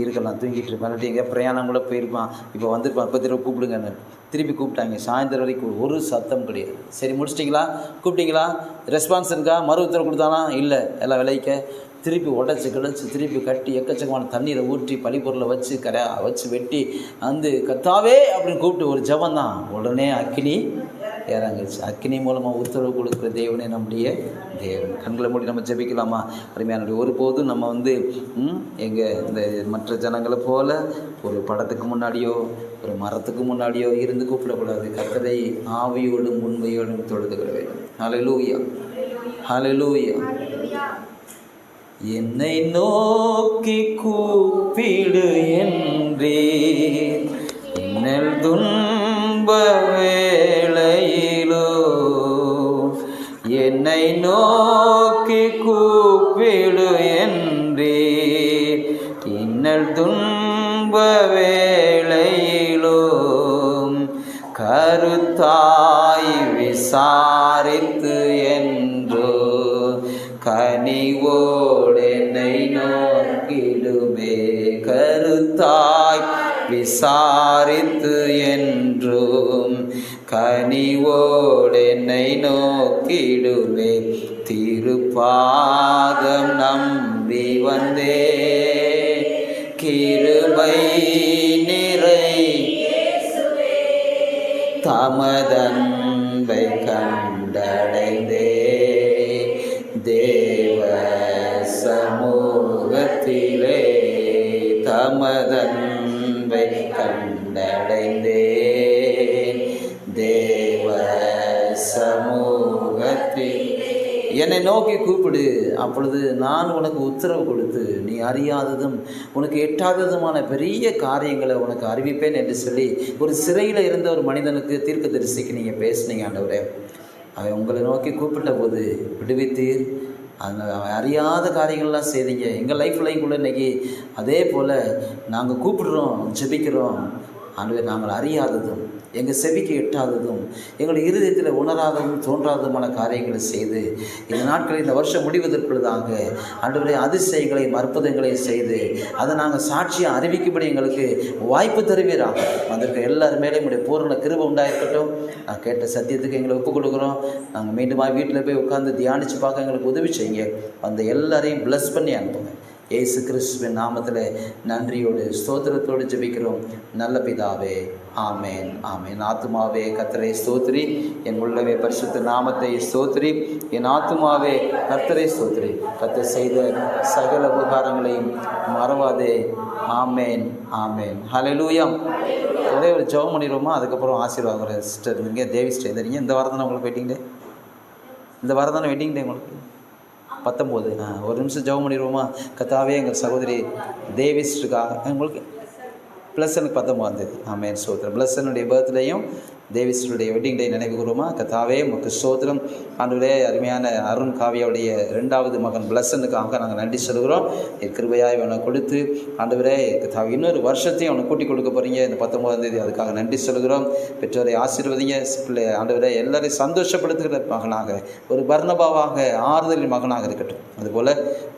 இருக்கலாம், தூங்கிட்டு இருப்பான், இல்லாட்டி எங்கேயா பிரயாணம் கூட போயிருப்பான், இப்போ வந்திருப்பான், இப்போ திரும்ப கூப்பிடுங்கன்னு. திருப்பி கூப்பிட்டாங்க. சாயந்தரம் வரைக்கும் ஒரு சத்தம் கிடையாது. சரி முடிச்சிட்டிங்களா, கூப்பிட்டீங்களா, ரெஸ்பான்ஸ் இருக்கா, மறு உத்தரவு கொடுத்தானா, இல்லை, எல்லாம் விளைவிக்க திருப்பி உடச்சி திருப்பி கட்டி எக்கச்சக்கமான தண்ணீரை ஊற்றி பனிப்பொருளை வச்சு வெட்டி வந்து கத்தாவே அப்படின்னு கூப்பிட்டு ஒரு ஜபம் தான். உடனே அக்கினி இறங்குச்சு. அக்கினி மூலமாக உத்தரவு கொடுக்குற தேவனே நம்முடைய தேவன். கண்களை மூடி நம்ம ஜெபிக்கலாமா? அருமையான ஒருபோதும் நம்ம வந்து எங்கள் இந்த மற்ற ஜனங்களை போல் ஒரு படத்துக்கு முன்னாடியோ ஒரு மரத்துக்கு முன்னாடியோ இருந்து கூப்பிடக்கூடாது. கர்த்தரை ஆவியோடும் உண்மையோடும் தொழுதுகிற வேண்டும். ஹல்லேலூயா, ஹல்லேலூயா. என்னை நோக்கி கூப்பிடு என்றீர், இன்னல் துன்ப வேளையிலோ என்னை நோக்கி கூப்பிடு என்றீர், இன்னல் துன்ப வேளையிலோ கருத்தாய் விசாரித்து என்றோ கனிவோடு என்னை நோக்கிடுமே. கருத்தாய் விசாரித்து என்றும் கனிவோடு என்னை நோக்கிடுமே. திருப்பாதம் நம்பி வந்தே கிருபை நிறை தமதன்பை கண்டடைந்தே தேவ சமூகத்திலே தமதன்பை கண்டடைந்தேன். தேவ சமூகத்தில் என்னை நோக்கி கூப்பிடு, அப்பொழுது நான் உனக்கு உத்தரவு கொடுத்து நீ அறியாததும் உனக்கு எட்டாததுமான பெரிய காரியங்களை உனக்கு அறிவிப்பேன் என்று சொல்லி ஒரு சிறையில் இருந்த ஒரு மனிதனுக்கு தீர்க்கதரிசிக்கு நீங்கள் பேசுனீங்க. ஆண்டவரே, அவன் உங்களை நோக்கி கூப்பிட்ட போது விடுவித்தீர். அவன் அறியாத காரியங்கள்லாம் செய்தீங்க. எங்கள் லைஃப்லையும் கூட இன்றைக்கி அதே போல் நாங்கள் கூப்பிடுறோம், ஜெபிக்கிறோம். ஆண்டவரே, நாங்கள் அறியாததும் எங்கள் செவிக்கு எட்டாததும் எங்கள் இருதயத்தில் உணராததும் தோன்றாததுமான காரியங்களை செய்து இந்த நாட்களில் இந்த வருஷம் முடிவதற்குள்ளதாக ஆண்டவரே அதிசயங்களையும் அற்புதங்களையும் செய்து அதை நாங்கள் சாட்சியாக அறிவிக்கும்படி எங்களுக்கு வாய்ப்பு தருவீராக. அதற்கு எல்லாரும் மேலே உடைய பூரண கிருபை உண்டாயிருக்கட்டும். நான் கேட்ட சத்தியத்துக்கு எங்களை ஒப்புக் கொடுக்குறோம். நாங்கள் மீண்டும் வீட்டில் போய் உட்காந்து தியானித்து பார்க்க எங்களுக்கு உதவி செய்யுங்க. அந்த எல்லாரையும் பிளஸ் பண்ணி அனுப்புங்க. இயேசு கிறிஸ்துவின் நாமத்தில் நன்றியோடு ஸ்தோத்திரத்தோடு ஜெபிக்கிறோம் நல்ல பிதாவே. ஆமேன் ஆமேன். ஆத்துமாவே கர்த்தரை ஸ்தோத்திரி, என் உள்ளவே பரிசுத்த நாமத்தை ஸ்தோத்திரி. என் ஆத்துமாவே கர்த்தரை ஸ்தோத்திரி, கர்த்தர் செய்த சகல உபகாரங்களையும் மறவாதே. ஆமேன் ஆமேன். ஹல்லேலூயா. ஒரே ஒரு ஜெபம் பண்ணிடுவோமா, அதுக்கப்புறம் ஆசீர்வாதம். சிஸ்டர் நீங்கள் தேவி சிஸ்டர் இருந்தீங்க. இந்த வாரம் தானே உங்களுக்கு வெட்டிங் டே? இந்த வாரம் தானே வெட்டிங் டே உங்களுக்கு? 19. ஒரு நிமிஷம் ஜெபம் பண்ணிடுவோமா? கர்த்தாவே, எங்கள் சகோதரி தேவி சிஸ்டருக்காக உங்களுக்கு ப்ளஸ் எனக்கு 19. ஆமேன் ஸ்தோத்திரம். ப்ளஸ்னுடைய பர்த்டேயும் தேவிஸ்டருடைய வெட்டிங் டே நினைவு கூறுமா? கர்த்தாவே உமக்கு ஸ்தோத்திரம். ஆண்டவரே, அருமையான அருண் காவியாவுடைய 2வது மகன் பிளஸனுக்காக நாங்கள் நன்றி சொல்கிறோம். கிருபையாய் அவனை கொடுத்து ஆண்டவரே கர்த்தாவே இன்னொரு வருஷத்தையும் அவனை கூட்டி கொடுக்க போகிறீங்க இந்த 19ஆம் தேதி. அதுக்காக நன்றி சொல்கிறோம். பெற்றோரை ஆசீர்வதிங்க. பிள்ளை ஆண்டவரே எல்லாரையும் சந்தோஷப்படுத்துகிற மகனாக, ஒரு பர்னபாவாக, ஆறுதலின் மகனாக இருக்கட்டும். அதுபோல்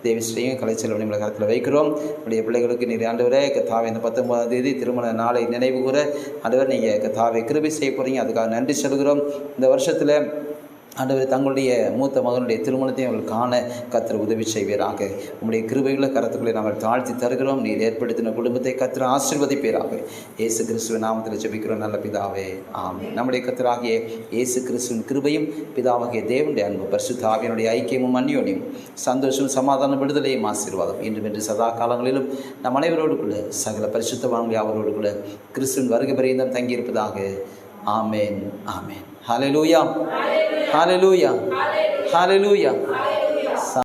தேவிஸ்டையும் கலைச்செல்வனை கருத்தில் வைக்கிறோம். நம்முடைய பிள்ளைகளுக்கு நீர் ஆண்டவரே கர்த்தாவே இந்த 19ஆம் தேதி திருமண நாளை நினைவு கூற ஆண்டவர் நீங்கள் கர்த்தாவே கிருபை செய்ய போகிறீங்க. அதுக்காக நன்றி சொல்கிறோம். இந்த வருஷத்தில் ஆண்டவர் தங்களுடைய மூத்த மகனுடைய திருமணத்தையும் அவர்கள் காண கர்த்தர் உதவி செய்வீராக. உங்களுடைய கிருபையுள்ள கருத்துக்களை நாங்கள் தாழ்த்தி தருகிறோம். நீர் ஏற்படுத்தின குடும்பத்தை கர்த்தர் ஆசீர்வதிப்பீராக. இயேசு கிறிஸ்துவின் நாமத்தில் ஜெபிக்கிறோம் நல்ல பிதாவே. ஆமென். நம்முடைய கர்த்தராகிய இயேசு கிறிஸ்துவின் கிருபையும் பிதாவாகிய தேவனுடைய அன்பு பரிசுத்த ஆவியினுடைய ஐக்கியமும் அந்யோன்யமும் சந்தோஷம் சமாதான விடுதலையும் ஆசீர்வாதம் இன்றும் என்று சதா காலங்களிலும் நம் அனைவரோடுக்குள்ள சகல பரிசுத்தவான்கள் அவரோடுக்குள்ள கிறிஸ்துவின் வருகை பரியந்தம் தங்கியிருப்பதாக. ஆமேன் ஆமேன். ஹல்லேலூயா ஹல்லேலூயா ஹல்லேலூயா.